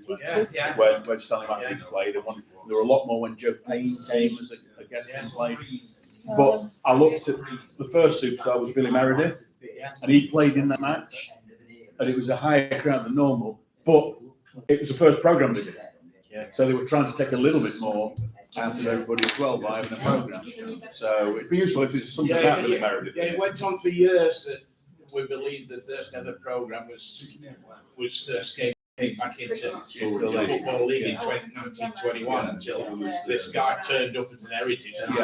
when Stanley Matthews played, and there were a lot more when Joe Payne came as a guest and played. But I looked at the first superstar was Billy Meredith, and he played in that match, and it was a higher crowd than normal, but it was the first program they did. So they were trying to take a little bit more out of everybody as well by having a program. So it'd be useful if there's something about Billy Meredith. Yeah, it went on for years that we believed the first ever program was first came back into the Football League in 1921 until this guy turned up at an heritage and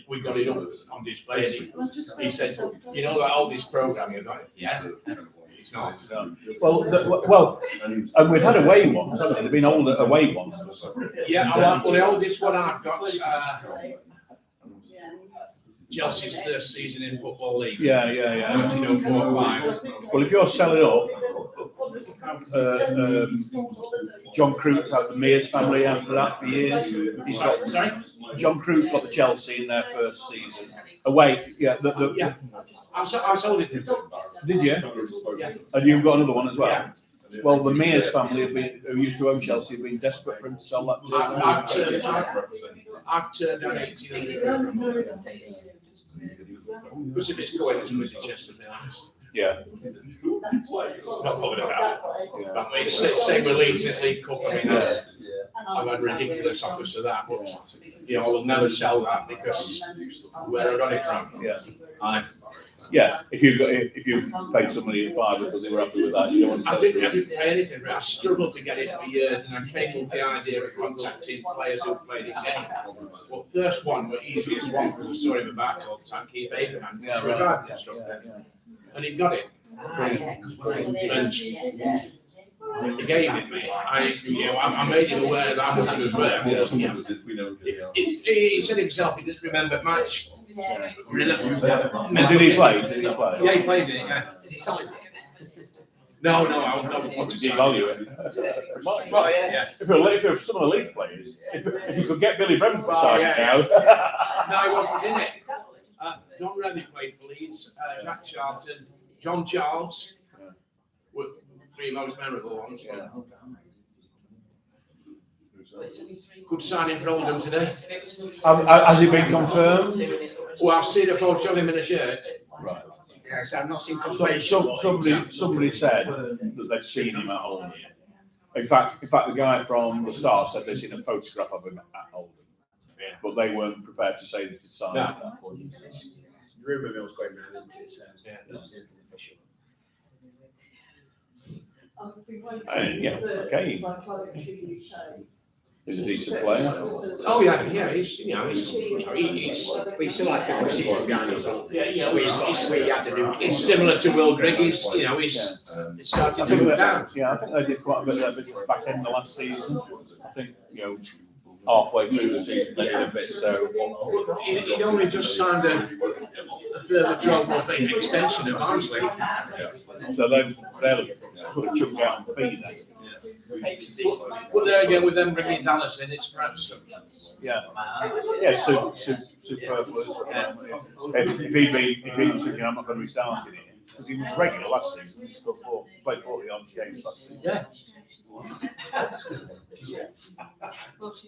we got it up on display. And he said, you know that all this program you've got? Yeah. It's not. Well, and we've had away ones, haven't we? There've been older away ones. Yeah, well, the oldest one I've got Chelsea's first season in Football League. Yeah. 1904-05. Well, if you're selling up, John Crute had the Mears family after that for years. John Crute's got the Chelsea in their first season. Away, yeah. I sold it to him. Did you? Yeah. And you've got another one as well? Yeah. Well, the Mears family who used to own Chelsea have been desperate for him to sell that too. I've turned down 1800. Because if it's going, it's with Chester, to be honest. Yeah. Not bothered about it. But it's same with Leeds in League Cup. I mean, I've had ridiculous offers for that, but I will never sell that because where I got it from. Yeah. If you paid somebody a $5 because they were happy with that, you don't want to I didn't pay anything. I struggled to get it for years, and I came with the idea of contacting players who played this game. Well, first one, the easiest one, because I saw him about all the time, Keith Abraham, and he got it. And he gave it me. I made him aware of how much it was worth. He said himself he doesn't remember much. Did he play? Yeah, he played it. Yeah. Is he signed it? No, I want to devalue it. Well, yeah. If some of the Leeds players, if you could get Billy Bremner for signing now. No, he wasn't in it. Don Revy played for Leeds. Jack Charlton, John Charles were three most memorable ones. Could sign him for Oldham today. Has it been confirmed? Well, I've seen a photo of him in a shirt. Right. Yes, I've not seen Somebody said that they'd seen him at Oldham. In fact, the guy from the Star said they'd seen a photograph of him at Oldham. Yeah. But they weren't prepared to say that he'd signed at that point. Rumour mill's going round, isn't it? Okay. He's a decent player. Oh yeah, he's We still like to see him behind us. He's similar to Will Grigg. He's starting to move down. I think they did quite a bit of that back end of last season. I think halfway through the season they did a bit. So he'd only just signed a further 12-month extension of Barnsley. So they'll put a chunk out on fee then. But there again, with them bringing Dallas in, it's perhaps superfluous. If he was thinking I'm not going to be starting it, because he was regular last season, he scored played 40 odd games last season. Yeah.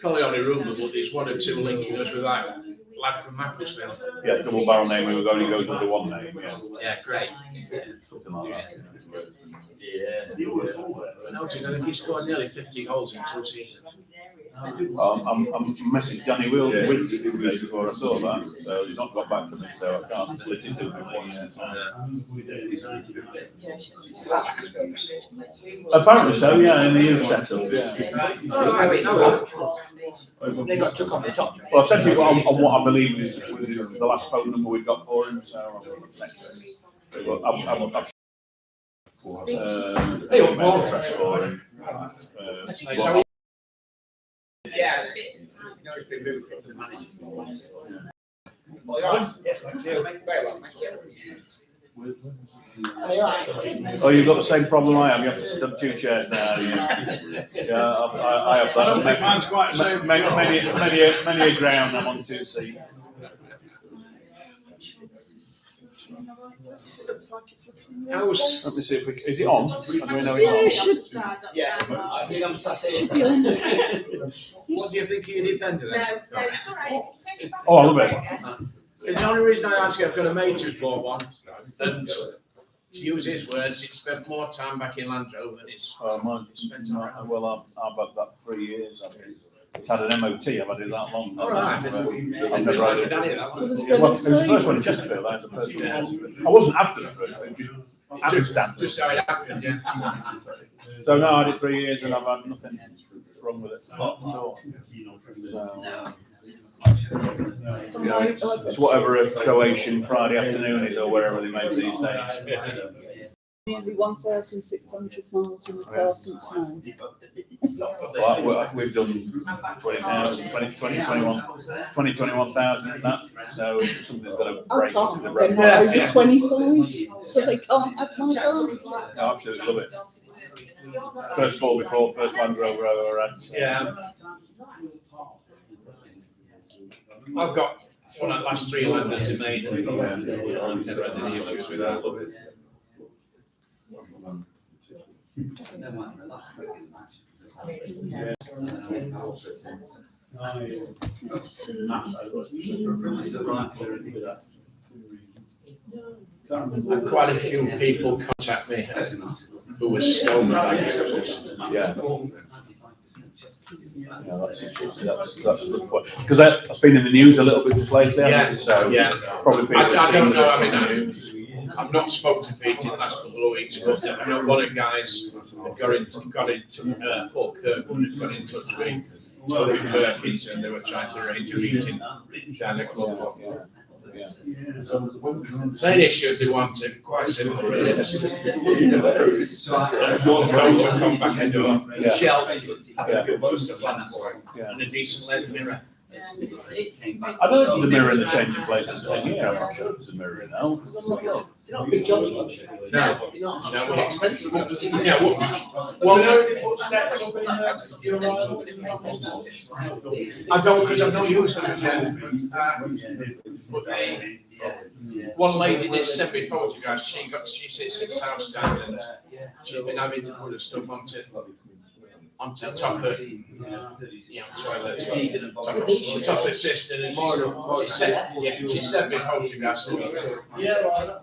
Collie only rumbled, but there's one or two linking us with that lad from Macclesfield. Yeah, double barrel name who only goes under one name. Yeah, great. Something like that. I think he scored nearly 50 goals in 2 seasons. I'm messaged Danny Will before I saw that, so he's not got back to me, so I can't listen to him Apparently so, in the youth setup. They got took off the top. Well, I've sent you on what I believe is the last phone number we've got for him, so Yeah, it's been moved from the management. Yes, thank you. Very well, thank you. Oh, you've got the same problem I have. You have to sit on 2 chairs now. I have that. I don't think mine's quite the same. Many a ground I'm on 2 seats. looking in the right place. It looks like it's looking in the How's- right Let place. me see if we, is it on? Do we know Yeah, it it's should. Yeah, I think I'm sat here. Should be on. What do you think of your defender then? No, it's all right. Take it back. Oh, I love it. The only reason I ask you, I've got a mate who's bought one, and to use his words, it's spent more time back in Land Rover than it's Mine, spent on. well, I've had that 3 years. It's had an MOT, I've had it that long. All right. I've I've never had it. done it, that I was one. going Well, to it was the say. first one in Chesterfield, I had the first one in Chesterfield. I wasn't after the first one, just happenstance. Just how it happened, yeah. So no, I did 3 years and I've had nothing wrong with it at all. So, you know, it's whatever a Croatian Friday afternoon is or wherever they make these days. Nearly 1,600 miles in the car since May. We've done 20,000, 21,000 in that, so if something's got to I break into can't the remember, road. over 25, so they can't have my car. I absolutely love it. First 4x4, first Land Rover I've ever had. So. Yeah. I've got one of the last 3 Landers in made, and I've never had any issues with that. Love it. Let's see if we And quite a few people contact me who were snowman users. Yeah. Yeah, that's a good point. Because that's been in the news a little bit just lately, hasn't it? So Yeah. probably people have I don't seen know, it I mean, on the news. I've not spoken to Pete in the last couple of weeks, but I know one of the guys that got into Paul Kirkwood has got in touch with Toby Perkins, and they were trying to arrange a meeting down the club. Main issues they wanted, quite simple really. One coat to come back a door, Yeah. shelf, Yeah. just a flat Yeah. and a decent LED mirror. I don't know if there's a mirror in the changing places thing. Yeah, I'm not sure if there's a mirror in now. Not big jobs, No, well, expensive. Yeah, well, no, if you put steps up in your I don't, because I've not used them yet. But one lady did send me photographs, she sits in South Stand and she's been having to put her stuff onto the top of, toilet, top of the cistern, and she sent me photographs of it. But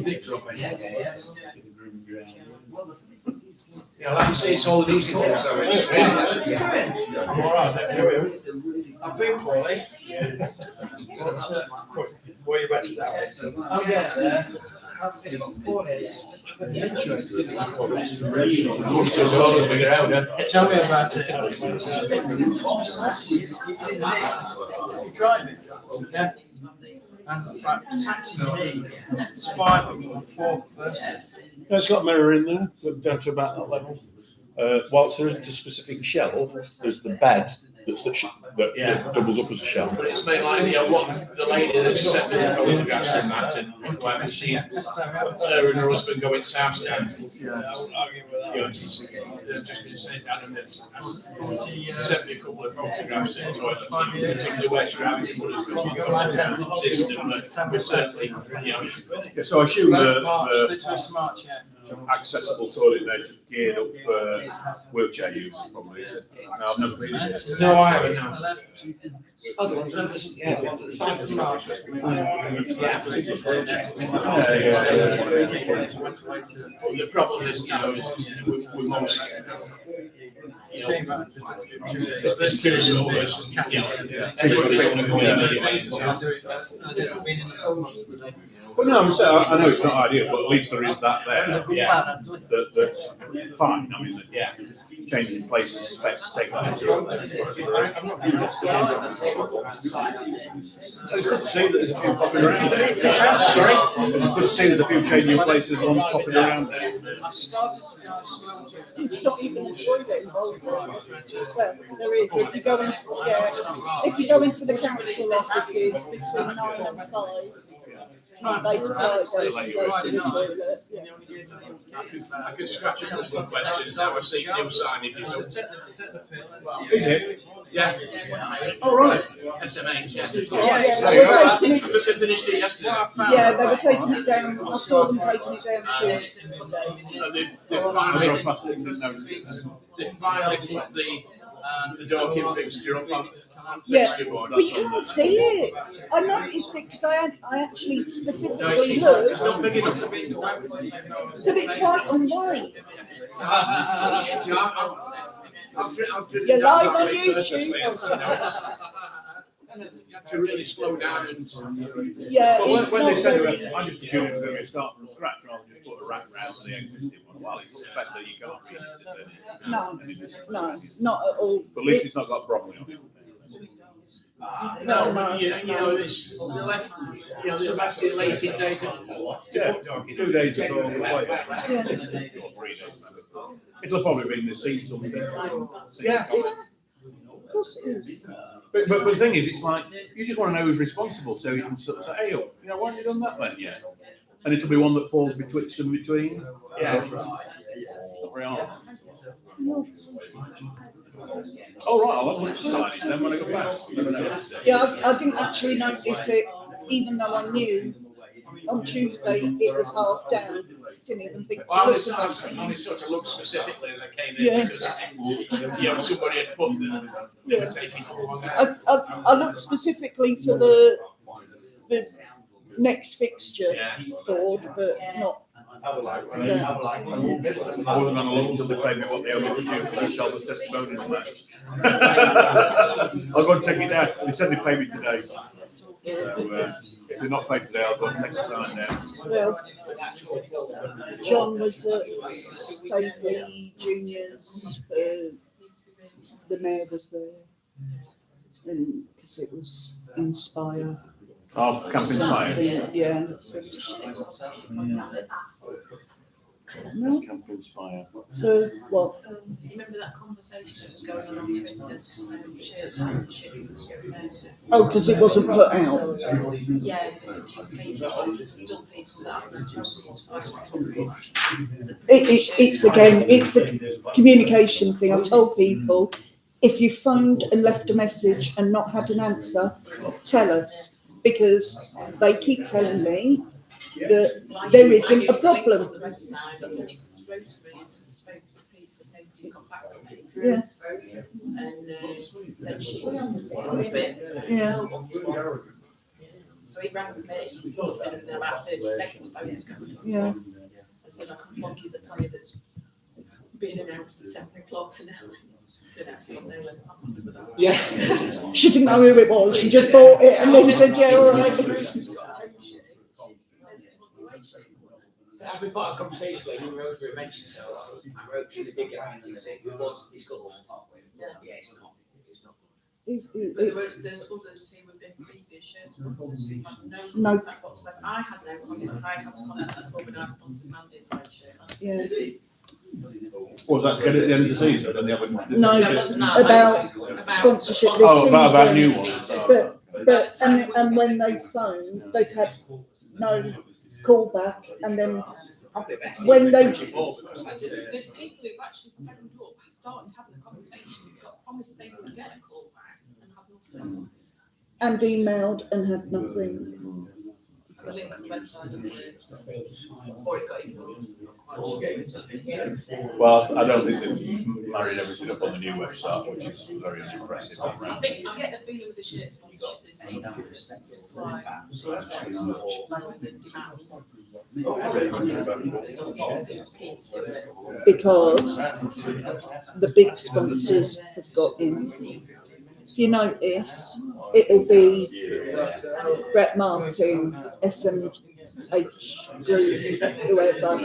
big trouble. Yeah, like you say, it's all an easy thing, so it's. I'm all right, thank you. I've been poorly. Where you back to that? I'm getting there. Tell me about it. You tried it? Yeah. And it's 5 of them, 4 first. It's got a mirror in there, but down to about that level. Whilst there isn't a specific shelf, there's the bed that doubles up as a shelf. But it's made like, the lady that sent me the photographs in that, and like, she, her and her husband go in South Stand. They've just been saying, Adam, sent me a couple of photographs in toilet, particularly where she's having to put her stuff on the system, but certainly, Yeah, so I assume the March, yeah. accessible toilet there is just geared up for wheelchair use, probably, is it? No, I've never been in it. No, I haven't, no. Other ones, yeah, the side of March. The problem is, with most, this kid is always, everybody's on a Well, no, I'm saying, I know it's not ideal, but at least there is that there. That's fine. I mean, changing places, specs, take that into account. It's good to see that there's a few popping around. Sorry? It's good to see there's a few changing places, ones popping around. It's not even a toilet involved. Well, there is. If you go into the council offices between 9 and 5, Monday to Friday. Like she you goes were to the saying. toilet, yeah. I could scratch a couple of questions. Now I see new signage. Is it? Yeah. Oh, right. SMH, yeah. Yeah, they were taking They finished it yesterday. yeah, they were taking it down. I saw them taking it down Tuesday. And they I drove finally, past it and didn't notice it. they finally put the door fixture up on Yeah. fixture board. But you can't see it. I noticed it because I actually No, specifically it's looked, not big enough. but it's white on white. You're live on YouTube. You have to really slow down and. Yeah, Well, it's when they not said very. it, I just assumed it was going to start from scratch rather than just put a rack round to the existing one. Well, it looks better, you can't read it. No, not at all. But at least it's not got broccoli on it. No, you know, this, the left, the left in late in days. Yeah, 2 days before we play. Yeah. Or 3 days. It'll probably be in the seat something. Yeah. Of course it is. But the thing is, it's like, you just want to know who's responsible, so you can sort of say, hey, why have you done that then yet? And it'll be one that falls betwixt and between. Yeah. Not very hard. Oh, right, I'll have a look at the signage then when I go back. Never noticed it. Yeah, I didn't actually notice it, even though I knew on Tuesday it was half down. Didn't even think to Well, look for I something. only sort of looked specifically as I came in Yeah. because, somebody had put they were taking on there. I looked specifically for the next fixture Yeah. board, but not. I wasn't going to look until they paid me what they owe me for due, so tell the testimonial on that. I'll go and take it down. They said they paid me today. So, if they're not paid today, I'll go and take the sign down. Well, John was at Staveley Juniors. The mayor was there, and because it was Inspire. Oh, Camp Inspire. something, yeah. No, Camp Inspire. so what? You remember that conversation that was going on Twitter? Shares censorship. Oh, because it wasn't put out. Yeah, because she's still people that It's again, it's the communication thing. I told people, if you phoned and left a message and not had an answer, tell us, because they keep telling me that there isn't a problem. Yeah. And then she was a bit. Yeah. So he rang me, and in about 30 seconds, phones coming. Yeah. I said, I can flog you the player that's being announced at 7 o'clock tonight. So that's got there when I'm under that. Yeah. She didn't know who it was. She just bought it and then said, yeah, all right. So have we got a conversation like you Rosebery mentioned, so I wrote to the big guy and said, we want to discuss. Yeah, it's not. There's others who have been previous shared sponsors who have no contact whatsoever. I had no contact. I had to contact the organised sponsored mandates by share. Yeah. What was that to get it at the end of the season? And they haven't- No, That wasn't that. about sponsorship this Oh, about season. new ones. But and when they phoned, they've had no callback, and then when they There's people who've actually phoned up, started having a conversation, got promised they would get a call back and have nothing. and emailed and had nothing. The link on the website, or it got ignored. Well, I don't think they've married everything up on the new website, which is very unimpressive. I think I get the feeling with the shared sponsorship this season, it's like Because the big sponsors have got in. If you notice, it'll be Brett Martin, SMH Group, whoever.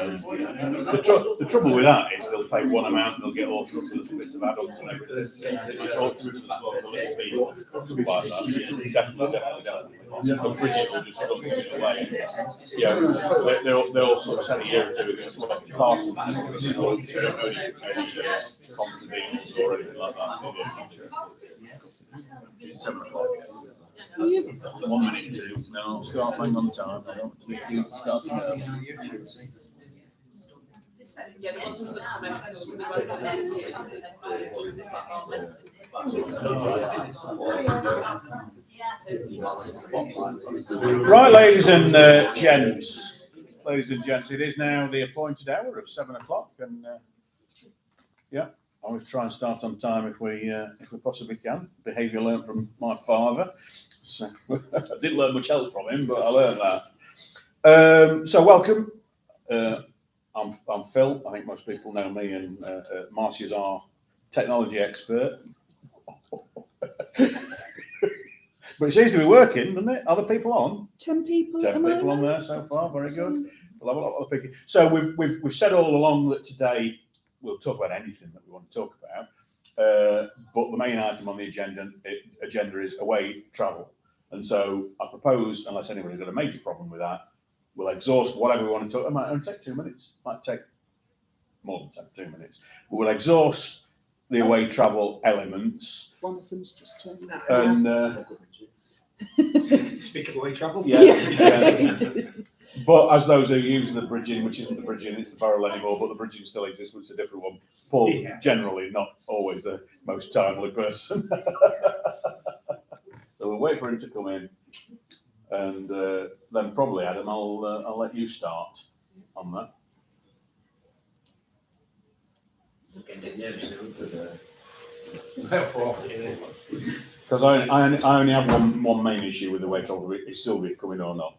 The trouble with that is they'll pay one amount, they'll get all sorts of little bits of add-ons and everything. I talked to the little people like that. Definitely. The British will just shove it away. Yeah, they'll sort of spend a year or two against what parts of that, because they don't do any contributions or anything like that. 7 o'clock. 1 minute to, no, start playing on time, I don't want to be accused of starting early. Yeah, there was another comment, because we went back to the Right, ladies and gents, it is now the appointed hour of 7 o'clock, and yeah, I always try and start on time if we possibly can. Behaviour learned from my father. So I didn't learn much else from him, but I learned that. So welcome. I'm Phil. I think most people know me, and Marcy's our technology expert. But it seems to be working, doesn't it? Other people on? 10 people at 10 the people on moment. there so far. Very good. We'll have a lot of people. So we've said all along that today we'll talk about anything that we want to talk about. But the main item on the agenda is away travel. And so I propose, unless anybody's got a major problem with that, we'll exhaust whatever we want to talk. It might only take 2 minutes. Might take more than 2 minutes. But we'll exhaust the away travel elements. One of them's just turned. And Speak of away travel. yeah. But as those who are using the bridging, which isn't the bridging, it's the barrel anymore, but the bridging still exists, which is a different one. Paul, generally not always the most timely person. So we'll wait for him to come in, and then probably, Adam, I'll let you start on that. I'm getting a bit nervous now. Because I only have one main issue with the way travel: is Sylvia coming or not?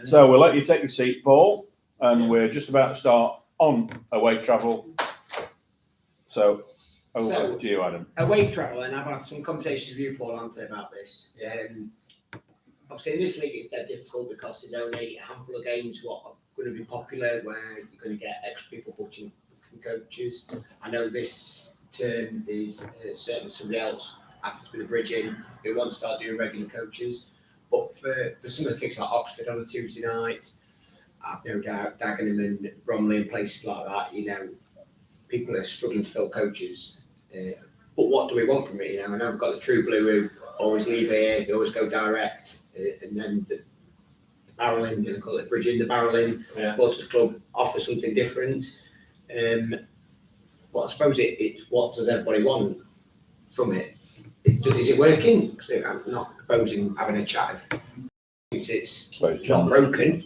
So we'll let you take your seat, Paul, and we're just about to start on away travel. So over to you, Adam. Away travel, and I've had some conversations with you, Paul, haven't I, about this. Obviously, in this league, it's dead difficult because there's only a handful of games what are going to be popular, where you're going to get extra people booking coaches. I know this term is certainly somebody else after the bridging who wants to start doing regular coaches. But for some of the fixes like Oxford on a Tuesday night, I've no doubt Dagenham and Bromley and places like that, people are struggling to fill coaches. But what do we want from it? I know we've got the True Blue who always leave here, they always go direct, and then the barreling, they call it bridging, the barreling supporters club offers something different. But I suppose it's what does everybody want from it? Is it working? I'm not proposing having a chat if it's not broken.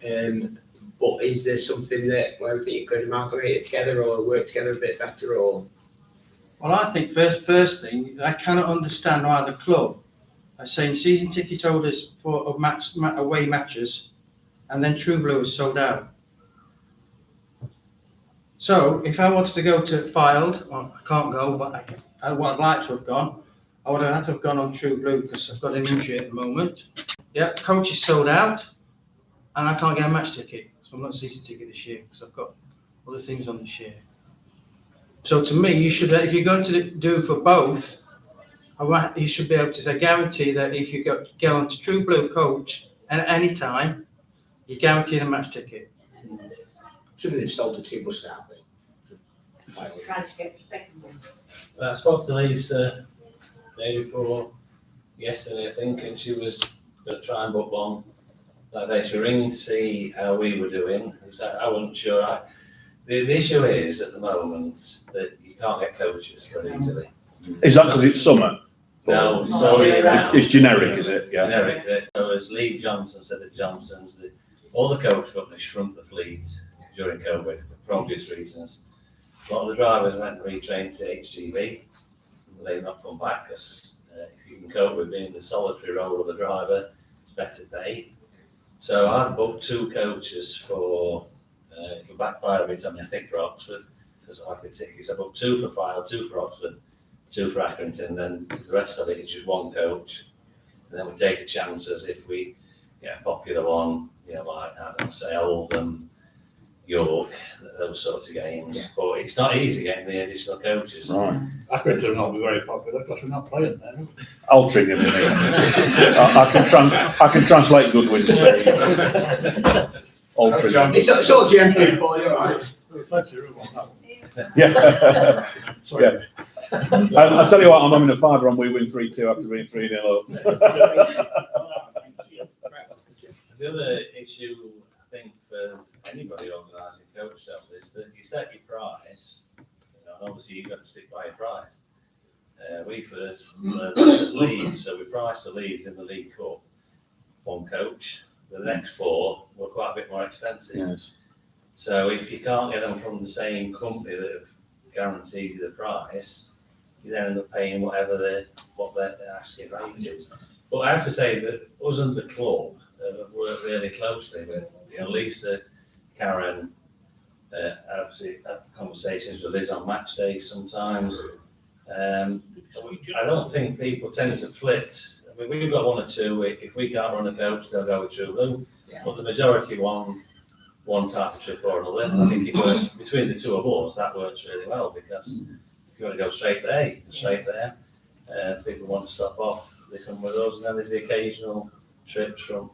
But is there something where we think you could amalgamate it together or work together a bit better? Or well, I think first thing, I cannot understand why the club are saying season ticket holders for away matches, and then True Blue is sold out. So if I wanted to go to Fylde, well, I can't go, but I'd like to have gone. I would have had to have gone on True Blue because I've got an injury at the moment. Yeah, coach is sold out, and I can't get a match ticket, so I'm not season ticket this year because I've got other things on this year. So to me, you should, if you're going to do for both, you should be able to guarantee that if you go on to True Blue coach at any time, you're guaranteed a match ticket. something they've sold the 2 buses out there. Trying to get the second one. I spoke to Lisa day before yesterday, I think, and she was going to try and book one that day. She was ringing to see how we were doing. So I wasn't sure. The issue is at the moment that you can't get coaches very easily. Is that because it's summer? No, it's all year round. It's generic, is it? Yeah. Generic. So as Lee Johnson said at Johnson's, all the coach companies shrunk the fleet during COVID for obvious reasons. A lot of the drivers went and retrained to HGV. They've not come back because if you can cope with being the solitary role of the driver, it's better paid. So I've booked 2 coaches for, it'll backfire every time I think for Oxford, because I like the tickets. I booked 2 for Fylde, 2 for Oxford, 2 for Accrington, then the rest of it is just 1 coach. And then we take a chance as if we get a popular one, you know, like, I don't know, say Oldham, York, those sorts of games. Yeah. But it's not easy getting the additional coaches. Right. Accrington will not be very popular because we're not playing there. Altrincham, I can translate Goodwin to Altrincham. It's all GMP, Paul, you're right. There's plenty of room on that one. Yeah. Sorry. Yeah. I'll tell you what, I'm having a fiver on we win 3-2 after being 3-0 up. The other issue, I think, for anybody organising coach stuff is that you set your price, and obviously you've got to stick by your price. We first learned at Leeds, so we priced for Leeds in the League Cup, one coach. The next 4 were quite a bit more expensive. Yes. So if you can't get them from the same company that have guaranteed you the price, you then end up paying what their asking rate is. But I have to say that us and the club have worked really closely with, Lisa, Karen, obviously have conversations with Liz on match days sometimes. I don't think people tend to flit. I mean, we've got 1 or 2. If we can't run a coach, they'll go with True Blue. Yeah. But the majority want one type of trip or another. I think it works between the 2 of us. That works really well because if you want to go straight there, you can go straight there. People want to stop off, they come with us, and then there's the occasional trips from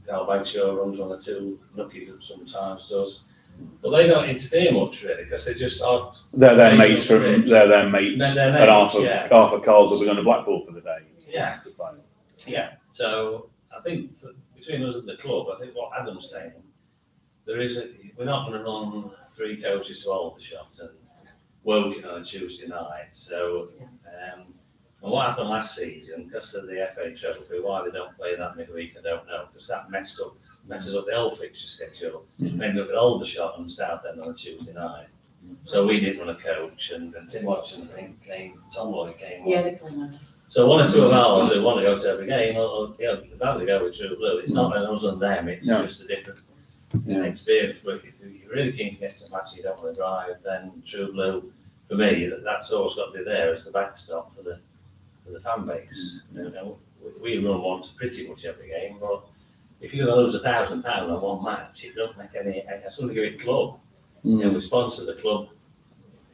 Carl Bagshaw runs 1 or 2. Nucky sometimes does. But they don't interfere much really because they're just odd. They're their mates They're their and mates, Arthur yeah. Carls will be going to Blackpool for the day. Yeah. Yeah, so I think between us and the club, I think what Adam's saying, we're not going to run 3 coaches to Aldershot and Woking on a Tuesday night. So, and what happened last season, because of the FA Trophy, why they don't play that midweek, I don't know, because that messes up the whole fixture schedule. We ended up with Aldershot and Southend on a Tuesday night. So we didn't run a coach, and Tim Watson, I think, Tom Lloyd came on. Yeah, they come on. So 1 or 2 of ours who want to go to every game, or about to go with True Blue. It's not us and them, it's No. just a different experience. But if you're really keen to get to match, you don't want to drive, then True Blue, for me, that's always got to be there as the backstop for the fan base. We run one to pretty much every game, but if you're going to lose £1,000 on one match, it don't make any. I sort of give it club. We sponsor the club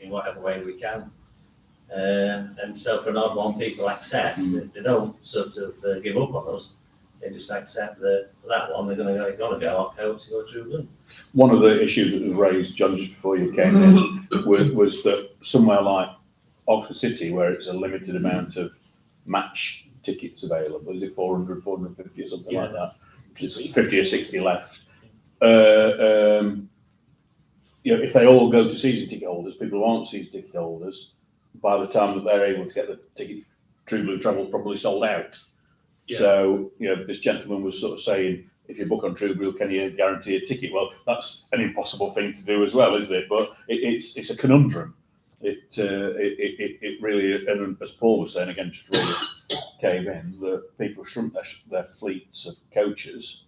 in whatever way we can. And so for an odd one, people accept. They don't sort of give up on us. They just accept that for that one, they're going to go our coach to go True Blue. One of the issues that was raised, John, just before you came in, was that somewhere like Oxford City, where it's a limited amount of match tickets available, is it 400, 450 or something like that? There's 50 or 60 left. If they all go to season ticket holders, people who aren't season ticket holders, by the time that they're able to get the ticket, True Blue Travel probably sold out. Yeah. So, this gentleman was sort of saying, if you book on True Blue, can you guarantee a ticket? Well, that's an impossible thing to do as well, isn't it? But it's a conundrum. It really, and as Paul was saying again, just really came in, that people have shrunk their fleets of coaches,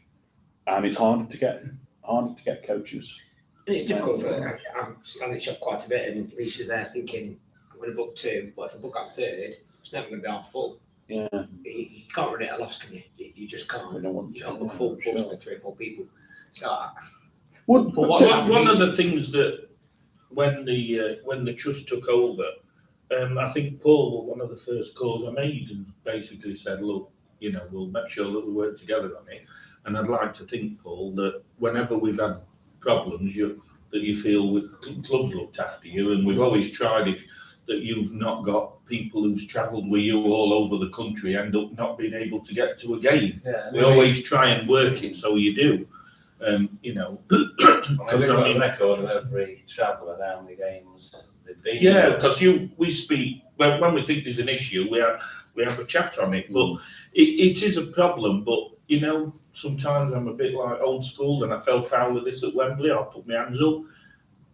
and it's harder to get coaches. And it's difficult I'm standing shop quite a bit, and Lisa's there thinking, I'm going to book 2, but if I book that 3rd, it's never going to be half full. Yeah. You can't run it at a loss, can you? You just can't. We don't want You can't book full bus for 3 or 4 people. So, One of the things that when the trust took over, I think Paul, one of the first calls I made, and basically said, look, we'll make sure that we work together on it. And I'd like to think, Paul, that whenever we've had problems, that you feel with clubs looked after you, and we've always tried that you've not got people who's travelled with you all over the country end up not being able to get to a game. Yeah, We always try and work it so you do. We've got a record of every travel and how many games they've been. Yeah, because we speak when we think there's an issue, we have a chat on it. But it is a problem. But sometimes I'm a bit like old school, and I fell foul of this at Wembley. I'll put my hands up.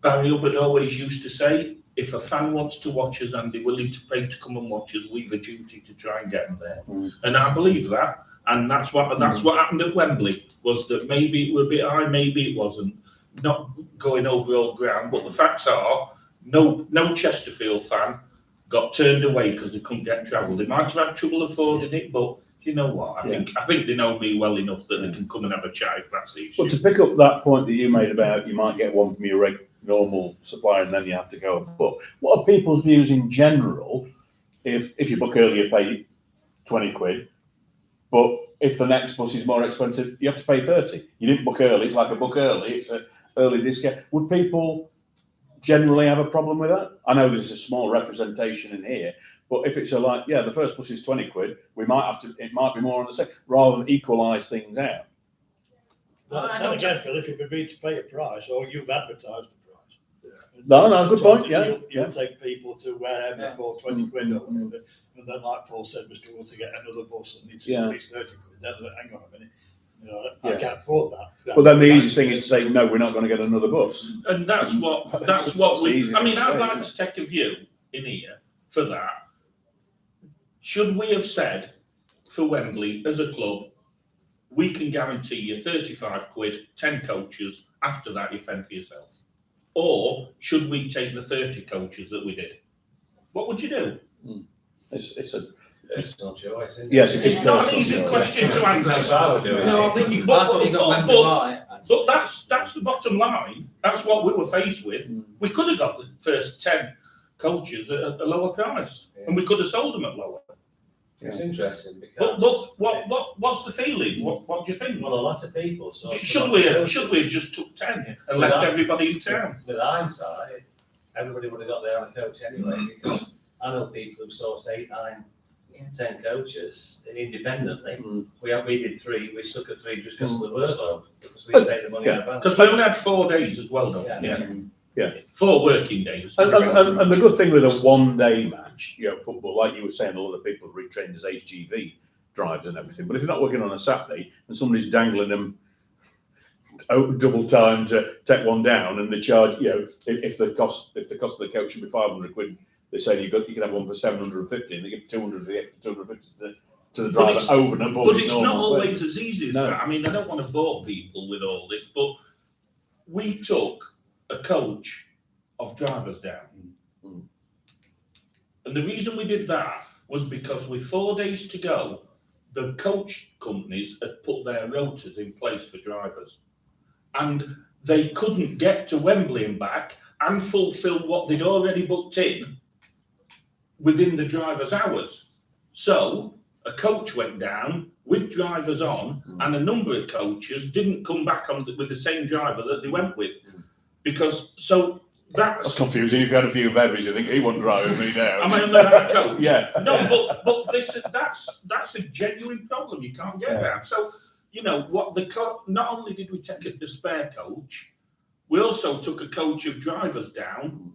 Barry Hubbard always used to say, if a fan wants to watch us and they're willing to pay to come and watch us, we've a duty to try and get them there. And I believe that. And that's what happened at Wembley, was that maybe it was a bit high, maybe it wasn't, not going over old ground. But the facts are, no Chesterfield fan got turned away because they couldn't get travel. They might have had trouble affording it, but you know what? I think they know me well enough that they can come and have a chat if that's the issue. But to pick up that point that you made about you might get one from your normal supplier and then you have to go and book. What are people's views in general? If you book early, you pay 20 quid, but if the next bus is more expensive, you have to pay 30. You didn't book early, it's like a book early, it's an early discount. Would people generally have a problem with that. I know there's a small representation in here, but if it's the first bus is 20 quid, it might be more on the second, rather than equalise things out. And again, Phil, if you've agreed to pay a price, or you've advertised the price. No, good point, yeah. You'll take people to wherever for 20 quid or whatever, and then like Paul said, we're still to get another bus and needs to Yeah. at least 30 quid, then hang on a minute. I Yeah. can't afford that. Well, then the easiest thing is to say, no, we're not going to get another bus. And that's what That's we, easy I mean, to I'd say, like isn't to take a view in here for that. Should we have said for Wembley as a club, we can guarantee you 35 quid, 10 coaches, after that you fend for yourself? Or should we take the 30 coaches that we did? What would you do? It's not choice, isn't it? Yes, it is. It's not an easy personal, question to That's answer. how I would do it. No, I think you, I But- thought you got but- Wembley but- right. But that's the bottom line. That's what we were faced with. We could have got the first 10 coaches at a lower price, and we could have sold them at lower. It's interesting But because. what's the feeling? What do you think? Well, a lot of people. Should we have just took 10 and left everybody in town? With hindsight, everybody would have got their own coach anyway, because I know people who sourced 8, 9, 10 coaches independently. We did 3, we stuck at 3 just because of the workload, because we take the money out of bank. Because we only had 4 days as well, don't we? Yeah. 4 working days. And the good thing with a one-day match, football, like you were saying, a lot of people are retrained as HGV drivers and everything. But if you're not working on a Saturday and somebody's dangling them double time to take one down, and they charge, if the cost of the coach should be 500 quid, they say you can have one for 750, and they give 200 the extra 250 to the driver over and above. But it's not always as easy as No. that. I mean, I don't want to bore people with all this, but we took a coach of drivers down. And the reason we did that was because with 4 days to go, the coach companies had put their rotas in place for drivers. And they couldn't get to Wembley and back and fulfill what they'd already booked in within the driver's hours. So a coach went down with drivers on, and a number of coaches didn't come back on with the same driver that they went with. Because, That's confusing. If you had a few beverages, you think he wouldn't drive me down. Am I on the right coach? Yeah. No, but that's a genuine problem. You can't get around. So, not only did we take the spare coach, we also took a coach of drivers down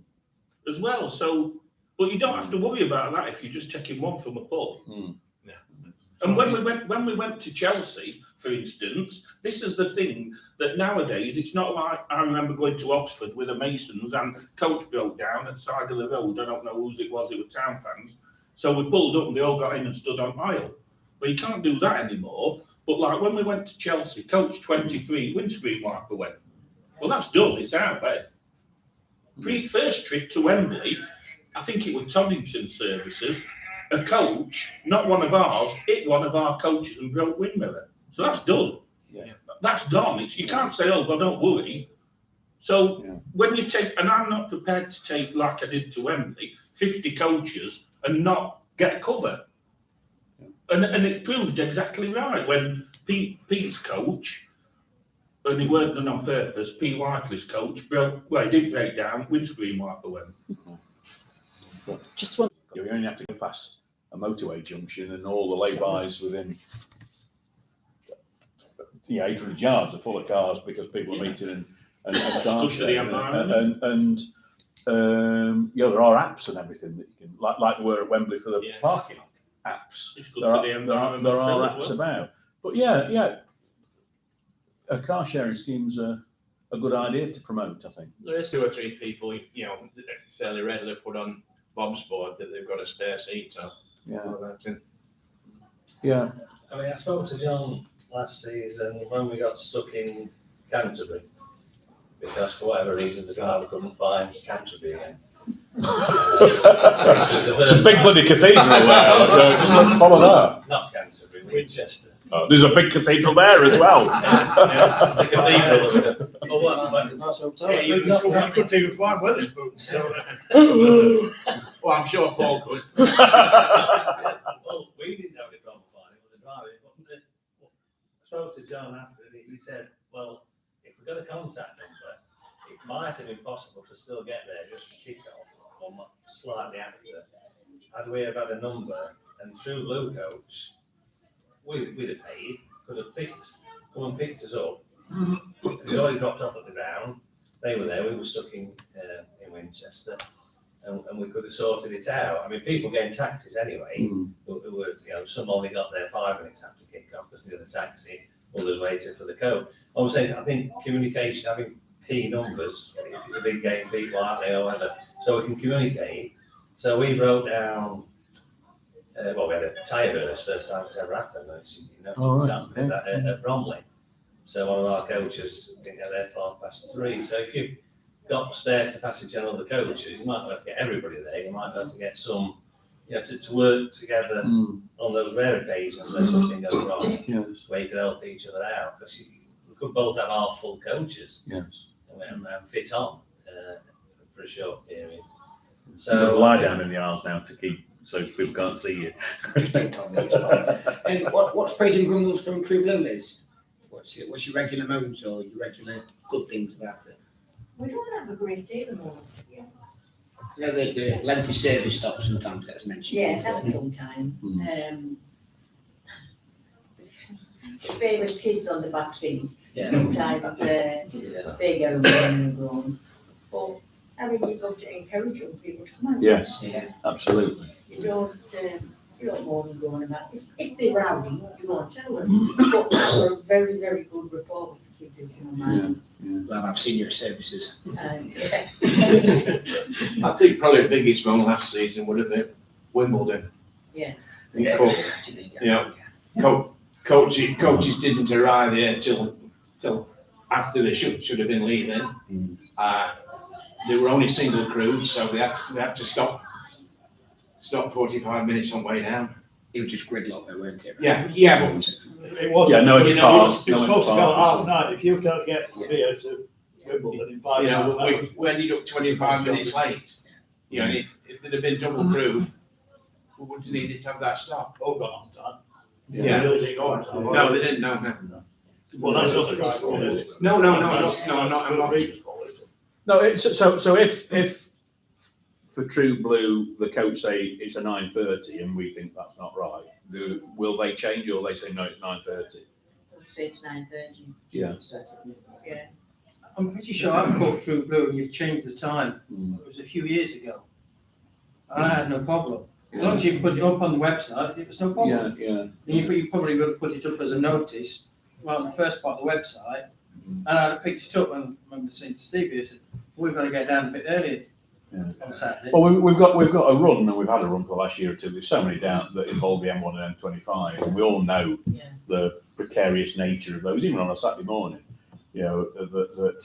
as well. So, but you don't have to worry about that if you're just taking one from a pub. And when we went to Chelsea, for instance, this is the thing that nowadays it's not like I remember going to Oxford with the Masons and coach broke down at the side of the road. I don't know whose it was town fans. So we pulled up and they all got in and stood on aisle. But you can't do that anymore. But like when we went to Chelsea, coach 23, windscreen wiper went. Well, that's done. It's out there. First trip to Wembley, I think it was Toddington Services. A coach, not one of ours, hit one of our coaches and broke windmiller. So that's done. Yeah. That's gone. You can't say, oh, well, don't worry. So when you take, and I'm not prepared to take, like I did to Wembley, 50 coaches and not get cover. And it proved exactly right when Pete's coach, and he weren't done on purpose, Pete Whiteley's coach, he didn't break down, windscreen wiper went. Just one. You only have to go past a motorway junction and all the lay-bys within 800 yards are full of cars because people are meeting and Good cars for the there. environment. There are apps and everything that you can, like we were at Wembley for the parking apps. It's good There for are, the there environment. are as apps well. about. But a car sharing scheme's a good idea to promote, I think. There is 2 or 3 people, fairly readily put on Bob's board that they've got a spare seat. So Yeah. I mean, I spoke to John last season when we got stuck in Canterbury, because for whatever reason the driver couldn't find Canterbury again. It's a big bloody cathedral there. Just follow that. Not Canterbury, Winchester. Oh, there's a big cathedral there as well. It's a cathedral. Oh, what? You couldn't even find Wetherspoons. So. Well, I'm sure Paul could. Well, we didn't have any problem finding it with the driver. But I spoke to John after, and he said, well, if we've got a contact number, it might have been possible to still get there just for kick-off or slightly after. Had we have had a number and True Blue coach, we'd have paid, could have come and picked us up. Because we already dropped off at the ground. They were there, we were stuck in Winchester. And we could have sorted it out. I mean, people getting taxis anyway, who were, some only got there 5 minutes after kick-off because they got a taxi, others waited for the coach. I was saying, I think communication, having key numbers, if it's a big game, people aren't they or whatever, so we can communicate. So we wrote down, we had a tyre burst, first time it's ever happened, at Bromley. So one of our coaches didn't get there till 3:30. So if you've got spare capacity on other coaches, you might not have to get everybody there, you might have to get some, to work together on those rare occasions when something goes wrong, where you can help each other out, because we could both have half full coaches and fit on for a short period. So lie down in the aisles now to keep, so people can't see you. And what's praising grumbles from True Blue, Liz? What's your regular moans or your regular good things about it? We don't have a great deal of moments, to be honest. The lengthy service stop sometimes gets mentioned. Yeah, that sometimes. The favourite kids on the back seat, Yeah. sometimes they get grown. But I mean, you've got to encourage young people to come on. Yes, Yeah. absolutely. You don't more than going about. If they're rowdy, you won't tell them. But we're a very, very good rapport with the kids, if you don't mind. Well, I've seen your services. Yeah. I think probably the biggest one last season would have been Wimbledon. Yeah. Coaches didn't arrive here till after they should have been leaving. They were only single crews, so they had to stop 45 minutes on the way down. It was just gridlock there, weren't it? Yeah, but It was. Yeah, no, it's It's far. supposed to go at 9:30. If you can't get here to Wimbledon in 5 minutes. we ended up 25 minutes late. And if there'd have been double crew, we wouldn't have needed to have that stop. All gone on time. Yeah. Really didn't go on time. No, they didn't, no. Well, that's not the guy's fault, is it? No, I'm not. Reeves' fault, is it? No, so if for True Blue, the coach say it's a 9:30 and we think that's not right, will they change or they say no, it's 9:30? I'll say it's 9:30. Yeah. Yeah. I'm pretty sure I've caught True Blue and you've changed the time. It was a few years ago. And I had no problem. As long as you put it up on the website, it was no problem. Yeah. And you probably would have put it up as a notice, well, the first part of the website, and I'd have picked it up and I remember saying to Stevie, I said, we've got to get down a bit earlier on Saturday. Well, we've got a run, and we've had a run for the last year or two. There's so many down that involve the M1 and M25, and we all know the precarious nature of those, even on a Saturday morning. That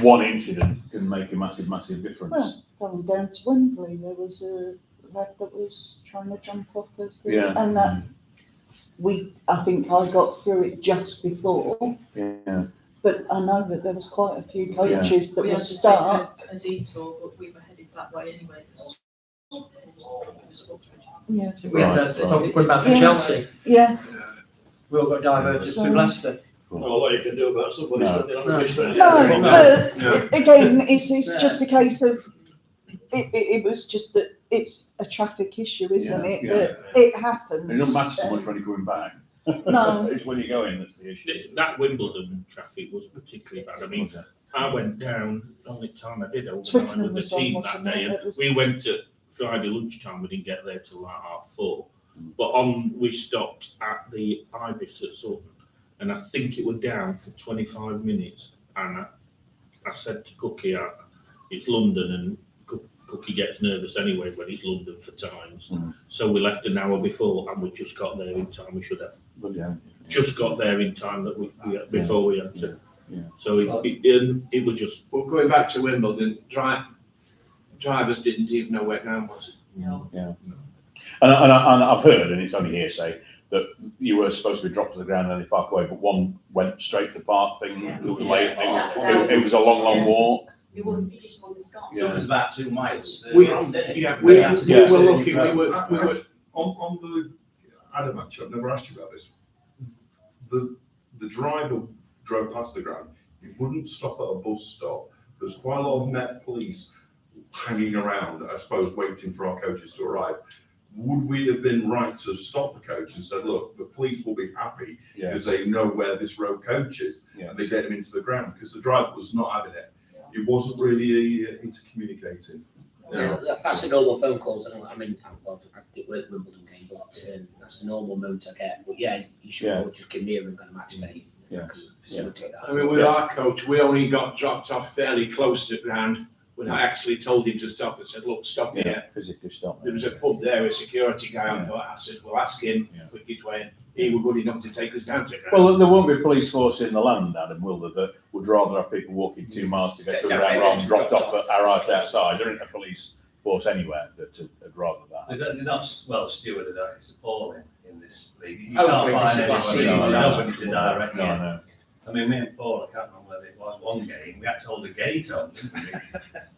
one incident can make a massive difference. Well, going down to Wembley, there was a lad that was trying to jump off the thing, and that I think I got through it just before. Yeah. But I know that there was quite a few coaches that We were had to stuck. take a detour, but we were headed that way anyway. Yeah. We had that, went back to Yeah. Chelsea, Yeah. we all got diverted to Leicester. Well, what you can do about somebody No. sitting on a bus. No, but No. again, it's just a case of, it was just that it's a traffic issue, isn't it? Yeah. That it happens. It doesn't matter so much when you're coming back. No. It's when you go in that's the issue. That Wimbledon traffic was particularly bad. I mean, I went down, the only time I did overnight Twickenham with the was on, team that wasn't day, it? and It was- we went at Friday lunchtime, we didn't get there till like 4:30. But we stopped at the Ibis at Sutton, and I think it was down for 25 minutes, and I said to Cookie, it's London, and Cookie gets nervous anyway when it's London for times. So we left an hour before, and we just got there in time. We should have just got there in time that before we had to. Yeah. So it was just. Well, going back to Wimbledon, drivers didn't even know where ground was. No. And I've heard, and it's only hearsay, that you were supposed to be dropped to the ground and then park away, but one went straight to the park thing. It was late. It was a long walk. You just wouldn't stop. Yeah. Took us about 2 miles. We Run, didn't it? we had to do were it. lucky. We were. On the Adamatch, I've never asked you about this. The driver drove past the ground. You wouldn't stop at a bus stop. There's quite a lot of Met police hanging around, I suppose, waiting for our coaches to arrive. Would we have been right to stop the coach and said, look, the police will be happy Yeah. because they know where this road coach is, Yeah. and they get him into the ground, because the driver was not having it. He wasn't really into communicating. Yeah, that's the normal phone calls. I mean, well, I did work Wimbledon game, but that's the normal mood I get. But yeah, you should Yeah. all just give me a ring on a match day. Yeah. Facilitate that. I mean, with our coach, we only got dropped off fairly close to the ground when I actually told him to stop and said, look, stop Yeah, here. physically stop. There was a pub there, a security guy on, but I said, well, ask him, Yeah. quickest way. He was good enough to take us down to the ground. Well, there won't be a police force in the land, Adam, will there, that would rather have people walking 2 miles to get to the No, ground they rather than dropped dropped off off. at right outside? There isn't a police force anywhere that would rather that. They're not well stewarded. It's appalling in this league. You Hopefully can't find this is last anybody, season, nobody to direct No, you. no. I mean, me and Paul, I can't remember whether it was one game, we had to hold a gate on, didn't we?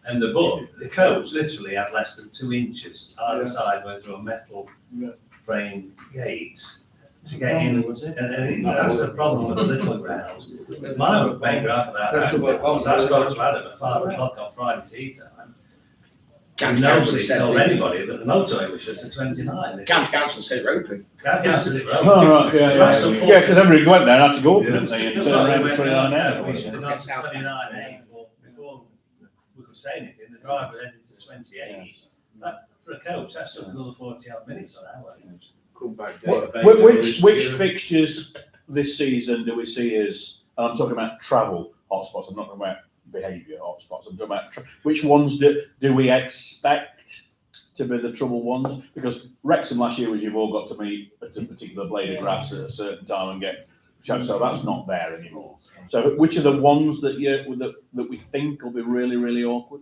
And the coach literally had less than 2 inches either side went through a metal frame gate to get in. And that's the problem with the little ground. My main gripe about that was I spoke to Adam at 5 o'clock on Friday tea time. And nobody told anybody that the motorway was shut at 29. County Council said roping. Cancelled it, right? Oh, right, yeah, because everybody went there and had to go up, Yeah. didn't they, and turn around for 29 We hours. should have got to 29A, but before we could say anything, the driver headed to 28. That, for a coach, that's took another 40 odd minutes on our way. Come back Which fixtures this season do we see as, and I'm talking about travel hotspots, I'm not talking about behaviour hotspots, I'm talking about, which ones do we expect to be the trouble ones? Because Wrexham last year was you've all got to meet at a particular blade of grass at a certain time and get, so that's not there anymore. So which are the ones that that we think will be really, really awkward?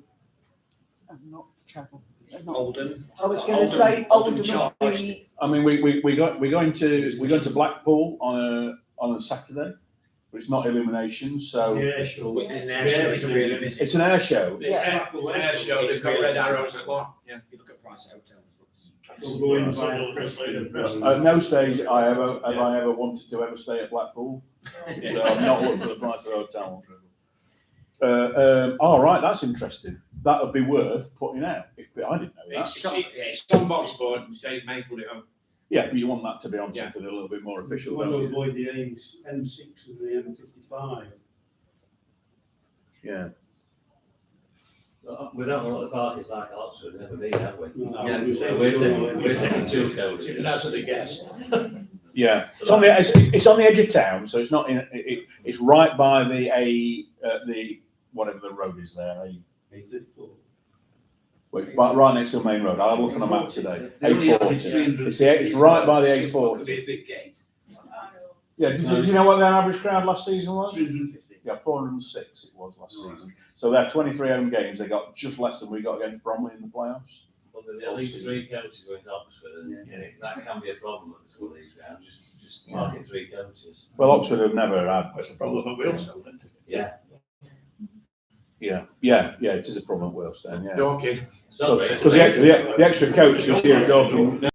And not travel. And not- Oldham. I was going to say Oldham would be, I mean, we're going to Blackpool on a Saturday, but it's not illumination, so It's an air show, it's really busy. it's an air show. It's air show, they've got red arrows at one. Yeah. You look at price hotels. At no stage have I ever wanted to ever stay at Blackpool, so I've not looked at the price of the hotel. All right, that's interesting. That would be worth putting out. I didn't know that. It's on Boxford, Dave May put it on. Yeah, but you want that to be on Yeah. something a little bit more official, We want to don't you? avoid the M6 and the M55. Yeah. We don't know what the park is like at Oxford, we've never been, have we? Yeah, We're taking 2 coaches. That's what they guess. Yeah, it's on the edge of town, so it's not in. It's right by the whatever the road is there. Right next to the main road. I'll look on a map today. A40. It's right by the A40. Could be a big gate. Yeah. Do you know what their average crowd last season was? 350. Yeah, 406 it was last season. So their 23 home games, they got just less than we got against Bromley in the playoffs. Well, there are at least 3 coaches going to Oxford, and that can be a problem at the school league ground, just marking 3 coaches. Well, Oxford have never had. That's the problem at Wilson. Yeah. Yeah, it is a problem at Wealdstone, yeah. Dorking. Because the extra coach this year at Dorking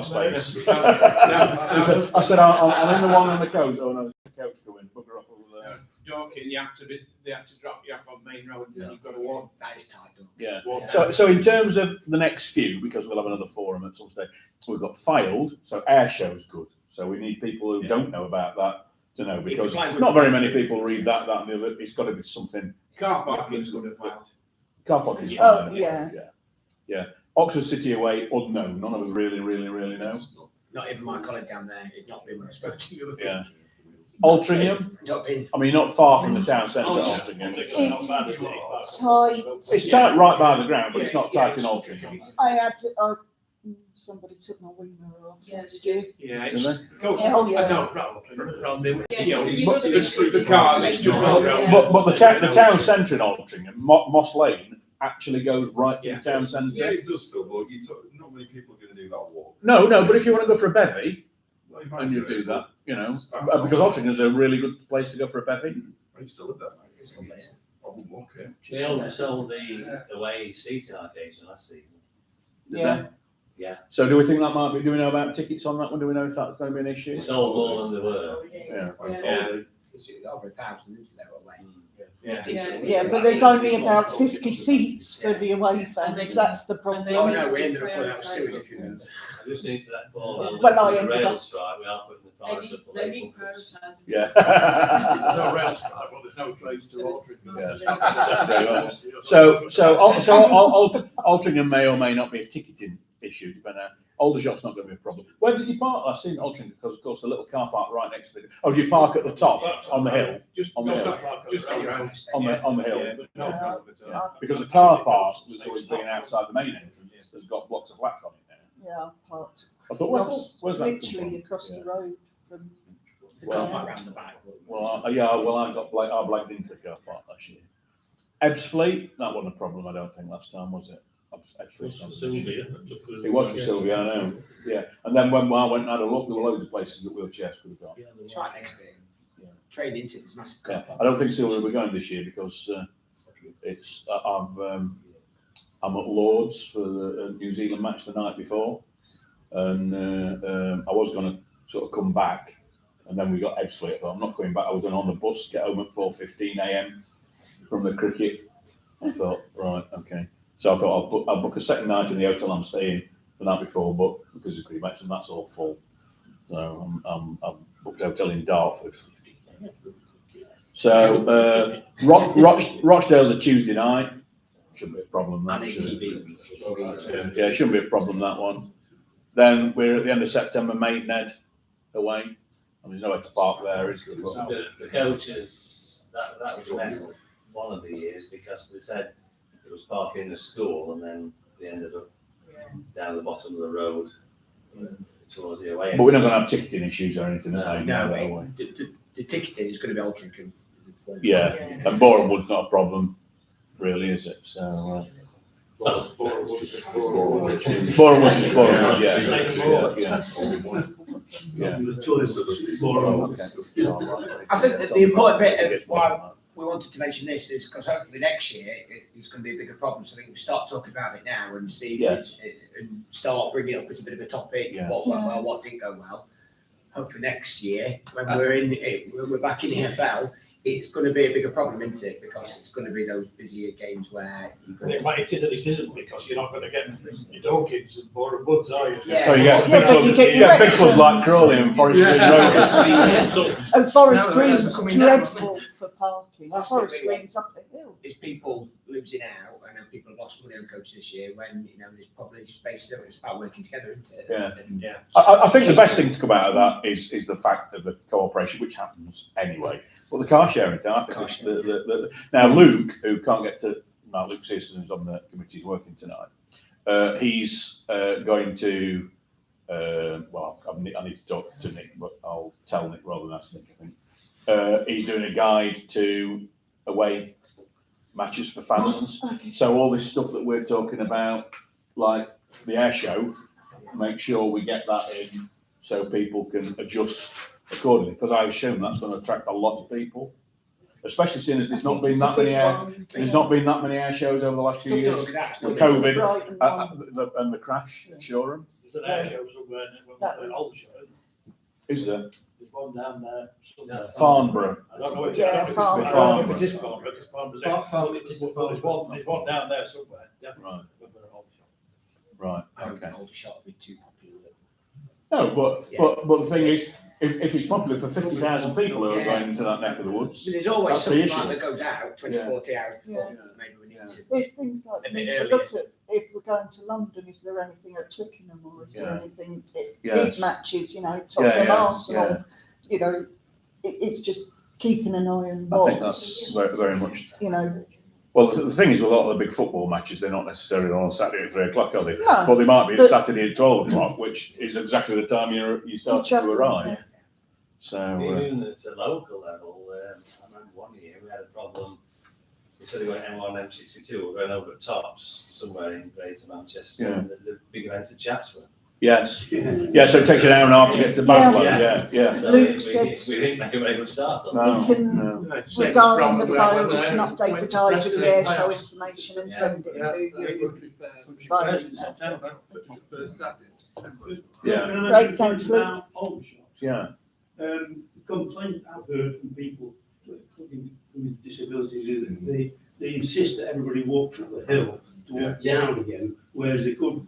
space. I said, I'm in the one on the coach. Oh no, there's a coach coming. Bugger off over there. Dorking, they have to drop you off on Main Road, and then you've got to walk. That is tight up. Yeah. Walk. So in terms of the next few, because we'll have another forum at some stage, we've got Filed, so air show's good. So we need people who don't know about that to know, because not very many people read that and the other. It's got to be something. Car parking's good as well. Car parking's Oh, fine. yeah. Oxford City away, unknown. None of us really know. Not even my colleague down there, he's not been when I spoke to you. Yeah. Altrincham. Not been. I mean, not far from the town centre, Altrincham. it's tight. It's tight right by the ground, but it's not tight in Altrincham. Somebody took my wing mirror off Yeah. last year. Yeah, Did it's. they? Oh, yeah. No, problem. Yeah, You know, you but know, the cars, it's just. Yeah. But the town centre in Altrincham, Moss Lane, actually goes right to the town Yeah, centre. it does, Phil, but not many people are going to do that walk. No, but if you want to go for a bevy, Well, you might and you do do it, that, you know, but- because Altrincham is a really good place to go for a bevy. I used to live there, mate. It's lovely. I wouldn't walk it. They oversold the away seating allocation last season. Did they? Yeah. So do we think that might be, do we know about tickets on that one? Do we know if that's going to be an issue? It's all more than they were. Yeah. Yeah. There's over 1,000 into there away. Yeah, but there's only about 50 seats for the away fans, that's the problem. Oh, no, we ended up putting out stewards if you know. I just need to let Paul know. Well, I the ended rail up- strike, we are putting the price up for They late need bookers. prioritising. Yeah. There's no rail strike, well, there's no train to Altrincham. So Altrincham may or may not be a ticketing issue, depending on, Aldershot's not going to be a problem. Where did you park last? In Altrincham, because of course the little car park right next to it. Oh, do you park at the top, on the hill? Just, On the hill. just Go around. On the hill? Yeah, but no problem at all. Yeah. Because the car park was always being outside the main entrance, has got blocks of flats on it now. Yeah, parked I thought, where's that come literally from? across the road from. The car park round the back. Well, I blagged into the car park last year. Ebbsfleet, that wasn't a problem, I don't think, last time, was it? Ebbsfleet's not- Sylvia. It was for Sylvia, I know, yeah. And then when I went and had a look, there were loads of places that wheelchairs could have gone. It's right next to him. Yeah. Train into this massive Yeah, car park. I don't think Sylvia will be going this year because I'm at Lords for the New Zealand match the night before, and I was going to sort of come back, and then we got Ebbsfleet. I thought I'm not coming back. I was on the bus, get home at 4:15 a.m. from the cricket. I thought, right, okay. So I thought I'll book a second night in the hotel I'm staying the night before, but because of the cricket match, and that's all full. So I'm booked a hotel in Dartford. So Rochdale's a Tuesday night. Shouldn't be a problem. That And HTV. yeah, it shouldn't be a problem, that one. Then we're at the end of September, Maidenhead away. And there's nowhere to park there, is there? But- The coaches, that was a mess one of the years because they said it was parking in the school and then they ended up down the bottom of the road towards the away. But we're not going to have ticketing issues or anything, No, are we? No, Are we? the ticketing is going to be Altrincham. Yeah, and Boreham Wood's not a problem, really, is it? So, Boreham Wood's just Boreham Wood, yeah. I think that the important bit of why we wanted to mention this is because hopefully next year it's going to be a bigger problem. So I think we start talking about it now and see if Yes. and start bringing it up as a bit of a topic. Yeah. What went well, what didn't go well. Hopefully next year when we're back in the EFL, it's going to be a bigger problem, isn't it? Because it's going to be those busier games where you're going It is and it isn't, because you're not going to get your Dawkins and Boreham Woods, are you? Yeah. So you get Yeah, but you get your big clubs like Crawley and Forest Green Rovers. And Forest No, Green's that's coming down. dreadful for parking. Last Forest thing we Green's up a hill. is people losing out. I know people have lost money on coaches this year when, there's probably space there. It's about working together, isn't it? Yeah. And- Yeah. I think the best thing to come out of that is the fact of the cooperation, which happens anyway. But the car sharing thing, I think it's now Luke, who can't get to, Luke Searson, who's on the committee, is working tonight. He's going to, I need to talk to Nick, but I'll tell Nick rather than ask Nick, I think. He's doing a guide to away matches for fans. Okay. So all this stuff that we're talking about, like the air show, make sure we get that in so people can adjust accordingly, because I assume that's going to attract a lot of people, especially seeing as there's not been that many air shows over the last few years. Look at that, it's With not- COVID and the crash at Shoreham. There's an air show somewhere in Aldershot. Is there? There's one down there. somewhere. Farnborough. I don't know if Yeah, it's Farnborough. Farnborough. It is Farnborough, because Farnborough's Farnborough. there's one down there somewhere. Yeah. Right. Somewhere in Aldershot. Right, I don't okay. think Aldershot will be too popular. No, but the thing is, if it's popular for 50,000 people who are going into that neck of the woods, But there's always that's the something like issue. that goes out 40 hours before. Maybe we need to. There's things like A we bit need to earlier. look at, if we're going to London, is there anything at Twickenham or is there Yeah. anything, Yes. big matches, Tottenham, yeah, Arsenal, it's just keeping an eye on I think what's, that's very, very much. No, Well, the thing is, with a lot of the big football matches, they're not necessarily on Saturday at 3 o'clock, are they? No, But they might be but- Saturday at 12 o'clock, which is exactly the time you start to arrive. So, Even at a local level, I remember one year we had a problem. Instead of going M1, M62, we were going over at Tops, somewhere in Greater Manchester, Yeah. and the big event at Chatsworth. yes. Yeah, so it takes you an hour and a half to get to Basland, yeah. So Luke we said- didn't make a very good start on No, You can- no. regarding the phone, you can update the guide with the air show information and send it to you. Via email. Yeah. Great, thanks, Luke. Aldershot. Yeah. The complaint I've heard from people with disabilities is that they insist that everybody walks up the hill to walk down again, whereas they could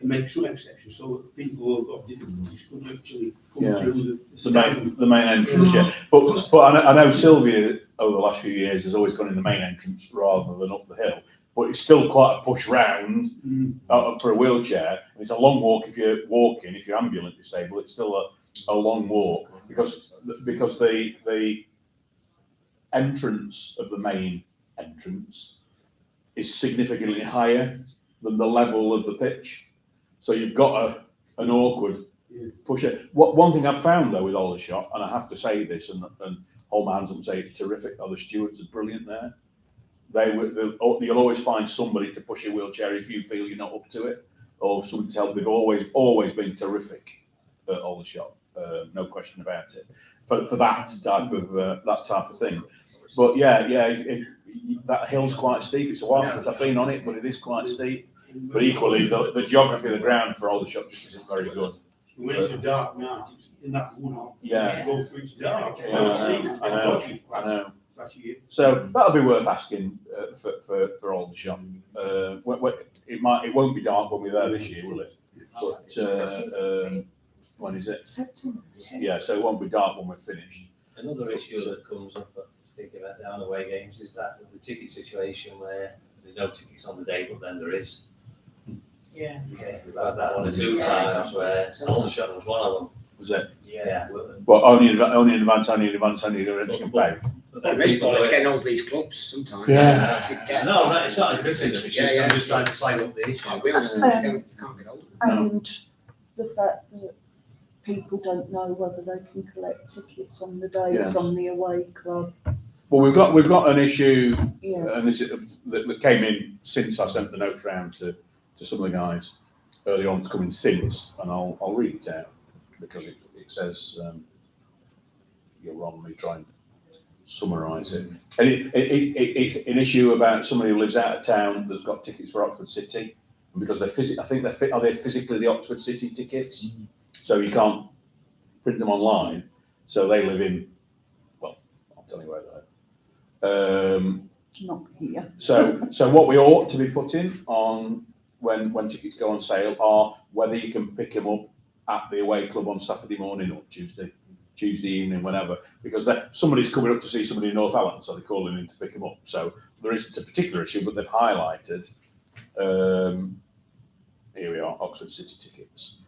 make some exceptions so that people who have got difficulties could actually come through the main entrance, yeah. But I know Sylvia over the last few years has always gone in the main entrance rather than up the hill. But it's still quite a push round for a wheelchair. It's a long walk if you're walking. If you're ambulance disabled, it's still a long walk because the entrance of the main entrance is significantly higher than the level of the pitch. So you've got an awkward push it. One thing I've found though with Aldershot, and I have to say this, and hold my hands up and say it's terrific. The stewards are brilliant there. You'll always find somebody to push your wheelchair if you feel you're not up to it, or somebody to help. They've always been terrific at Aldershot, no question about it. For that type of thing. But that hill's quite steep. It's a while since I've been on it, but it is quite steep. But equally, the geography of the ground for Aldershot just isn't very good. When it's a dark night, in that wood, go through it's dark. I know. So that'll be worth asking for Aldershot. It won't be dark when we're there this year, will it? But when is it? September. Yeah, so it won't be dark when we're finished. Another issue that comes up, thinking about down away games, is that the ticket situation where there's no tickets on the day, but then there is. Yeah. Yeah, we've had that one or two times where Aldershot was one of them. Was it? Yeah. Well, only in advance, only the rent can pay. It's getting all these clubs sometimes. No, it's not a criticism, it's just, I'm just trying to flag up the issue. You can't get hold of them. And the fact that people don't know whether they can collect tickets on the day from the away club. Well, we've got an issue, Yeah. and this is, that came in since I sent the notes round to some of the guys early on. It's coming since, and I'll read it out because it says you're wrong. Let me try and summarise it. And it's an issue about somebody who lives out of town that's got tickets for Oxford City, and because are they physically the Oxford City tickets, so you can't print them online. So they live in, well, I'll tell you where they live. Not here. So what we ought to be putting on when tickets go on sale are whether you can pick them up at the away club on Saturday morning or Tuesday evening, whenever, because somebody's coming up to see somebody in Northallerton, so they're calling in to pick them up. So there isn't a particular issue, but they've highlighted, here we are, Oxford City tickets.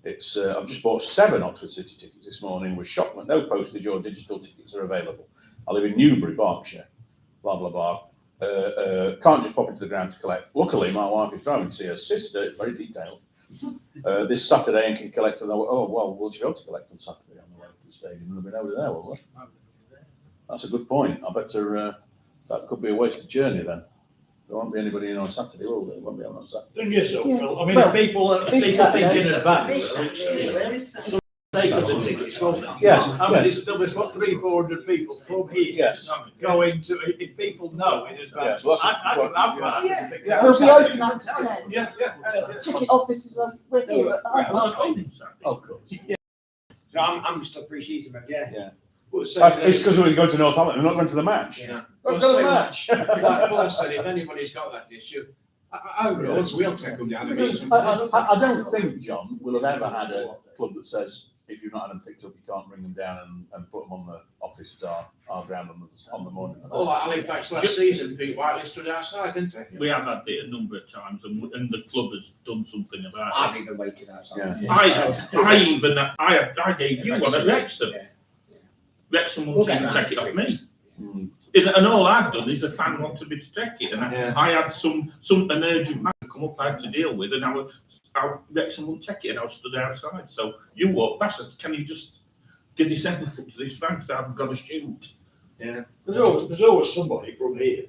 It's I've just bought 7 Oxford City tickets this morning with shock that no postage or digital tickets are available. I live in Newbury, Berkshire, blah, blah, blah. Can't just pop into the ground to collect. Luckily, my wife is driving to see her sister, it's very detailed, this Saturday and can collect. And will she be able to collect on Saturday on the way to the stadium? We'll be over there, will we? That's a good point. I bet that could be a wasted journey then. There won't be anybody in on Saturday, will there? Won't be on Saturday. Don't you so, Yeah. Phil? I mean, Well, if people think in advance, take up the tickets from them. Yes, I mean, yes. there'll be 300-400 people from here Yes. going to, if people know in advance. Yeah, well, that's- I'm quite happy to pick We'll be up. open after 10. Yeah. Ticket offices are, we're here at half. Of course. So I'm still pre-season, but yeah. It's because we're going to Northampton, we're not going to the match. Yeah. We're going to the match. Like Paul said, if anybody's got that issue, I knows, we'll take them down. I don't think, John, we'll have ever had a club that says if you've not had them picked up, you can't bring them down and put them on the office at our ground on the morning. Well, like Halifax last season, Pete Whiteley stood outside, didn't he? We have had it a number of times, and the club has done something about I've even waited outside. Yeah. I gave you one at Wrexham. Wrexham We'll wanted get to that. take it off me. Mm. And all I've done is a fan wanted me to take it, and I had an urgent matter come up I had to deal with, and Wrexham wouldn't take it, and I was stood outside. So you walk past us, can you just give this envelope to this fan, because I haven't got a shoot. Yeah. There's always somebody from here,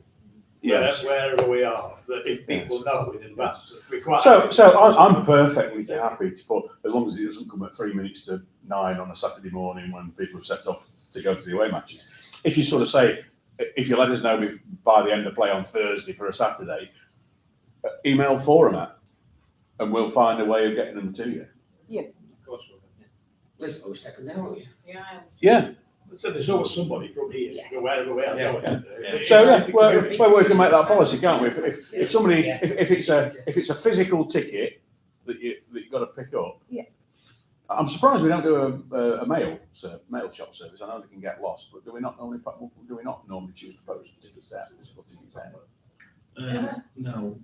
Yes. wherever we are, that if people know in advance, we're quite. So I'm perfectly happy to put, as long as it doesn't come at 3 minutes to 9 on a Saturday morning when people have set off to go to the away matches. If you sort of say, if you let us know by the end of play on Thursday for a Saturday, email format, and we'll find a way of getting them to you. Liz always take them down, won't you? Yeah, I understand. Yeah, So there's always somebody from here, wherever we are going. So, yeah, well, we can make that policy, can't we? If somebody, if it's a physical ticket that you've got to pick up. Yeah. I'm surprised we don't do a mail shop service. I know they can get lost, but do we not normally choose to post tickets out? No,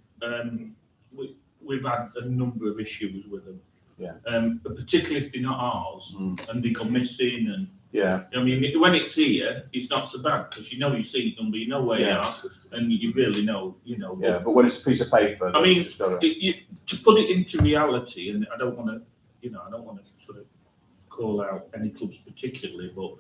we've had a number of issues with them. Yeah. But particularly if they're not ours and they go missing and. Yeah. I mean, when it's here, it's not so bad because you know your seat number, you know where you are, and you really know, Yeah, but when it's a piece of paper, I mean, just gotta... to put it into reality, and I don't want to, sort of call out any clubs particularly, but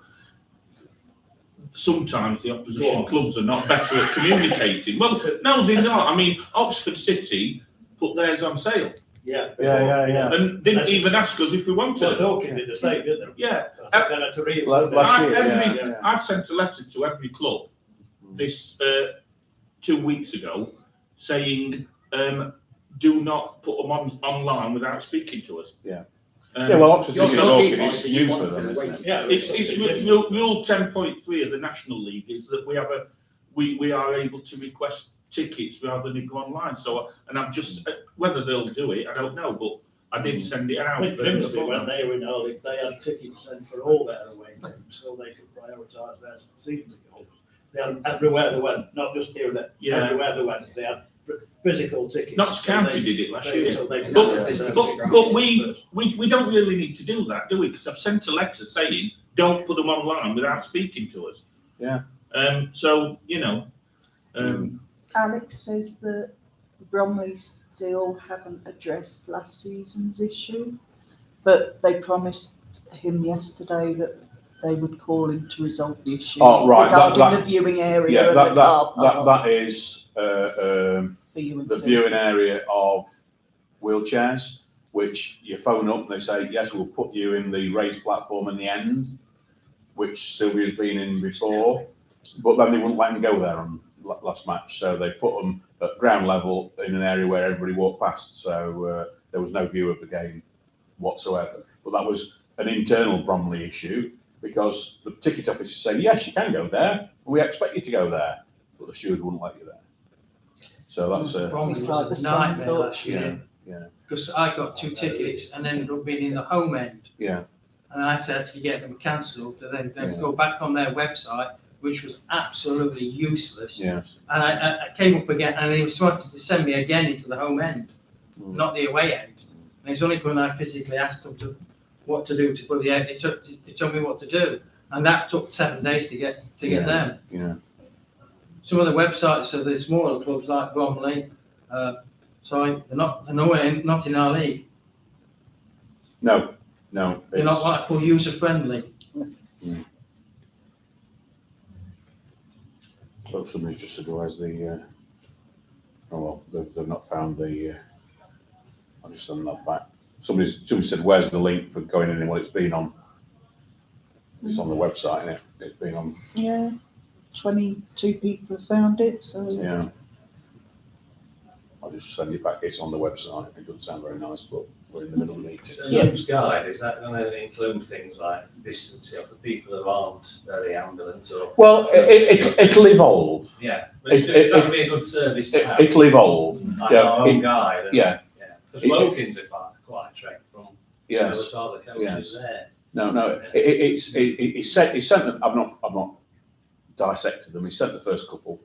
sometimes the opposition clubs are not better at communicating. Well, no, they're not. I mean, Oxford City put theirs on sale. Yeah. And didn't even ask us if we wanted it. Dorking did the same, didn't they? Yeah. Last year, I've sent a letter to every club this 2 weeks ago saying, do not put them online without speaking to us. Yeah. Well, Oxford City Dorking, it's used for them, isn't it? Yeah. It's rule 10.3 of the National League is that we are able to request tickets rather than go online. So, and I'm just, whether they'll do it, I don't know, but I did send it out. Grimsby, when they were in Harley, they had tickets sent for all their away games, so they could prioritise their season tickets. They had everywhere they went, not just here and there, everywhere they went, they had physical tickets. Notts County did it last year. So But we don't really need to do that, do we? Because I've sent a letter saying, don't put them online without speaking to us. Yeah. So, Alex says that Bromley still haven't addressed last season's issue, but they promised him yesterday that they would call him to resolve the issue. Oh, right. Regarding the viewing area. Yeah, and the car park that is for the viewing area of wheelchairs, which you phone up and they say, yes, we'll put you in the raised platform in the end, which Sylvia's been in before, but then they wouldn't let him go there on last match, so they put them at ground level in an area where everybody walked past, so there was no view of the game whatsoever. But that was an internal Bromley issue because the ticket officer said, yes, you can go there, and we expect you to go there, but the stewards wouldn't let you there. So that's Bromley It's like was the a nightmare same last year. Because I got 2 tickets and ended up being in the home end. Yeah. And I had to actually get them cancelled and then go back on their website, which was absolutely useless. Yeah. And I came up again and they wanted to send me again into the home end, not the away end. And it's only when I physically asked them what to do to put the end, they told me what to do. And that took 7 days to get them. Yeah. Some of the websites, so the smaller clubs like Bromley, they're not in our league. No. They're not what I call user friendly. Well, somebody's just advised they've not found the, I'll just send that back. Somebody said, where's the link for going in? Well, it's been on, it's on the website, isn't it? It's been on. Yeah, 22 people have found it, so. Yeah. I'll just send it back. It's on the website. It doesn't sound very nice, but we're in the middle of the meeting. So Luke's guide, is that going to include things like distancing for people who aren't very ambulant or? Well, it'll evolve. Yeah, but that would be a good service to have. It'll evolve. Like our own guide. Yeah. Because Wokin's are quite a trek from. Yes. The coaches there. No. It's sent. I've not dissected them. He sent the first couple,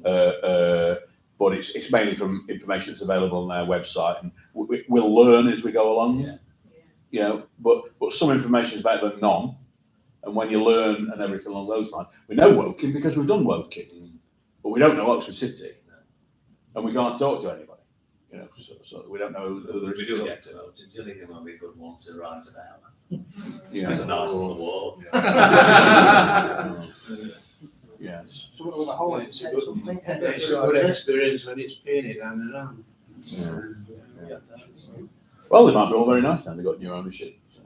but it's mainly from information that's available on their website, and we'll learn as we go along. Yeah. You know, but some information is better than none. And when you learn and everything along those lines, we know Woking because we've done Woking, but we don't know Oxford City, and we can't talk to anybody. You know, so we don't know who they're We do get to know. Gillingham will be a good one to write about. Yeah. It's a nice little walk. Yes. So with the whole, it's a good, It's a good experience when it's painted and around. Yeah. Well, they might be all very nice now. They've got new ownership. So.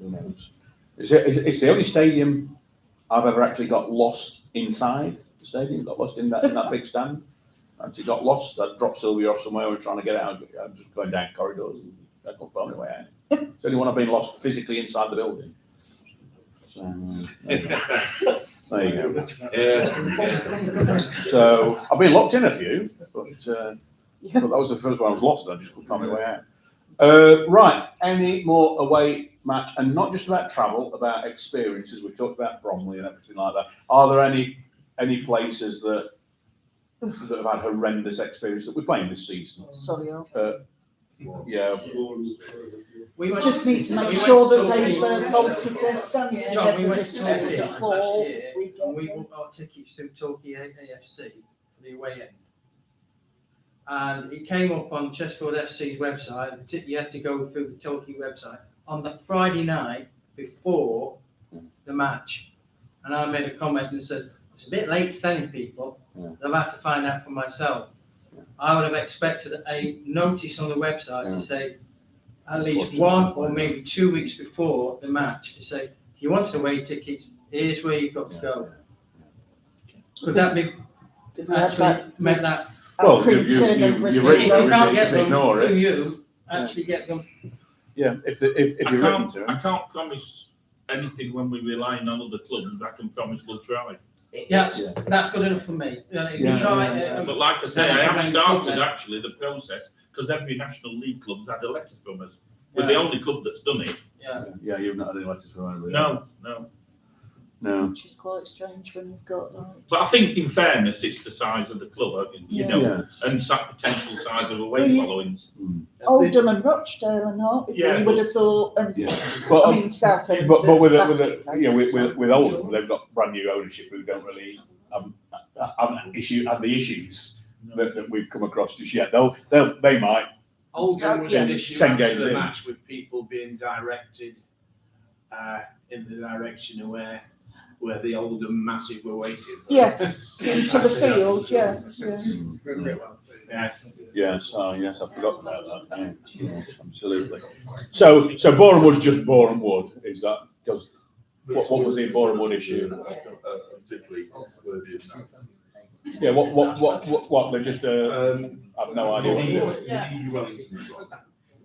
Who knows? It's the only stadium I've ever actually got lost inside the stadium. Got lost in that big stand. Actually got lost. I dropped Sylvia off somewhere. We're trying to get out. I'm just going down corridors and I couldn't find my way out. It's the only one I've been lost physically inside the building. So, there you go. There you go. Yeah. So I've been locked in a few, but that was the first one I was lost. I just couldn't find my way out. Right. Any more away match, and not just about travel, about experiences? We talked about Bromley and everything like that. Are there any places that have had horrendous experience that we're playing this season? Sorry, Yeah. We went- just need to we make went sure to that they've Torquay- vaulted their stand John, we together went this to year Torquay last before year, we and we get bought our tickets to Torquay AFC for the away end. And it came up on Chesterfield FC's website, you have to go through the Torquay website, on the Friday night before the match. And I made a comment and said, it's a bit late telling people, I've had to find out for myself. I would have expected a notice on the website to say, at least 1 or maybe 2 weeks before the match, to say, if you want away tickets, here's where you've got to go. Would that be actually meant that? Well, Creep turnover you've is written If to you it, can't you get just them ignore through it. you, actually get them. Yeah, if you've written to I it. can't promise anything when we're relying on other clubs, but I can promise we'll try. Yeah, that's good enough for me. If you try it, But like I say, then I have then started then- actually the process, because every National League club's had a letter from us. We're the only club that's done it. Yeah, you've not had any letters from anybody. No. which is quite strange when you've got that. But I think in fairness, it's the size of the club, you know, Yeah. and potential size of away Well, you- followings. Oldham and Rochdale and all, Yeah, you would have thought, and Yeah. But, I mean, Southend. but with Oldham, they've got brand new ownership who don't really have the issues that we've come across just yet. They might. Oldham was an issue 10 after games the in. match with people being directed in the direction of where the Oldham Massive were waiting. Yes, into the field, yeah. Yes, yes, I forgot about that. Yeah, absolutely. So Boreham Wood's just Boreham Wood, is that because what was the Boreham Wood issue? Particularly worthy of note. Yeah, what they're just I've no idea what it is.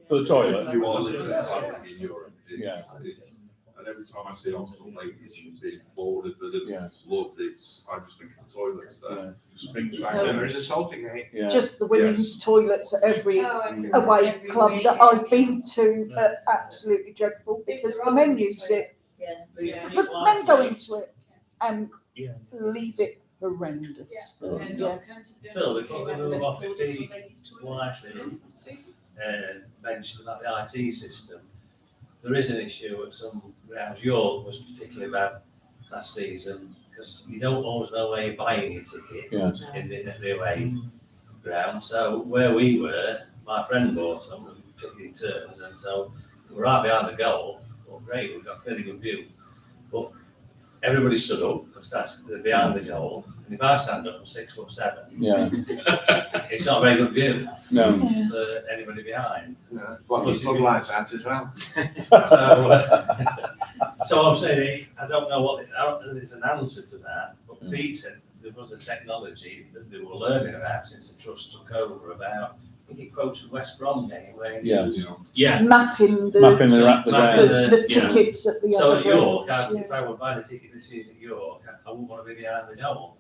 For the toilet. You are literally in Europe. Yeah. And every time I see Arsenal ladies being boarded, Yes. Lord, I just think of the toilets there. Springs back then, there is a salting gate. Yeah. Just the women's toilets at every away club that I've been to are absolutely dreadful because the men use it. The men go into it and leave it horrendous. Yeah. Phil, before we move off the Whiteley mentioned about the IT system, there is an issue at some grounds. York was particularly bad last season because you don't always know where you're buying your ticket in the away ground. So where we were, my friend bought them and we took it in turns, and so we're right behind the goal. Well, great, we've got a pretty good view. But everybody stood up because that's behind the goal. And if I stand up, I'm 6'7". Yeah. It's not a very good view No. for anybody behind. Well, the floodlights out as well. So I'm saying, I don't know what, there's an answer to that, but Pete said there was a technology that they were learning about since the trust took over about, I think he quoted West Brom game where Yes. Mapping the the tickets at the So other at York, grounds, if I were buying a ticket this season at York, I wouldn't want to be behind the goal.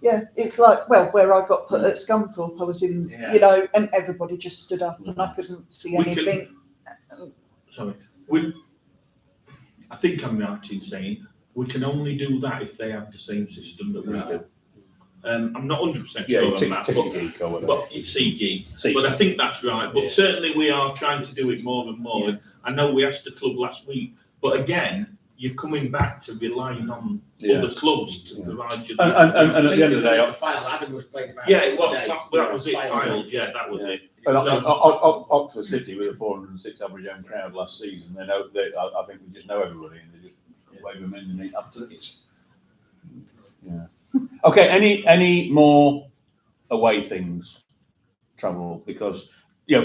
Yeah, it's like, well, where I got put at Scunthorpe, I was in, you know, and everybody just stood up and I couldn't see anything. I think I'm right in saying we can only do that if they have the same system that we do. I'm not 100% sure on that, but it's SeatGeek. But I think that's right. But certainly we are trying to do it more and more. And I know we asked the club last week, but again, you're coming back to relying on other clubs to provide you. And at the end of the day, Adam was playing about. Yeah, it was. That was it. Filed. Yeah, that was it. And Oxford City with a 406 average home crowd last season, I think we just know everybody and they just wave them in and eat up to it. Yeah. Okay, any more away things, travel? Because,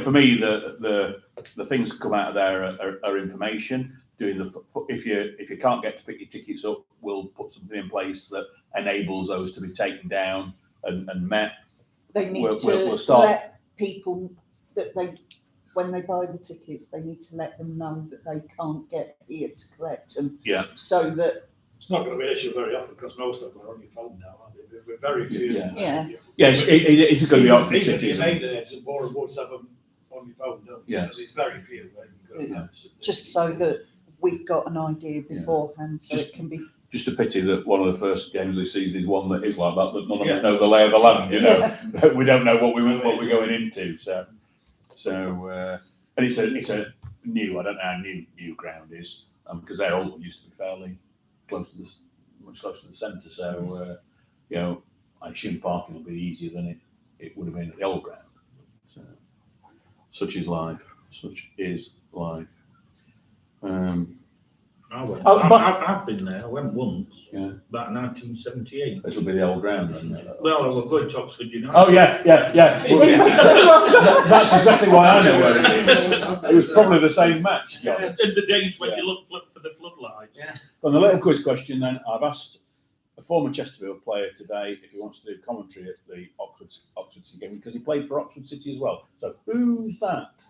for me, the things that come out of there are information. If you can't get to pick your tickets up, we'll put something in place that enables those to be taken down and met. They need We'll to start. let people that they when they buy the tickets, they need to let them know that they can't get here to collect them. Yeah. So that, It's not going to be an issue very often because most of them are on your phone now, aren't they? We're very few. Yeah. Yes, it's going to be Oxford Even City. the isn't it? Maidenheads and Boreham Woods have them on your phone, don't they? Yes. So there's very few. Where you can go. just so that we've got an idea beforehand, so it can be. Just a pity that one of the first games of the season is one that is like that, that none of Yeah. us know the lay of the land, you know. Yeah. We don't know what we're going into, so, and it's a new, I don't know how new ground is, because they all used to be fairly close to much closer to the centre, so, you know, I assume parking will be easier than it would have been at the old ground. So, such is life, such is life. I've been there. I went once. Yeah. About 1978. It'll be the old ground then. Well, I was going to Oxford United. Oh, yeah. That's exactly why I know where it is. It was probably the same match, John. In the days when Yeah. you look for the floodlights. Yeah. On the little quiz question then, I've asked a former Chesterfield player today if he wants to do commentary at the Oxford City game, because he played for Oxford City as well. So who's that?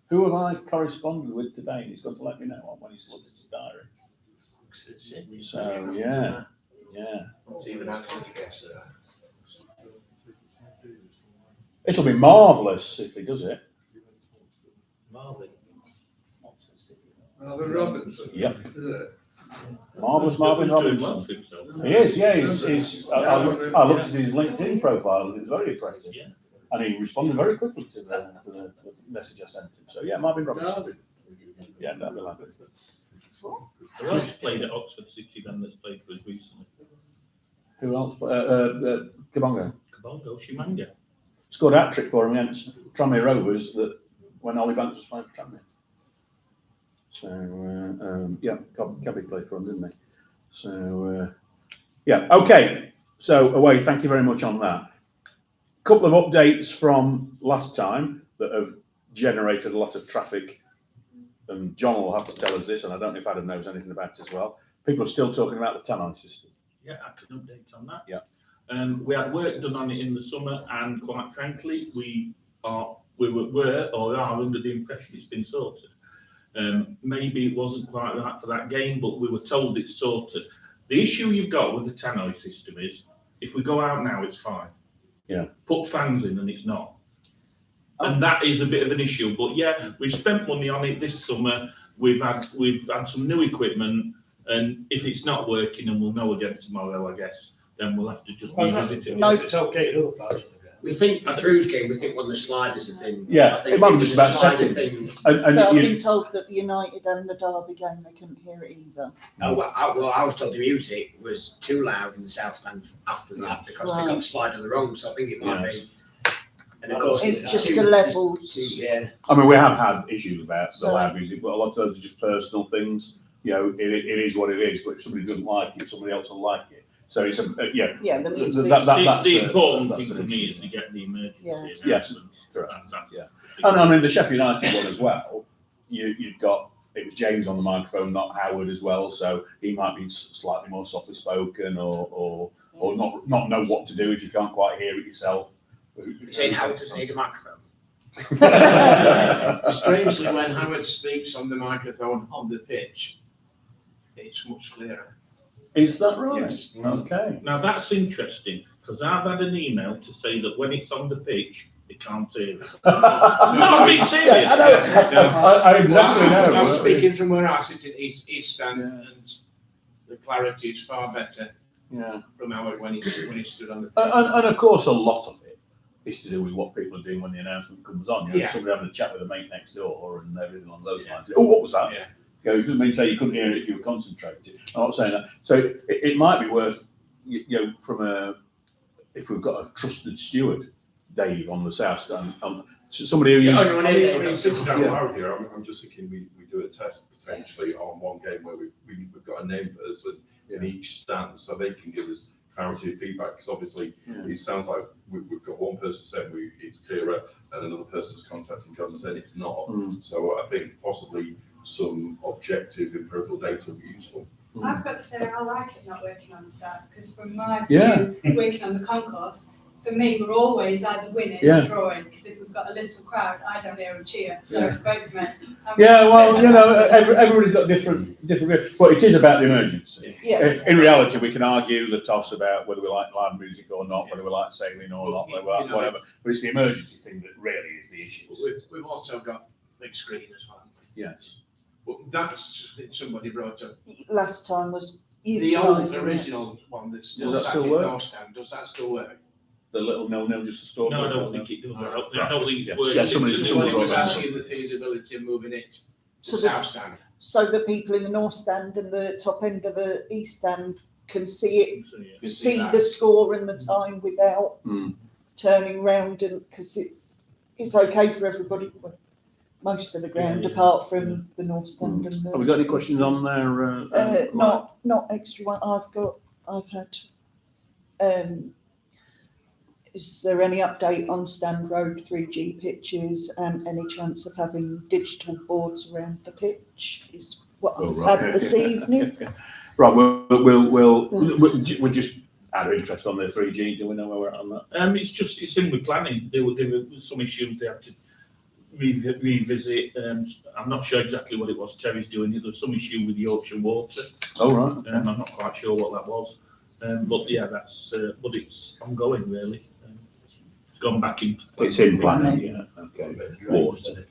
Who have I corresponded with today? And he's going to let me know when he's looked at his diary. So, yeah. It's even actually guess It'll be marvellous if he does it. Marvin. Marvin Robinson. Yep. Is it? Marvellous Marvin He's doing Robinson. well for himself. He is, yeah. I looked at his LinkedIn profile and it was very impressive. Yeah. And he responded very quickly to the message I sent him. So, yeah, Marvin Robinson. Yeah, that'd be like it. Who else played at Oxford City then that's played for us recently? Who else? Kabongo. Kabongo, Shimanga. Scored a hat-trick for him against Tranmere Rovers that when Ollie Banks was playing for Tranmere. So, yeah, Cabby played for him, didn't he? So, yeah, okay. So, away, thank you very much on that. Couple of updates from last time that have generated a lot of traffic, and John will have to tell us this, and I don't know if Adam knows anything about it as well. People are still talking about the Tannoy system. Yeah, I can update on that. Yeah. We had work done on it in the summer, and quite frankly, we were or are under the impression it's been sorted. Maybe it wasn't quite right for that game, but we were told it's sorted. The issue you've got with the Tannoy system is, if we go out now, it's fine. Yeah. Put fans in and it's not. And that is a bit of an issue. But yeah, we've spent money on it this summer. We've had some new equipment, and if it's not working, and we'll know again tomorrow, I guess, then we'll have to just revisit it. No, it's okay in other parts of the ground. We think for Drew's game, we think one of the sliders have been. Yeah, I think it might be was just a about slider settings. thing. And But I've you, been told that the United and the Derby game, they couldn't hear it either. Oh, well, I was told the music was too loud in the south stand after that because they got the slider wrong. So I think it might Yes. be. And of course, It's just two- a levels. Yeah. I mean, we have had issues about the So- loud music, but a lot of those are just personal things. You know, it is what it is. But if somebody doesn't like it, somebody else will like it. So it's yeah. Yeah, the Th- music. that- The that's important that's thing an for me issue. is to get the emergency Yeah. Yes, announcements. correct. That's Yeah. the big And I mean, the Sheffield United one as well. You've got, it was James on the microphone, not Howard as well. So he might be slightly more softly spoken, or not know what to do if you can't quite hear it yourself. You're saying Howard doesn't need a microphone. Strangely, when Howard speaks on the microphone on the pitch, it's much clearer. Is that right? Yes. Okay. Now that's interesting, because I've had an email to say that when it's on the pitch, they can't hear it. No, I'm being serious. Yeah, I know. I exactly know. I'm speaking from where I sit in East Stand, and the clarity is far better Yeah. from Howard when he's stood on the pitch. And of course, a lot of it is to do with what people are doing when the announcement comes on. You know, Yeah. somebody having a chat with a mate next door and everything on those lines. Oh, what was that? Yeah. You know, it doesn't mean to say you couldn't hear it if you were concentrated. I'm not saying that. So it might be worth, you know, if we've got a trusted steward, Dave, on the south stand, somebody who you. Sitting down the road here, I'm just thinking we do a test potentially on one game where we've got a named person in each stand, so they can give us clarity of feedback, because obviously it sounds like we've got one person saying it's clearer and another person's contacting government saying it's not. So I think possibly some objective empirical data would be useful. I've got to say, I like it not working on the south, because from my view, working on the concourse, for me, we're always either winning Yeah. or drawing, because if we've got a little crowd, I don't hear them cheer, so it's both men. Yeah, well, you know, everybody's got different, but it is about the emergency. Yeah. In reality, we can argue the toss about whether we like live music or not, whether we like sailing or not, whatever, but it's the emergency thing that really is the issue. We've also got big screen as well. Yes. But that's, somebody brought up, Last time was the old utilising it. original one that's still Does that sat still in work? Northstand, does that still work? The little nil just a store. No, I don't think it does. I don't think it's Yeah. working. Yeah, somebody- Somebody was brought that asking the feasibility of moving it to So South this- Stand. So the people in the north stand and the top end of the east stand can see it, You see that? the score and the time without turning round, and because it's okay for everybody, well, most of the ground Yeah. apart from the north stand and the. Have we got any questions on there? Not extra one. I've had. Is there any update on Stand Road 3G pitches and any chance of having digital boards around the pitch? Is what Oh, I've right. had this evening. Right, we'll just out of interest on the 3G, do we know where we're at on that? It's in with planning. There were some issues they had to revisit. I'm not sure exactly what it was Terry's doing. There was some issue with the Yorkshire Water. Oh, right. I'm not quite sure what that was. But yeah, but it's ongoing really. It's gone back into. It's in planning, yeah, okay. Water.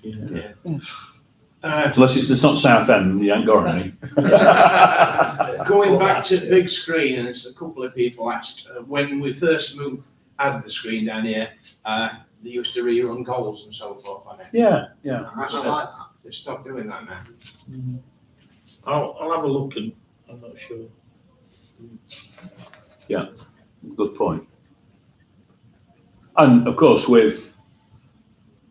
Yeah. Unless it's not Southend, you ain't got any. Going back to big screen, and it's a couple of people asked, when we first moved out of the screen down here, they used to rerun goals and so forth on it. Yeah. They've stopped doing that now. I'll have a look and I'm not sure. Yeah, good point. And of course, with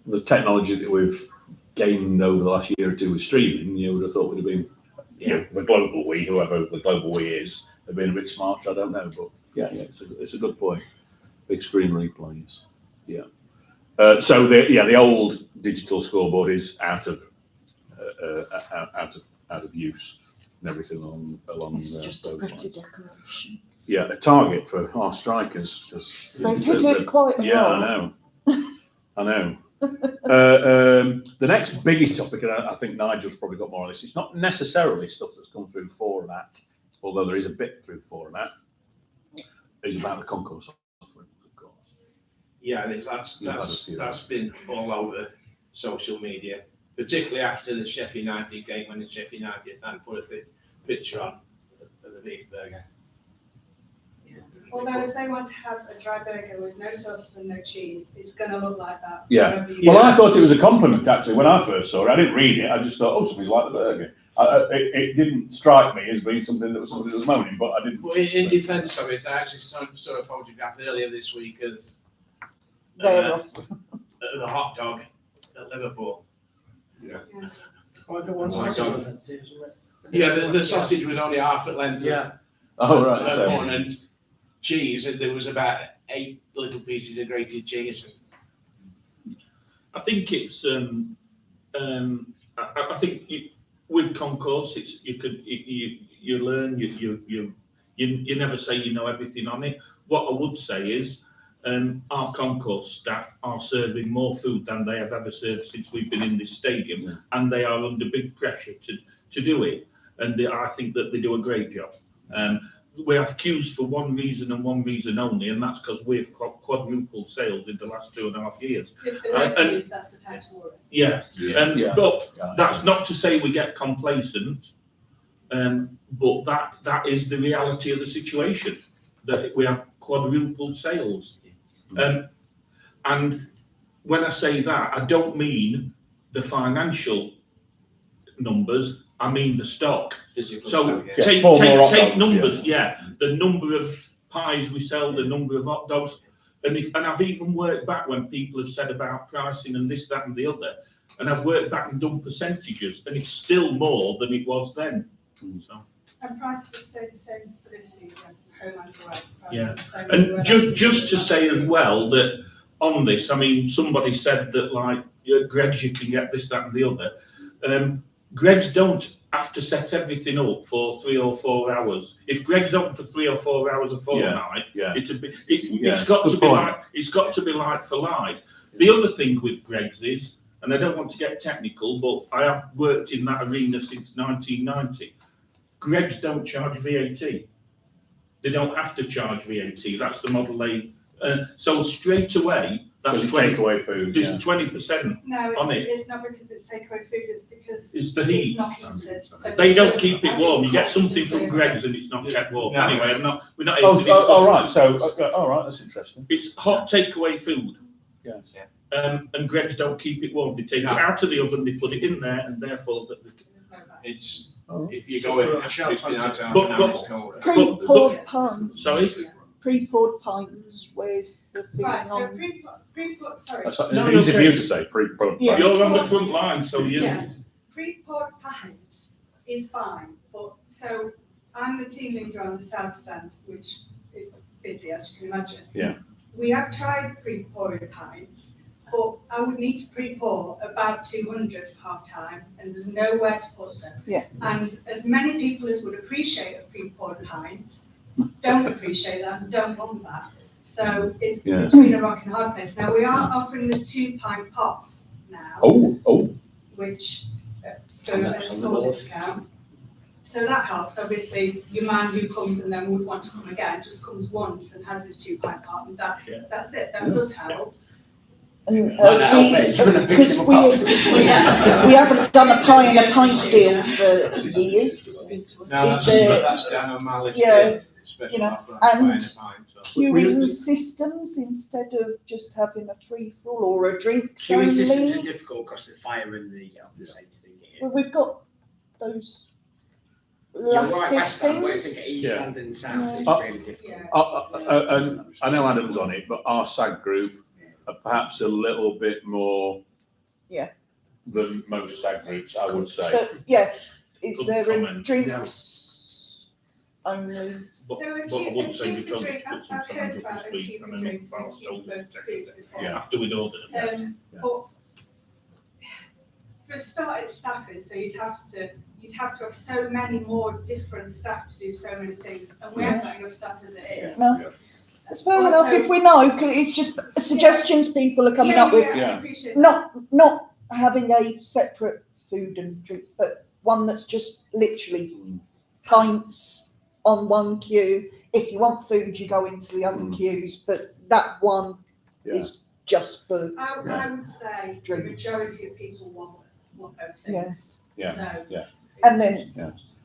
the technology that we've gained over the last year or two with streaming, you would have thought we'd have been, the global we, whoever the global we is, have been a bit smarter, I don't know, but yeah, it's a good point. Big screen replays, yeah. So the old digital scoreboard is out of use and everything along It's just a those pretty lines. decoration. Yeah, a target for our strikers. 'Cause They've hit it quite a yeah, lot. I know. The next biggest topic, and I think Nigel's probably got more on this, it's not necessarily stuff that's come through Format, although there is a bit through Format, is about the concourse offering, of course. Yeah, that's been all over social media, particularly after the Sheffield United game when the Sheffield United fan put a picture on of the beef burger. Although if they want to have a dry burger with no sauce and no cheese, it's going to look like that. Yeah. wherever you Well, go. I thought it was a compliment actually when I first saw it. I didn't read it. I just thought, oh, somebody's like the burger. It didn't strike me as being something that was somebody that was moaning, but I didn't. Well, in defence of it, I actually saw a photograph earlier this week of the hot dog at Liverpool. I don't want Yeah, the sausage was only half at length. Yeah. Oh, right. So, And cheese, and there was about 8 little pieces of grated cheese. I think it's I think with concourse it's you learn you never say you know everything on it. What I would say is our concourse staff are serving more food than they have ever served since we've been in this stadium, and they are under big pressure to do it, and I think that they do a great job. We have queues for one reason and one reason only, and that's because we've quadrupled sales in the last 2.5 years. If they're refused, that's the time to worry. Yeah, Yeah. but that's not to say we get complacent, but that is the reality of the situation, that we have quadrupled sales. And when I say that, I don't mean the financial numbers, I mean the stock. So take numbers, the number of pies we sell, the number of hot dogs, and I've even worked back when people have said about pricing and this, that, and the other, and I've worked back and done percentages, and it's still more than it was then. So. And prices have stayed the same for this season, home and away. Yeah, Prices are the same as they were and last just season. to say as well that on this, I mean, somebody said that like, Greggs, you can get this, that, and the other. Greggs don't have to set everything up for 3 or 4 hours. If Greggs open for 3 or 4 hours a fortnight, Yeah. it's Yeah, got to good be point. like, it's got to be like for like. The other thing with Greggs is, and I don't want to get technical, but I have worked in that arena since 1990. Greggs don't charge VAT. They don't have to charge VAT. That's the model they. So straight away, that's Because it's 20. takeaway food, This yeah. is 20%. No, on it. it's not because it's takeaway food, it's because It's the it's heat. not heated. So They don't the keep it service warm. You get is hot, something the from service- Greggs and it's not kept warm. No. Anyway, we're not able Oh, to discuss all it. right, so, all right, that's interesting. It's hot takeaway food. Yes. And Greggs don't keep it warm. They take No. it out of the oven, they put it in there, and therefore There's no back. It's, Oh. if you go in, it's been out half But- an hour, it's colder. Pre-poured pints. Sorry? Pre-poured pints, where's the thing Right, so on? pre-poured, sorry. That's No, easy for okay. you to say, pre-poured. Yeah. You're on the front line, so you. Yeah, pre-poured pints is fine, but so I'm the team leader on the south stand, which is busy, as you can imagine. Yeah. We have tried pre-poured pints, but I would need to pre-pour about 200 half-time, and there's nowhere to put them. Yeah. And as many people as would appreciate a pre-poured pint, don't appreciate that, and don't want that. So it's Yeah. between a rock and a hard place. Now, we are offering the 2-pint pots now Oh, which for a small discount. So that helps. Obviously, your man who comes and then would want to come again just comes once and has his 2-pint pot, and that's it. That does help. And Because we haven't done a pie and a pint deal for years. No, Is there- that's down on my list. yeah, Special you know, offer on buying a and- pint, so. Queuing systems instead of just having a free for all or a drinks Queuing systems are only. difficult because the fire and the health and safety thing here. Well, we've got those You're right, elastic West Stand, but I think things. at East Yeah. Stand and South it's Yeah. really difficult. Yeah. and I know Adam's on it, but our SAG group are perhaps a little bit more. Yeah. Than most SAG groups, I would say. But yeah, is Good there a comment. drinks only? But, So a but I queue, would a say queue we for told drink, put some I've heard signs up about this a week, queue and for then drinks and a I'll queue double for check food it before. Yeah. after we'd ordered them. But for a start, it's staffing, so you'd have to have so many more different staff to do so many things, and we haven't got enough staff as it is. No. That's fair enough Also- if we know, 'cause it's just suggestions people are coming up with. I Yeah. appreciate that. Not having a separate food and drink, but one that's just literally pints on one queue. If you want food, you go into the other queues, but that one Yeah. is just for, I would say the Drinks. majority of people want both Yeah. things. Yeah. So. Yeah. and then,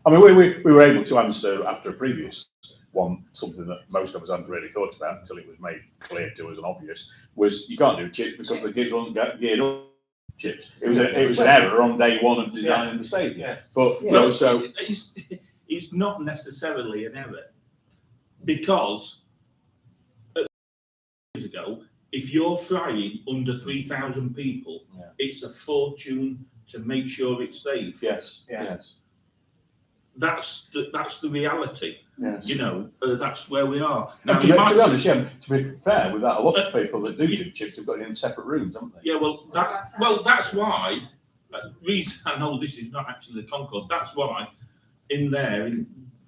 I mean, we were able to answer after a previous one, something that most of us hadn't really thought about until it was made clear to us and obvious, was you can't do chips because the kids weren't geared up chips. It was an error on day one of designing the stadium. Yeah. But, Yeah. no, so, It's not necessarily an error, because years ago, if you're flying under 3,000 people, Yeah. it's a fortune to make sure it's safe. yes, Yeah. yes, That's the reality. yes. You know, that's where we are. Now, Now, to you be might honest, yeah, to be fair with that, a lot of people that do chips have got it in separate rooms, haven't they? Yeah, well, that's why. Reason I know this is not actually the Concord. That's why in there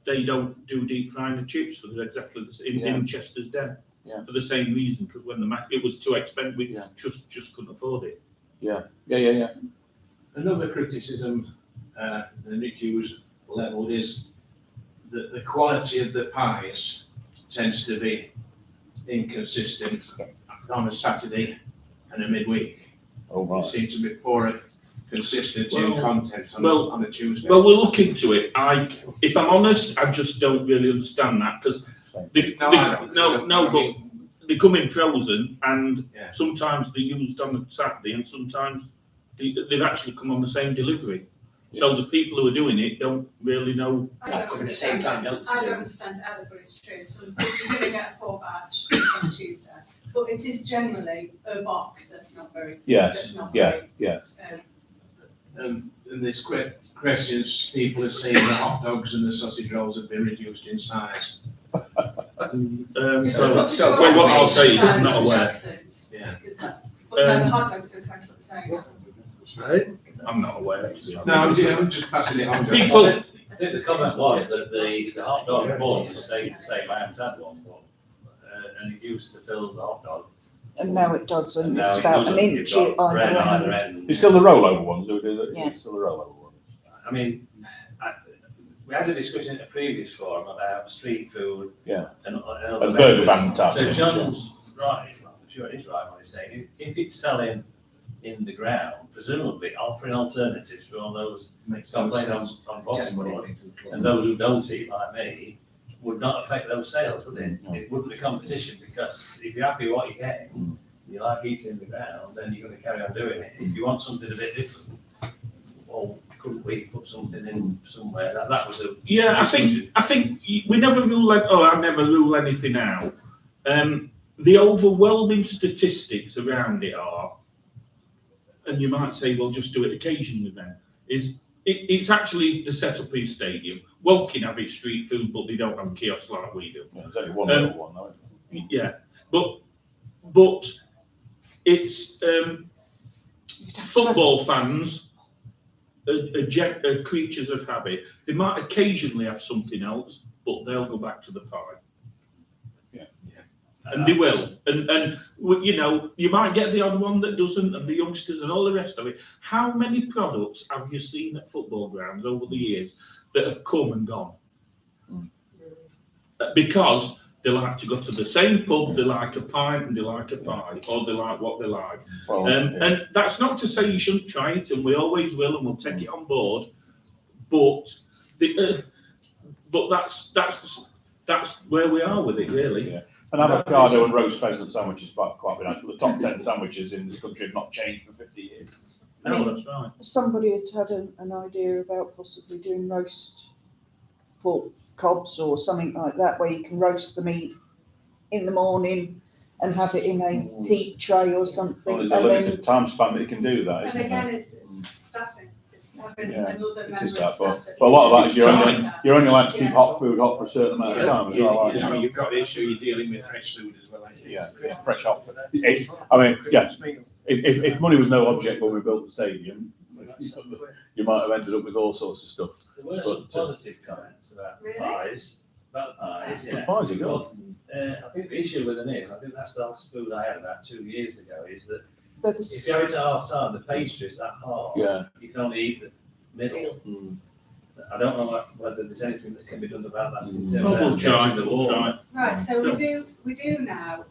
they don't do deep frying the chips for exactly the same in Chester's Den. Yeah. For the same reason, because when it was too expensive, we Yeah. just couldn't afford it. Yeah. Another criticism the NICU's levelled is that the quality of the pies tends to be inconsistent on a Saturday and a midweek. Oh, There right. seem to be poorer consistency and Well- content well- on a Tuesday. Well, we'll look into it. If I'm honest, I just don't really understand that, because but they come in frozen, and Yeah. sometimes they're used on a Saturday, and sometimes they've actually come on the same delivery. So the people who are doing it don't really know. I don't Come at the same understand time, it. don't I they? don't understand it either, but it's true. So if you're gonna get a poor batch, it's on Tuesday. But it is generally a box that's not very, Yes, that's not yeah, very. yeah. And there's questions, people are saying the hot dogs and the sausage rolls have been reduced in size. So, So- well, what I'll say is, I'm Size not of aware. Jackson's, Yeah. because that- But no, the hot dogs are exactly the same. Right? I'm not aware. To be honest. No, I'm just passing it on. People, I think the comment was that the hot dog bun stayed the same. I haven't had one, but, and it used to fill the hot dog. And now it doesn't, And now it's it about doesn't. an You've inch got bread on either either end. end. It's still the rollover ones, do we do that? Yeah. It's still the rollover ones. I mean, we had a discussion at a previous forum about street food. Yeah. And And burger van type So things, John's right, I'm sure he's right when he's saying, if it's selling in the ground, presumably offering alternatives for all those complaining on bottom board, and those who don't eat like me, would not affect those sales, would it? It wouldn't be competition, because if you're happy with what you're getting, you like eating in the ground, then you're gonna carry on doing it. If you want something a bit different, well, couldn't we put something in somewhere? That was a. yeah, I think we never rule. I never rule anything out. The overwhelming statistics around it are, and you might say, well, just do it occasionally then. It's actually the setup in stadium. Woking have its street food, but they don't have kiosks like we do. Yeah, there's only one little one, though. Yeah, but it's football fans are creatures of habit. They might occasionally have something else, but they'll go back to the pie. Yeah. And they will. And you know, you might get the odd one that doesn't, and the youngsters and all the rest of it. How many products have you seen at football grounds over the years that have come and gone? Because they like to go to the same pub, they like a pint and they like a pie, or they like what they like. Well, And that's not to say you shouldn't try it, and we always will, and we'll take it on board. But that's where we are with it, really. Yeah. And avocado and roast pheasant sandwiches quite nice, but the top 10 sandwiches in this country have not changed for 50 years. No, that's right. Somebody had an idea about possibly doing roast pork cobs or something like that, where you can roast the meat in the morning and have it in a heat tray or something. Well, there's a limited time span that you can do that, And isn't again, there? it's staffing, it's having Yeah, another it member is of that, staff. but a lot of that is you're only allowed to keep Yeah. hot food hot for a certain amount of time as well, aren't you? You've got the issue, you're dealing with fresh food as well, ain't you? Yeah, fresh hot food. I mean, yeah, if money was no object when we built the stadium, you might have ended up with all sorts of stuff. There were some positive comments about Really? pies. About pies, yeah. Pies are good. But, I think the issue with them is, I think that's the last food I had about 2 years ago, is that They're the if you have it at half time, the pastry is that hard. Yeah. You can only eat the middle. I don't know whether there's anything that can be done about that. in terms of We'll try, changing the we'll wall. try. Right, so we do now,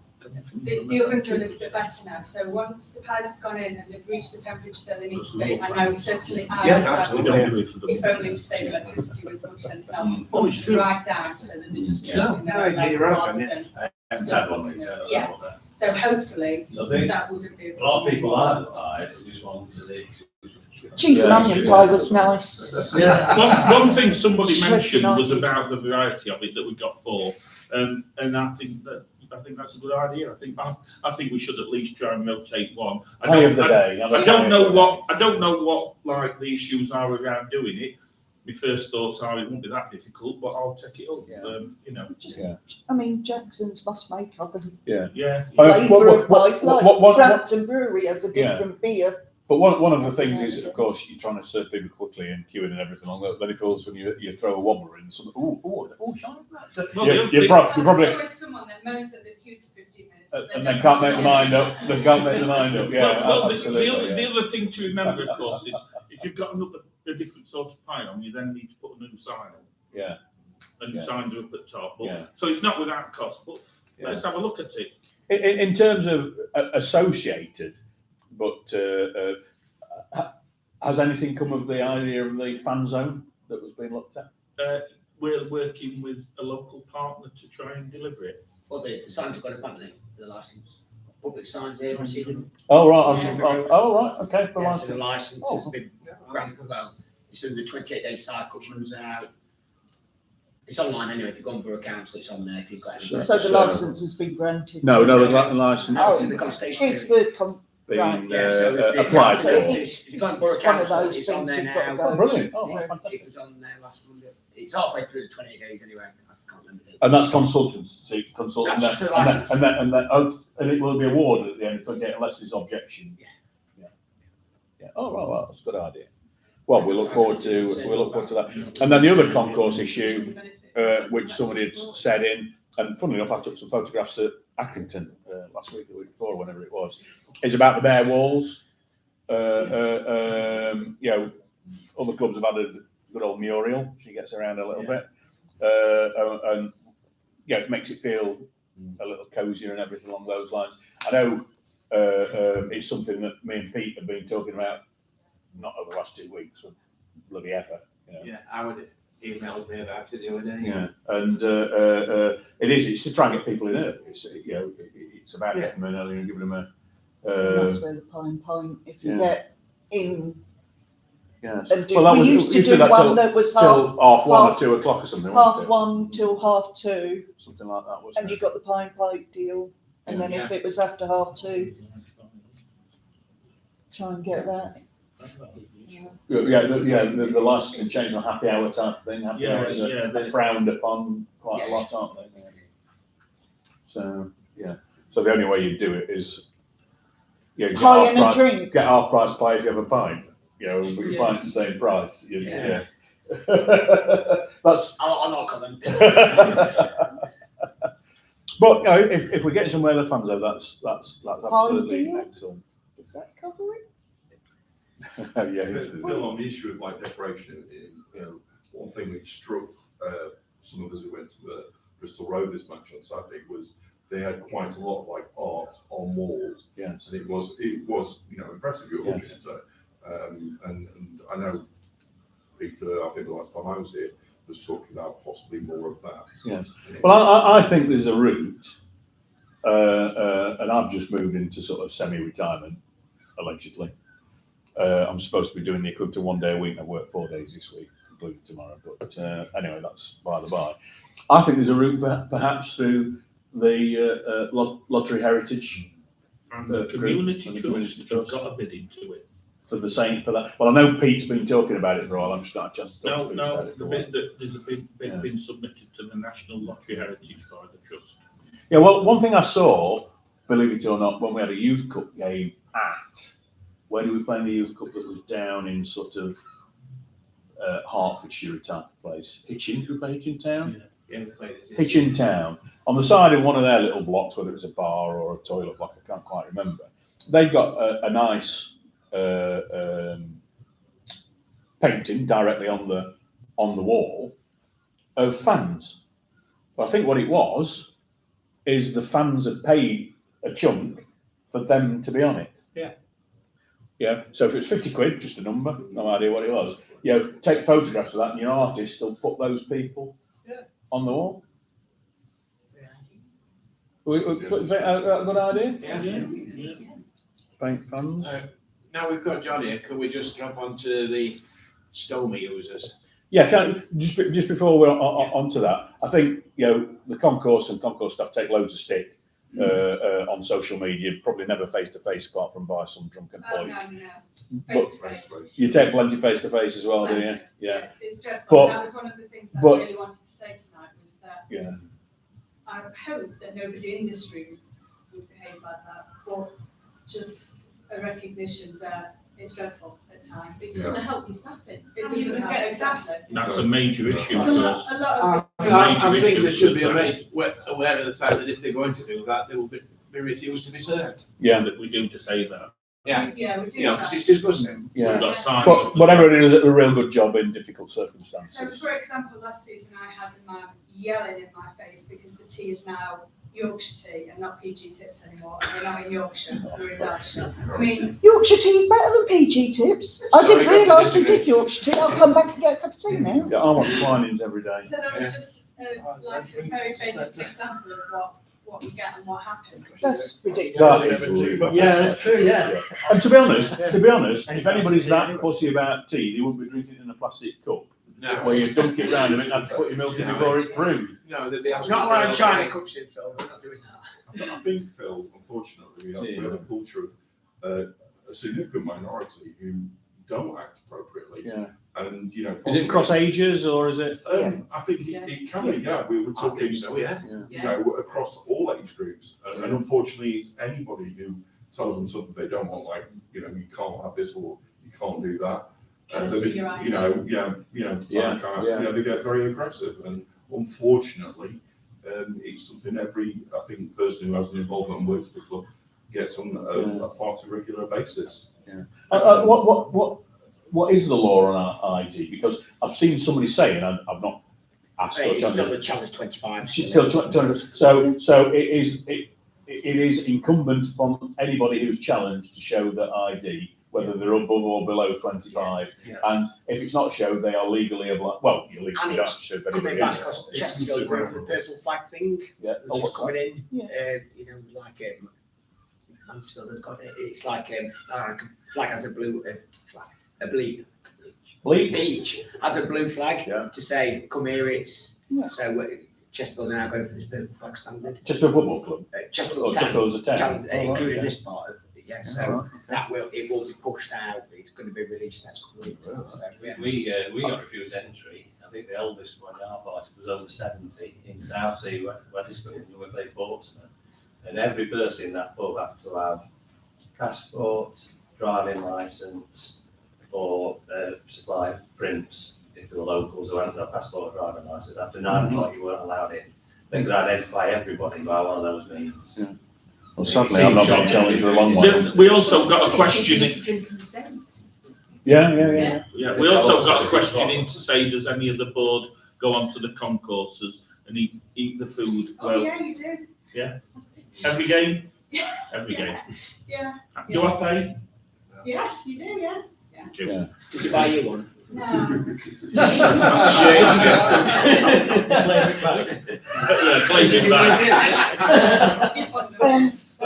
the ovens are a little bit better now, so once the pies have gone in and they've reached the temperature that they need to be, I know certainly I Yeah, was absolutely. Don't do it for the- if only to save electricity as much as anything else, Oh, it's true. right down so that they just keep Yeah. in their level You're right, rather yeah. than. I haven't had one, so I don't Yeah. know what that. So hopefully So I think that wouldn't be. a lot of people like the pies, they just want to the. cheese and Yeah, onion sure. pie was nice. One thing somebody Shred mentioned was nugget. about the variety of it that we got for, and I think that's a good idea. I think we should at least try and rotate one. Pie of the day. I don't know what like the issues are around doing it. My first thoughts are it won't be that difficult, but I'll take it up. Yeah. You know. Yeah. I mean, Jackson's must make other Yeah. flavour of pies, like what- Brampton Brewery has a Yeah. different beer. But one of the things is, of course, you're trying to serve people quickly and queuing and everything like that. Then if all of a sudden you throw a wobbler in, some shine that. Well, You're probably There's always someone that knows that they've queued for 15 minutes. but and don't they can't make know their mind up. They can't make their mind up. Yeah, Well, absolutely. the other thing to remember, of course, is if you've got a different sort of pie on, you then need to put a new sign on. Yeah. And Yeah. signs are up at top. But, Yeah. So it's not without cost, but Yeah. let's have a look at it. In terms of associated, but has anything come of the idea of the fan zone that was being looked at? We're working with a local partner to try and deliver it. Well, the signs have got a company, the license. Public signs here, I see them. Oh, right. Yeah. Right. Okay. For Yeah, so the license. license Oh. has been granted, well, it's under the 28-day cycle runs out. It's online anyway, if you've gone Borough Council, it's on there if you've got any. So the licence has been granted. No, the license Oh, It's in the consultation it's period. being right. Yeah, so applied So for. if you've gone Borough It's one of Council, those it's on things there you've got to now. go. Oh, brilliant. Oh, that's It fantastic. was on there last Monday. It's halfway through the 28 days anyway. I can't remember. And that's consultants, so you can consult, and That's for then, license. and it will be awarded at the end of 28 unless there's objection. Yeah. Oh, well, that's a good idea. Well, we look forward to that. And then the other concourse issue, which somebody had said in, and funnily enough, I took some photographs at Accrington last week, the week before, whenever it was, is about the bare walls. You know, other clubs have had a good old Muriel. She gets around a little bit, and yeah, it makes it feel a little cosier and everything along those lines. I know it's something that me and Pete have been talking about, not over the last 2 weeks, but bloody ever. You know? Yeah, I would email me about it the other day. Yeah, and it's to try and get people in early. It's about getting them in early and giving them a. That's where the pint, if you get in. Yes. And Well, we used to do that one that was till half 1 or half- 2 o'clock or something. wasn't half it? 1 till half 2, Something like that, wasn't and it? you got the pint pipe deal. And then if it was after half 2, try and get that. The licensing change on happy hour type thing. Happy Yeah, hours are frowned upon quite a lot, aren't they? So so the only way you do it is get High half and a price, drink. get half price play if you have a pint. But your pint's the same price. That's. I'll not comment. But if we're getting some Wales fans though, that's absolutely deal? excellent. Does that cover it? Still on the issue of like decoration, one thing which struck some of us who went to the Bristol Rovers match on Saturday was they had quite a lot of like art on walls. Yes. And it was impressive. You're looking at it, and I know Peter, I think the last time I was here, was talking about possibly more of that. Yes. Well, I think there's a route, and I've just moved into sort of semi-retirement, allegedly. I'm supposed to be doing the equivalent to 1 day a week. I work 4 days this week, including tomorrow. But anyway, that's by the by. I think there's a route perhaps through the Lottery Heritage. And the community and the trust have got a bid into it. For that. Well, I know Pete's been talking about it for a while. I'm just not a chance to talk to Pete about it. The bid there's a bid been submitted to the National Lottery Heritage by the trust. Yeah, well, one thing I saw, believe it or not, when we had a youth cup game at, where did we play in the youth cup that was down in sort of Hertfordshire type place? Hitchin, did we play Hitchin Town? Yeah, we played it. Hitchin Town. On the side of one of their little blocks, whether it was a bar or a toilet block, I can't quite remember, they've got a nice painting directly on the wall of fans. But I think what it was is the fans had paid a chunk for them to be on it. Yeah. So if it was 50 quid, just a number, no idea what it was. Take photographs of that, and your artist will put those people on the wall. Is that a good idea? Yeah. Paint fans. Now we've got John here, can we just drop onto the Stoma users? Yeah, just before we're onto that, I think the concourse and concourse staff take loads of stick on social media, probably never face to face, apart from by some drunken bloke. No. Face to face. You take plenty face to face as well, do you? Yeah. It's dreadful. But- That was one of the things that I really wanted to say tonight was that Yeah. I hope that nobody in this room would behave like that, but just a recognition that it's dreadful at times. It's gonna help your staffing. It doesn't help, exactly. That's a major issue It's for a us. lot of. I think they should be aware of the fact that if they're going to do that, they will be refused to be served. Yeah. That we do to say that. Yeah. Yeah, we do. Because it's disgusting. Yeah. We've got signs. But whatever it is, a real good job in difficult circumstances. So for example, last season I had a man yelling in my face because the tea is now Yorkshire tea and not PG Tips anymore. And we're not in Yorkshire, we're in Derbyshire. I mean, Yorkshire tea's better than PG Tips. I Sorry, didn't realise we disagree. did Yorkshire tea. I'll come back and get a cup of tea now. Yeah, I want Twinings every day. so that's just like a very basic example of what we get and what happens. That's ridiculous. Yeah, that's true, yeah. And to be honest, if anybody's that fussy about tea, they wouldn't be drinking it in a plastic cup. No. Where you dunk it round and then have to put your milk in before it's brewed. No, they'd be Not allowing China cups in, Phil. We're not doing that. I think, Phil, unfortunately, we have a culture of a significant minority who don't act appropriately. Yeah. And, Is it cross ages or is it? I think it can be, yeah. We were I talking, think so, yeah. across all age groups. And unfortunately, it's anybody who tells them something they don't want, like, you can't have this, or can't do that. Can I They- see your ID? you know, Yeah, like, yeah. you know, they get very aggressive, and unfortunately, it's something every, I think, person who has an involvement and works for the club gets on a far too regular basis. What is the law on our ID? Because I've seen somebody saying, and I've not asked. or It's challenged not it. the challenge 25. So it is incumbent upon anybody who's challenged to show their ID, whether they're above or below 25. Yeah. And if it's not shown, they are legally obliged, well, you're legally And don't it's show Coming anybody. back, is. because Chesterfield are going for the purple flag thing, Yeah. which Oh, is what's coming that? in. Yeah. You know, like Mansfield have got it. It's like flag has a blue flag, a blue Bleak. beach has a blue flag Yeah. to say, come here, it's. Yeah. So Chesterfield now going for this purple flag standard. Just a football club. Or Chesterfield just town, as a town. Oh, right, including yeah. this part of it, yeah. So it will be pushed out. It's going to be released next couple of weeks. So, yeah. We got refused entry. I think the eldest one in our party was over 70 in Southsea, Wetherspoon, when we played Portsmouth. And every person in that pub had to have passport, driving licence, or supply prints if they were locals who hadn't got a passport or driving licence. After 9 o'clock, you weren't allowed in. They could identify everybody by one of those means. Well, sadly, I've not been challenged for a long while. We also got a question. Drink consent. Yeah. Yeah, we also got a question in to say, does any of the board go onto the concourses and eat the food? Oh, Well, yeah, you do. every game? Yeah. Every game. Yeah. Do I pay? Yes, you do, yeah. Did you buy you one? No. Yeah, claim it back. It's one of those.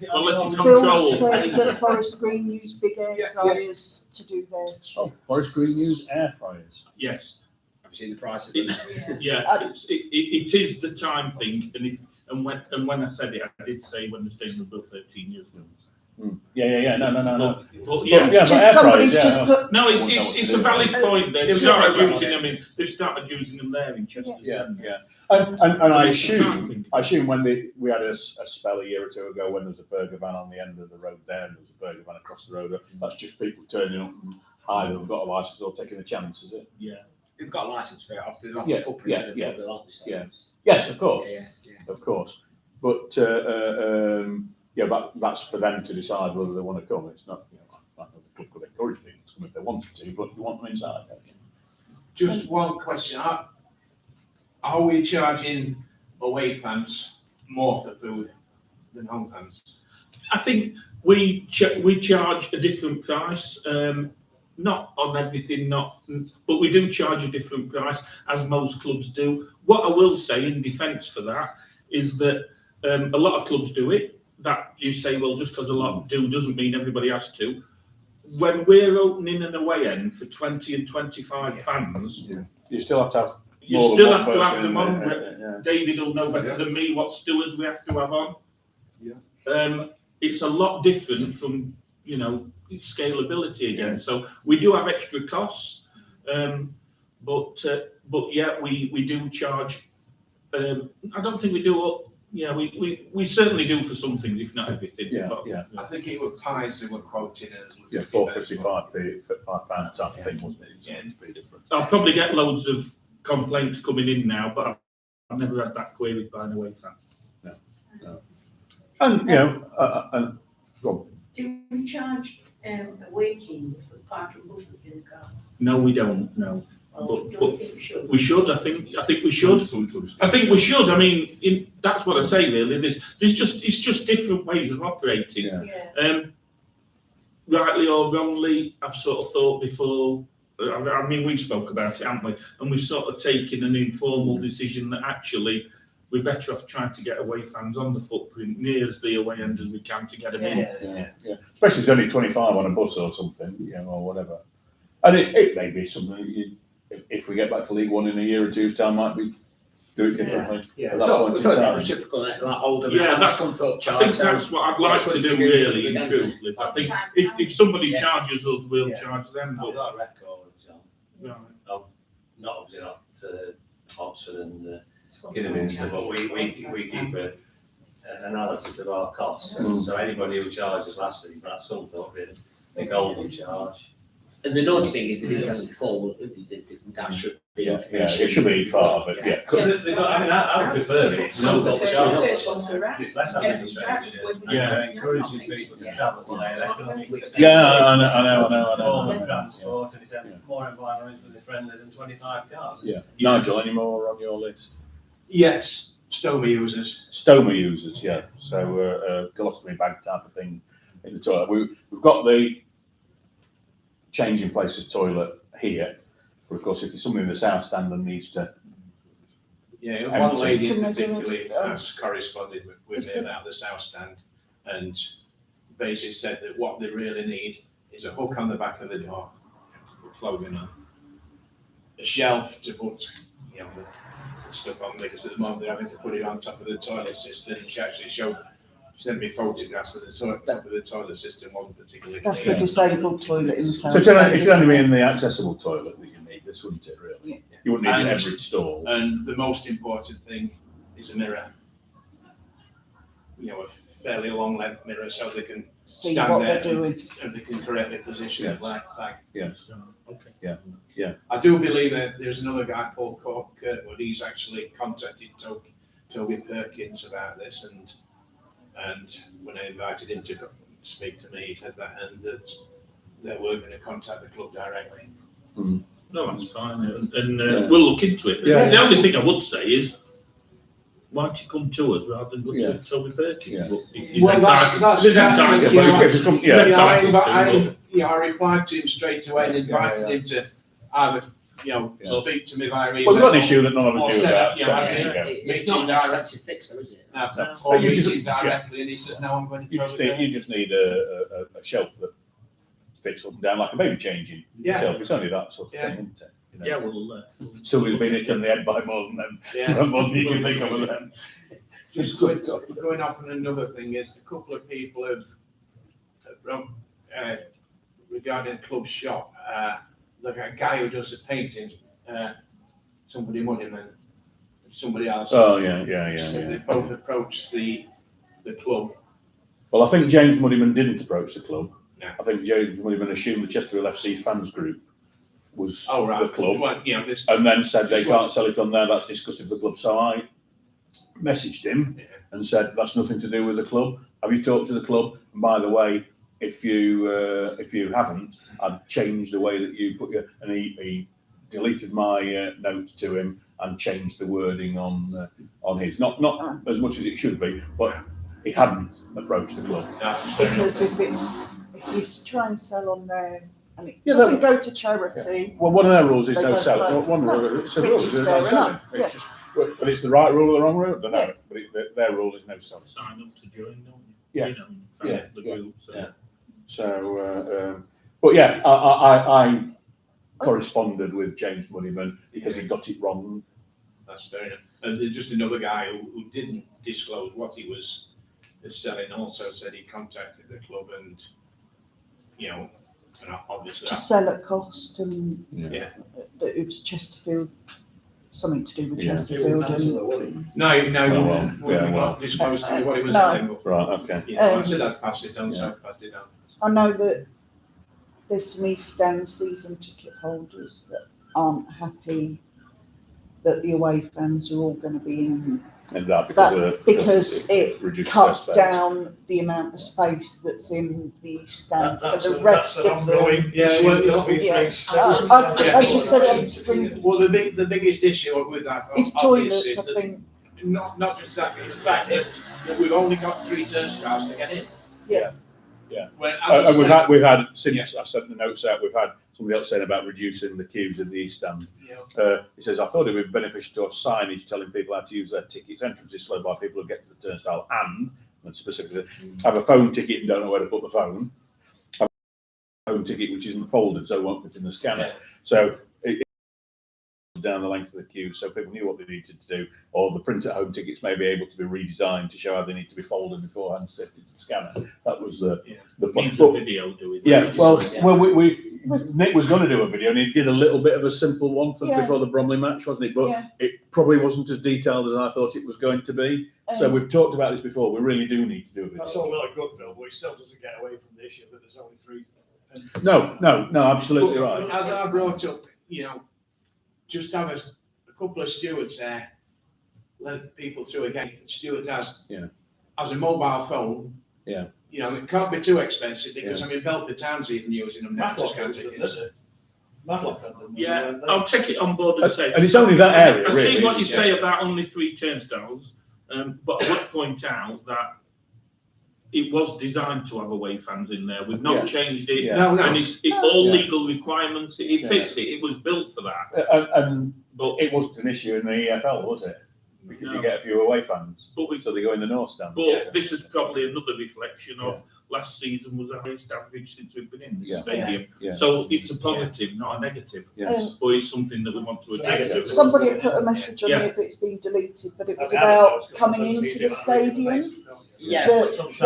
Quality Bill control. said that Forest Green use big air fryers to do their Oh, Forest Green use air fryers. Yes, Have you seen the price of it? yeah, it is the time thing, and when I said it, I did say when the stadium was built 13 years ago. Yeah. No. But yeah, Yeah, but It's just air somebody's fryers, just yeah. put, no, it's a valid point. They've started using them in. They've started using them there in Chester. Yeah. And I assume when we had a spell a year or two ago when there was a burger van on the end of the road there and there was a burger van across the road, that's just people turning up and either have got a license or taking a chance, is it? Yeah. You've got a license for it off the Yeah, footprint yeah, of the yeah. club, aren't you? So Yeah. it's- Yes, of course, Yeah. of course. But that's for them to decide whether they want to come. It's not, like the club could encourage people to come if they wanted to, but you want them inside. Don't you? Just one question. Are we charging away fans more for food than home fans? I think we charge a different price. Not on everything, but we do charge a different price, as most clubs do. What I will say in defence for that is that a lot of clubs do it. That you say, well, just because a lot do doesn't mean everybody has to. When we're opening an away end for 20 and 25 fans, You still have to have. you more than still one have to have person them in on. there, yeah. David will know better than me what stewards we have to have on. Yeah. It's a lot different from, scalability again. So we do have extra costs, but yeah, we do charge. I don't think we do. Yeah, we certainly do for some things, if not everything. Yeah, But, yeah. I think it was pies they were quoting as. Yeah, £4.55 type thing, wasn't it? Yeah. It's pretty different. I'll probably get loads of complaints coming in now, but I've never had that query by an away fan. And, and, go on. Do we charge a waiting for parking buses in the car? No, we don't. No, Or do you think we should? we should. I think we should. I think we should. I mean, that's what I say. Really, it's just different ways of operating. Yeah. Rightly or wrongly, I've sort of thought before. I mean, we spoke about it, haven't we? And we've sort of taken an informal decision that actually we're better off trying to get away fans on the footprint near as the away end as we can to get them in. Yeah. Especially if it's only 25 on a bus or something, or whatever. And it may be something that if we get back to League One in a year or two's time, might be do it differently. Yeah, At that point in time. reciprocal, like older Yeah, man's that's- come to I think charge. that's what I'd like to do, really, and truthfully. I think if somebody charges us, we'll charge them. I've But got a record, John. Right. Not obviously not Oxford and Kidderminster, but we keep an analysis of our costs. And so anybody who charges last season, that's Scunthorpe really, Big Oldham charge. And the naughty thing is, they didn't tell us before, that should be Yeah, information. it should be part of it, yeah. I mean, I would prefer it. So No the fault first charge. ones were out. It's less administration. Yeah. Encouraging people to travel by economic. Yeah, I know. All the transport, and it's more environmentally friendly than 25 cars. Yeah. Nigel, any more on your list? Yes, stoma users. Stoma users, yeah. So, colostomy bag type of thing in the toilet. We've got the changing places toilet here. But of course, if there's somebody in the south stand that needs to, Yeah, one Empty. lady in Can I do particular it? has corresponded with me about the south stand, and basically said that what they really need is a hook on the back of the door to put clothing on, a shelf to put, you know, the stuff on, because at the moment they're having to put it on top of the toilet system, and she actually sent me photographs of the top of the toilet system wasn't particularly clean. That's the disabled toilet in the south. so it's only be in the accessible toilet that you need this, wouldn't it, really? Yeah. You wouldn't need it in And- every stall. And the most important thing is a mirror. You know, a fairly long length mirror so they can See stand what there they're doing. and they can correctly position it like. Yes. Okay. Yeah. I do believe that there's another guy, Paul Kirkwood, he's actually contacted Toby Perkins about this, and when I invited him to speak to me, he said that, and that they were going to contact the club directly. No, that's fine, and we'll look into it. Yeah. The only thing I would say is, why don't you come to us rather than go Yeah. to Toby Perkins? Yeah. But he's Well, entitled- that's he's exactly- entitled Yeah, to but it. if it's come- yeah, I replied to him straight away and invited him to either, Yeah. speak to me via email. Well, we've got an issue that none of or us knew set up, about. you know, 10 years ago. It's not an expensive fix though, is it? Or You just- meeting directly, and he says, no, I'm going to You just Toby need, you just need a shelf that fits up and down like a baby changing Yeah. shelf. It's only that sort of Yeah. thing, isn't it? You know? Yeah, we'll, Somebody's been hit in the head by more than them. Yeah. More than you can think of them. Just going off on another thing is, a couple of people have, regarding Club Shop, look at a guy who does the painting, somebody Moneyman, somebody else. Oh, yeah. So they both approached the club. Well, I think James Moneyman didn't approach the club. No. I think James Moneyman assumed the Chesterfield FC fans group was Oh, right. the club, Well, you know, this. and then said they This one. can't sell it on there, that's disgusting for the club. So I messaged him Yeah. and said, that's nothing to do with the club. Have you talked to the club? And by the way, if you haven't, I'd change the way that you put your, and he deleted my note to him and changed the wording on his, not as much as it should be, but he hadn't approached the club. Because if you try and sell on there and it Yeah, doesn't go to charity, Well, one of their rules is They no don't selling. vote. One No, rule, it's a which rule, is is no fair selling. enough, yeah. It's just, but it's the right rule or the wrong rule, I don't know. Yeah. But their rule is no selling. sign up to join, don't you? Yeah. You know, Yeah. the group, so. Yeah. So, but yeah, I corresponded with James Moneyman because he got it wrong. That's fair enough. And there's just another guy who didn't disclose what he was selling, also said he contacted the club and, you know, and obviously. to sell at cost and Yeah. that it was Chesterfield, something to do with Yeah. Chesterfield and. No, Oh, well, yeah, well. not disclosed to me what he was No. selling, but, Right, okay. you know, I said I'd pass it on, so I've passed it on. I know that there's some East Stand season ticket holders that aren't happy that the away fans are all going to be in. And that Because it reduces cuts their space. down the amount of space that's in the East Stand for That's the a- rest that's an of the. ongoing Yeah, issue well, that we yeah. face. I just said I'm to bring Well, the biggest issue with that. his obviously, toilets, is I that think. Not just that, but the fact that we've only got 3 turnstiles to get in. Yeah. When, as And I said, we've had, since I sent the notes out, we've had somebody else saying about reducing the queues in the East Stand. yeah, He says, I thought it would be beneficial to have signage telling people how to use their tickets. Entrance is slowed by people who get to the turnstile and specifically, have a phone ticket and don't know where to put the phone. Have a phone ticket which isn't folded, so it won't fit in the scanner. So it down the length of the queue, so people knew what they needed to do. Or the print at home tickets may be able to be redesigned to show how they need to be folded beforehand, set into the scanner. That was the plan. Needs a video, do it. Yeah, well, Nick was going to do a video and he did a little bit of a simple one for Yeah. before the Bromley match, wasn't it? But Yeah. it probably wasn't as detailed as I thought it was going to be. So we've talked about this before. We really do need to do a That's video. all well and good, Bill, but it still doesn't get away from the issue that there's only 3 No, absolutely But right. As I brought up, just have a couple of stewards there, let people through again. The steward has a mobile phone. Yeah. It can't be too expensive because Belper Town's even using them now to Matlock scan had tickets. them. Matlock had them. Yeah, I'll take it on board and say. And it's only that area, I really. see what you isn't it? say about only 3 turnstiles, but I would point out that it was designed to have away fans in there. We've not changed it. Yeah. No. And it's all legal requirements. It fits it. It was built for that. But it wasn't an issue in the EFL, was it? Because you get a few away fans, so they go in the north stand. But this is probably another reflection of last season was the highest average since we've been in this stadium. Yeah. So it's a positive, not a negative. Yes. But it's something that we want to address. Somebody had put a message on here, but it's been deleted, but it was about coming into the stadium. Yeah. There's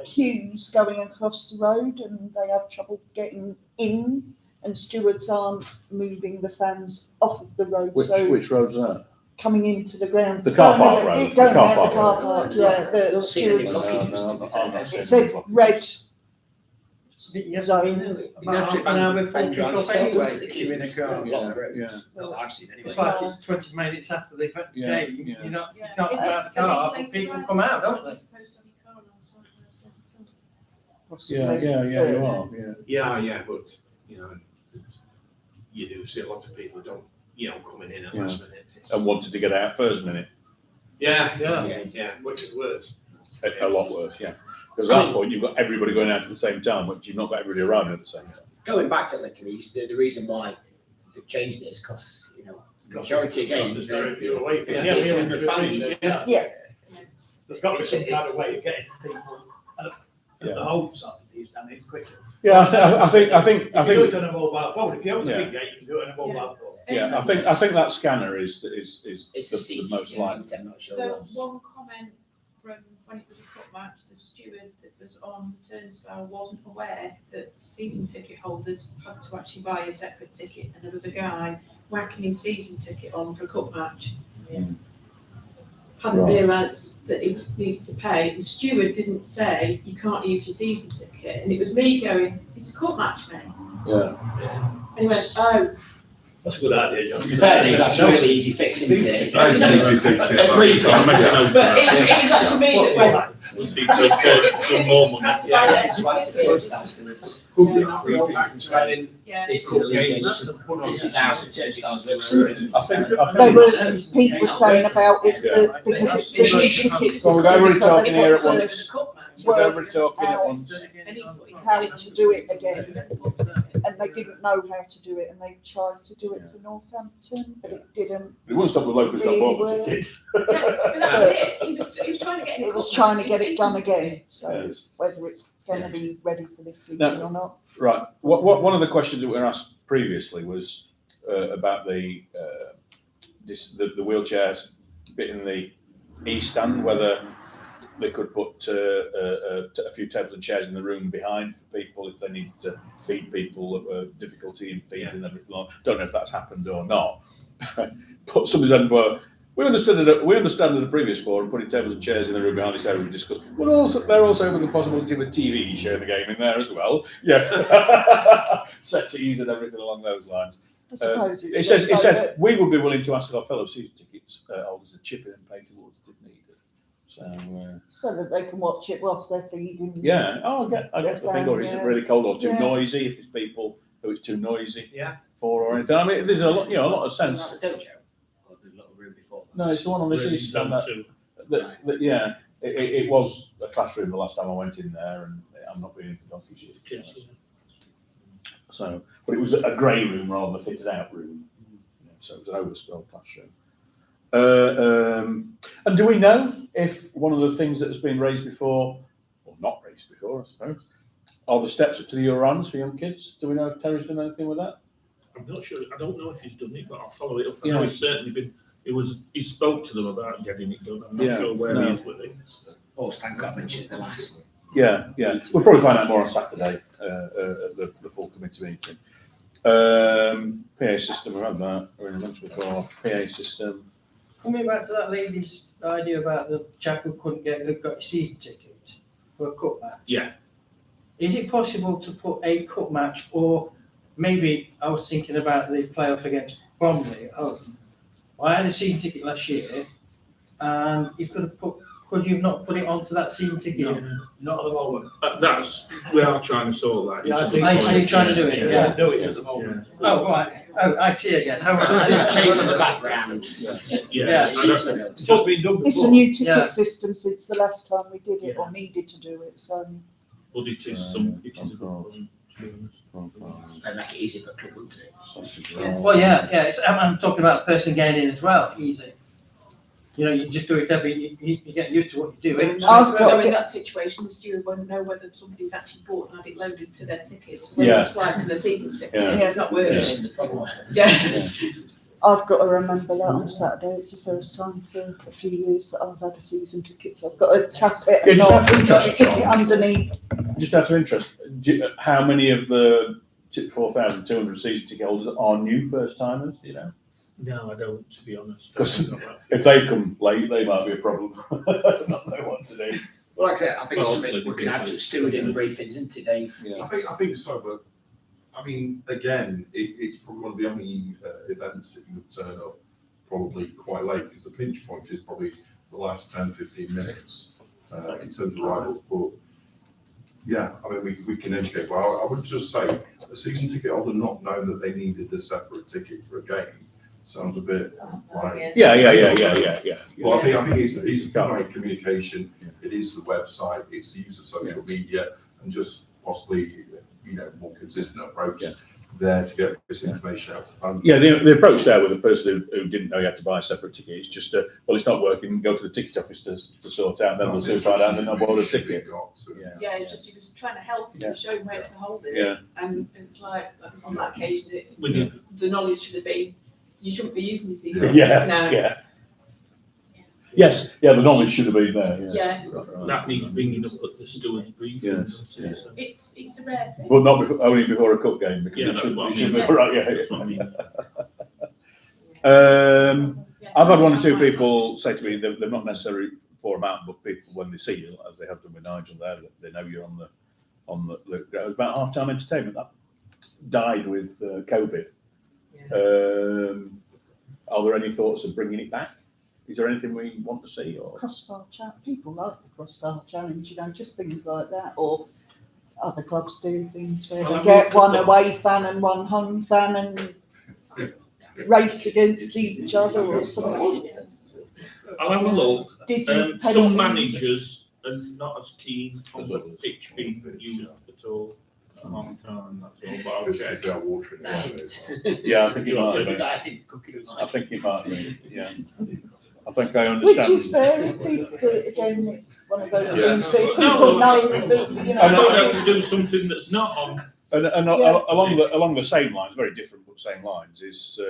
queues going across the road and they have trouble getting in, and stewards aren't moving the fans off of the road. Which road's that? Coming into the ground. The car park road. Going The car out park the car road. park, yeah, the Not seeing any stewards. bookings. It said red. Yes, I mean, about half an hour before kick-off anyway, to queue in a car. Well, I've seen anyway. It's like it's 20 minutes after the game, Yeah. you can't Yeah. get out of the car, but people come out, don't they? Yeah, you are, Yeah, but, you do see a lot of people don't, coming in at last minute. And wanted to get out first minute. Yeah, Which is worse. A lot worse, yeah. Because at that point, you've got everybody going out at the same time, but you've not got everybody arriving at the same time. Going back to Little East, the reason why they've changed it is because, majority of games, There's very few away. 200 fans. Yeah. There's got to be some kind of way of getting people at the home side of the East and it's quicker. Yeah, I think. You can do it on a mobile phone. If you open the big gate, you can do it on a mobile phone. Yeah, I think that scanner is It's the most likely. I'm not sure So what. one comment from when it was a cup match, the steward that was on turnstile wasn't aware that season ticket holders had to actually buy a separate ticket, and there was a guy whacking his season ticket on for a cup match. Hadn't Right. realised that he needed to pay. The steward didn't say you can't use your season ticket, and it was me going, "It's a cup match, mate." Yeah. And he went, "Oh." That's a good idea, John. Fairly, that's really easy fix, isn't it? Very easy fix, yeah. A brief I'll make a note of But it that. was actually me that went. We'll see if we can get some more money. Yeah. This is the league, this is how the turnstiles look. I think. They were, people were saying about it's because it's the new ticket So we're system, already so talking they've here got at to once. Cup match. We're already talking at out once. how to do it again, and they didn't know how to do it, and they tried to do it for Northampton, but it didn't. It wouldn't stop the locals got Really bought work. the ticket. Yeah, but that's it. He was trying to get in. It was cup trying to match get this it done season. again, so Yes. whether it's going to be ready for this season No. or not. Right. One of the questions that we were asked previously was about the wheelchairs bit in the east stand, whether they could put a few tables and chairs in the room behind for people if they needed to feed people that were difficulty in feeding and everything. Don't know if that's happened or not. But somebody said, well, we understand at the previous forum putting tables and chairs in the room behind this area we discussed. But also, they're also with the possibility of a TV showing the game in there as well. Yeah, settees and everything along those lines. I suppose it's It just so said that- we would be willing to ask our fellow season tickets holders to chip in and pay towards it if needed. so that they can watch it whilst they're feeding. Yeah, I get the thing, or is it really cold or too Yeah. noisy? If it's people who it's too noisy Yeah. for or anything. I mean, there's a lot, a lot of sense. Like the dojo, or the little room before that. No, it's the one on this Really east stand. done too. Yeah, it was a classroom the last time I went in there, and I'm not being into donkey shit. So, but it was a grey room rather than a fitted out room. So it was an overspill classroom. And do we know if one of the things that has been raised before, or not raised before, I suppose, are the steps up to the Urans for young kids? Do we know if Terry's done anything with that? I'm not sure. I don't know if he's done it, but I'll follow it up. I Yeah. know he's certainly been. He spoke to them about getting it done. I'm not Yeah, sure where no. he is with it. Or Stan got mentioned the last. Yeah. We'll probably find out more on Saturday at the full committee meeting. PA system, I had that. We mentioned before. PA system. Coming back to that lady's idea about the chap who got a season ticket for a cup match. Yeah. is it possible to put a cup match, or maybe I was thinking about the playoff against Bromley. I had a season ticket last year, and you could you've not put it onto that season ticket? Not at the moment. We are trying to solve that. Yeah, I think Are you trying to do it? Yeah, do it at the moment. Oh, right. Oh, IT again. All right. Something's changed in the background. Yeah. It's just been done It's a before. new ticket Yeah. system since the last time we did it or needed to do it, so. But it is a good point. They make it easy for people to. Well, yeah. It's, I'm talking about the person getting in as well. Easy. You know, you just do it you get used to what you do. I've I've got- in that situation, the steward won't know whether somebody's actually bought and had it loaded to their tickets. Yeah. It's flagging the season ticket, Yeah. it's not working. Yeah. Yeah. I've got to remember that on Saturday. It's the first time for a few years that I've had a season ticket, so I've got to tap it Yeah, and just not out of interest, stick it John. underneath. Just out of interest, how many of the 4,200 season ticket holders are new first timers? Do you know? No, I don't, to be honest. Because if they come late, they might be a problem. Not know what to do. Well, like I said, I think it's Well, something we can add to the steward in the briefings, isn't it, Dave? Yeah. I think so, but I mean, again, it's probably one of the only events that you would turn up probably quite late, because the pinch point is probably the last 10, 15 minutes in terms of arrivals. But yeah, I mean, we can educate. Well, I would just say a season ticket holder not knowing that they needed a separate ticket for a game sounds a bit like. Yeah. Well, I think it's about communication, it is the website, it's the use of social media, and just possibly, more consistent approach there to get this information out to fans. Yeah, the approach there with the person who didn't know you had to buy a separate ticket is just, well, it's not working, go to the ticket office to sort out, then they'll soon find out they're not bought a ticket. Yeah, he was trying to help, Yeah. show him where to hold it. Yeah. And it's like, on that occasion, Yeah. the knowledge should have been, you shouldn't be using your season tickets Yeah, now. yeah. Yes, yeah, the knowledge should have been there, yeah. Yeah, That needs bringing up at the steward's briefings. Yes. it's a rare thing. But not only before a cup game, because Yeah, it that's should, what I it should mean. be, right, That's what I mean. I've had one or two people say to me they're not necessarily for a mountain, but people when they see you, as they have done with Nigel there, they know you're on the. It was about half-time entertainment that died with COVID. Are there any thoughts of bringing it back? Is there anything we want to see? Or Crossbar challenge, people like the crossbar challenge, just things like that, or other clubs do things where Well, they I get mean, one away fan and one home fan and race against each other or something. I'll have a look. Disney Some penalties. managers are not as keen on the pitch being used at all. A long time, that's all, but I'll check. Our water in there. yeah, I think it might be. I think it might be. Yeah, I think I Which understand. is fair if people do it again, it's one of those Yeah. things that No, people know that, I know, I have to do something that's not on. And Yeah. along the same lines, very different but same lines, is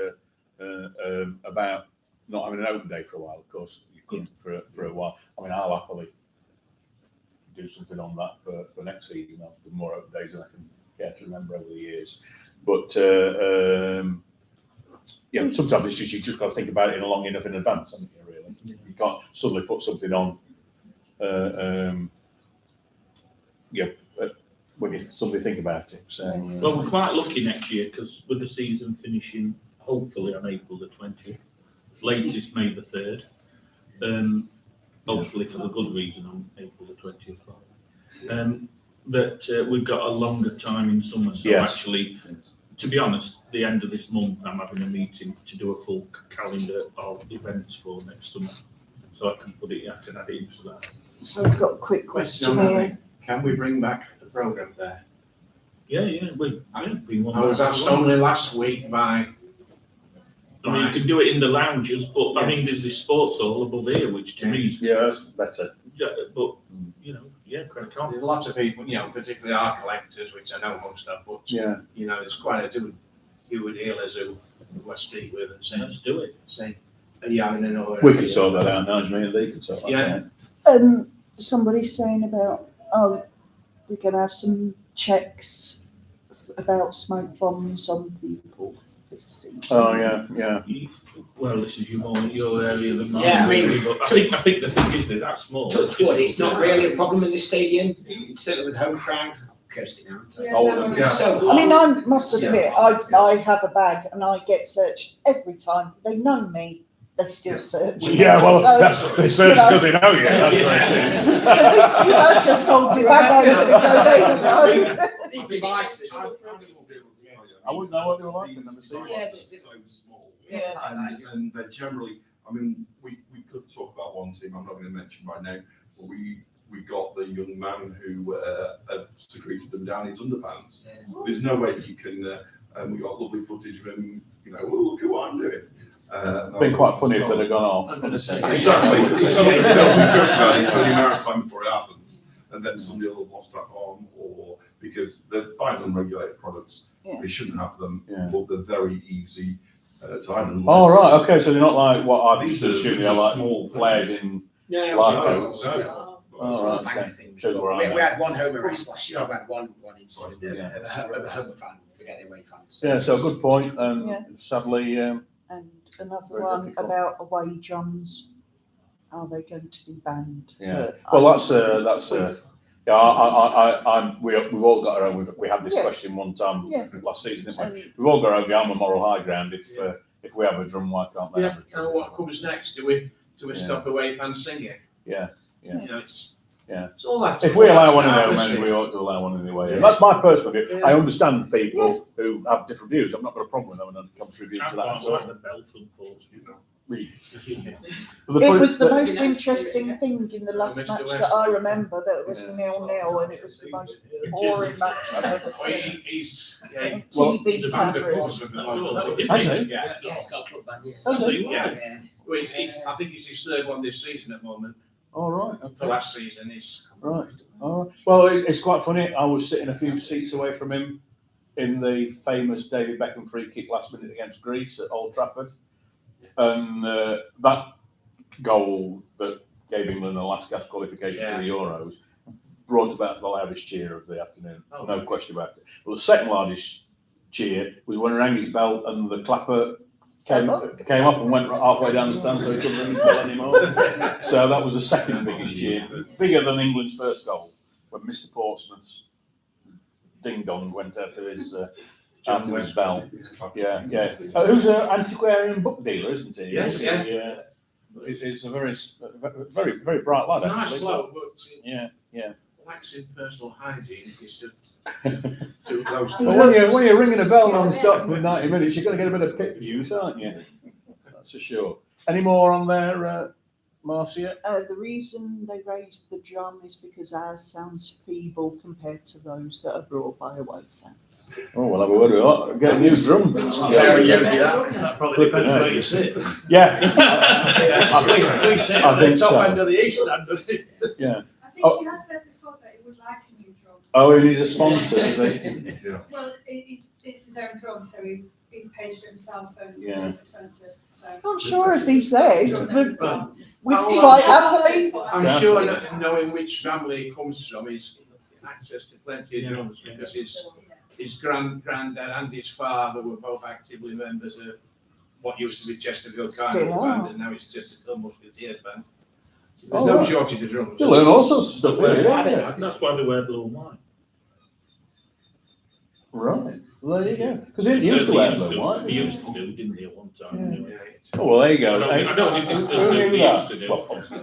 about not having an open day for a while. Of course, you couldn't for a while. I mean, I'll happily do something on that for next season. I'll do more open days than I can get to remember over the years. But yeah, sometimes it's just you just got to think about it long enough in advance, haven't you? Really, you can't suddenly put something on. When you suddenly think about it. So, Well, we're quite lucky next year because with the season finishing hopefully on April the 20th, latest May the 3rd, hopefully for the good reason on April the 20th. That we've got a longer time in summer, so Yes. actually, to be honest, the end of this month I'm having a meeting to do a full calendar of events for next summer, so I can put it, I can add it into that. So we've got a quick question here. Can we bring back the programme there? Yeah, bring one. I was asked only last week by. I mean, you can do it in the lounges, but I mean, there's this sports hall above here, which to me is, yeah, that's better. yeah, but, crack on. There's lots of people, particularly our collectors, which I know most of, but, Yeah. there's quite a few dealers who I speak with and say, Let's do it. are you having another? We can sort that out, Nigel, and they can sort that Yeah. out. Somebody's saying about, we're gonna have some checks about smoke bombs on people this season. Oh, yeah. Well, this is your area than mine. Yeah, I mean, really, but I think the thing is that that's small. Touch wood, it's not really a problem in the stadium, certainly with home crowd. Kirsty now. Yeah, Oh, that one. yeah. So I mean, I must admit, I have a bag and I get searched every time. They know me, they still search. me. Yeah, well, So, that's, they search because they know you. That's right. But this, you know, just hold your bag over and go, there you go. these devices. I wouldn't know what they were like. I've never seen Yeah, one. this is- So small. Yeah. And they're generally, I mean, we could talk about one team, I'm not going to mention by name, but we got the young man who had secreted them down his underpants. There's no way you can, and we got lovely footage of him, you know, well, look at what I'm doing. Been quite funny if they'd have gone off. Exactly. It's only a film we joke about it, it's only maritime before it happens. And then somebody will have lost that arm, or because they're buying unregulated products, Yeah. they shouldn't have them, Yeah. but they're very easy to hide. Oh, right, okay, so they're not like what I've These just are- assumed, these they're are like small flares things. in. No, Like no, those. no. Oh, right, Bank okay. thing. Shows where I am. We had one home arrest last year. We had one incident of a home fan, forget the away fans. Yeah, so good point, and Yeah. sadly, And another Very one difficult. about away drums. Are they going to be banned? yeah. But Well, I- that's, yeah, we've all got our own, we had this Yeah. question one time Yeah. last season, didn't we? and We've all got our own, I'm a moral high ground, if we have a drum, why can't they Yeah, have a drum? and what comes next? Do we Yeah. stop away fans singing? Yeah, You know, it's. Yeah. It's all that. If we allow one in our there, then we ought to allow one anyway. And that's my personal view. Yeah. I understand people who have different views. I've not got a problem with them and I contribute to that. I as like well. the bell from Portsmouth. Really. Yeah. But the it funny- was the but- most interesting thing in the last Mr. match West. that I remember, that it was Yeah. 0-0 and it was the most boring match I've ever Well, seen. he's, Well, he's TV a band of cameras. Portsmouth at the moment. Has he? Yeah. Yeah, it's got a club band, yeah. Has he? Yeah. Yeah. Well, I think it's his third one this season at the moment. All right. For Okay. last season, he's. Right. All right. Well, it's quite funny. I was sitting a few seats away from him in the famous David Beckham free kick last minute against Greece at Old Trafford, and that goal that gave England a last gasp qualification for the Euros brought about the loudest cheer of the afternoon. Oh. No question about it. Well, the second largest cheer was when he rang his bell and the clapper came off and went halfway down the stand, so he couldn't ring his bell anymore. So that was the second biggest cheer, bigger than England's first goal, when Mr. Portsmouth's ding dong went out of his bell. Yeah, yeah. Who's an antiquarian book dealer, isn't he? Yes, yeah. Yeah. He's a very, very bright lad, Nice actually. bloke, but Yeah, yeah. lacks in personal hygiene. He's too close. Well, when you're ringing a bell non-stop for 90 minutes, you're going to get a bit of pip juice, aren't you? That's for sure. Any more on there, Marcia? The reason they raised the drum is because ours sounds feeble compared to those that are brought by away fans. Oh, we'll have a word with that. Get a new drum. That probably depends where you sit. Yeah. We sit I at the think top so. end of the east end. Yeah. I think he has said before that he would like a new drum. Oh, he needs a sponsor, does he? Well, it's his own drum, so he pays for himself and Yeah. it's expensive, so. I'm sure if he said, we'd Well, quite happily. I'm Yeah. sure knowing which family he comes from, he's access to plenty of drums because his granddad and his father were both actively members of what used to be Chesterfield Carnival Still Band, are. and now it's Chesterfield Musketeers Band. So Oh, there's no right. shortage of drums. You learn all sorts of stuff, don't you? Yeah. That's why we wear blue and white. Right. Well, there you go. Because he used to wear blue, white. He used to do, didn't he, at one time? Yeah. Yeah, it's- Oh, well, there you go. I don't think he still Who do, knew he that? used to do. Well, obviously,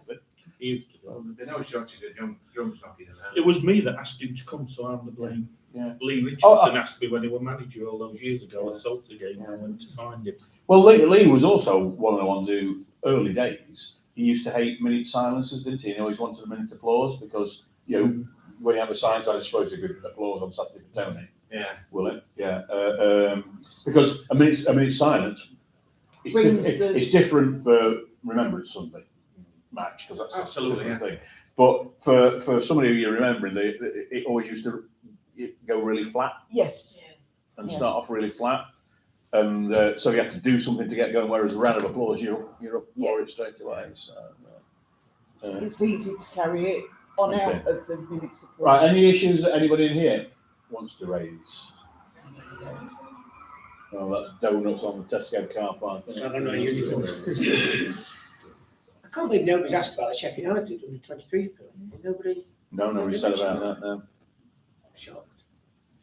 but He used to do. well, there's no shortage of drums knocking around. It was me that asked him to come, so I'm the blame. Yeah. Lee Richardson Oh, asked me when he was manager all those years ago at Salter game, and I went to find him. Well, Lee was also one of the ones who, early days, he used to hate minute silences, didn't he? He always wanted a minute applause because, you know, when you have a silence, I suppose you could applause on Saturday for Tony, Yeah. will it? Yeah. Because a minute silence, Brings the- it's different for Remembrance Sunday match, because that's Absolutely, a different thing. But for somebody who you're remembering, it always used to go really flat Yes. and Yeah. start off really flat. And so you have to do something to get going, whereas a round of applause, you're up for it straight away. So, It's easy to carry it on Okay. out of the minutes of. right, any issues that anybody in here wants to raise? Oh, that's donuts on the Tesco car park. isn't it? I don't know, uniform. I can't believe nobody's asked about the Sheffield United under 23 film. Nobody. No, nobody said about that, no. shocked.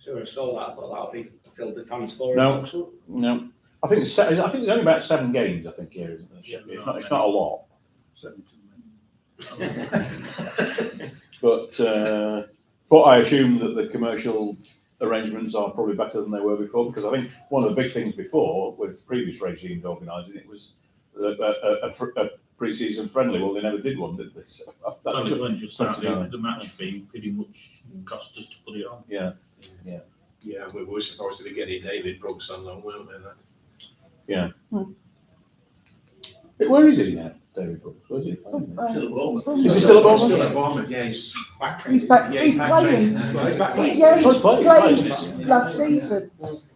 So when I saw that, I thought that would be filled the fans for No. it. No, I think it's only about 7 games. I think here, isn't it? It's not a lot. But I assume that the commercial arrangements are probably better than they were before, because I think one of the big things before with previous regimes organising it was a pre-season friendly. Well, they never did one, did they? So Well, it wasn't just that, 29. the match fee pretty much cost us to put it on. Yeah. Yeah, we were supposed to be getting David Brooks on loan, weren't we? But where is he now, David Brooks? Where's he? Still at Bournemouth. Is he still at Bournemouth? Still at Bournemouth, yeah, he's back He's training. back, Yeah, he's back playing. training now. He's back playing. Yeah, Oh, he's playing. played last season.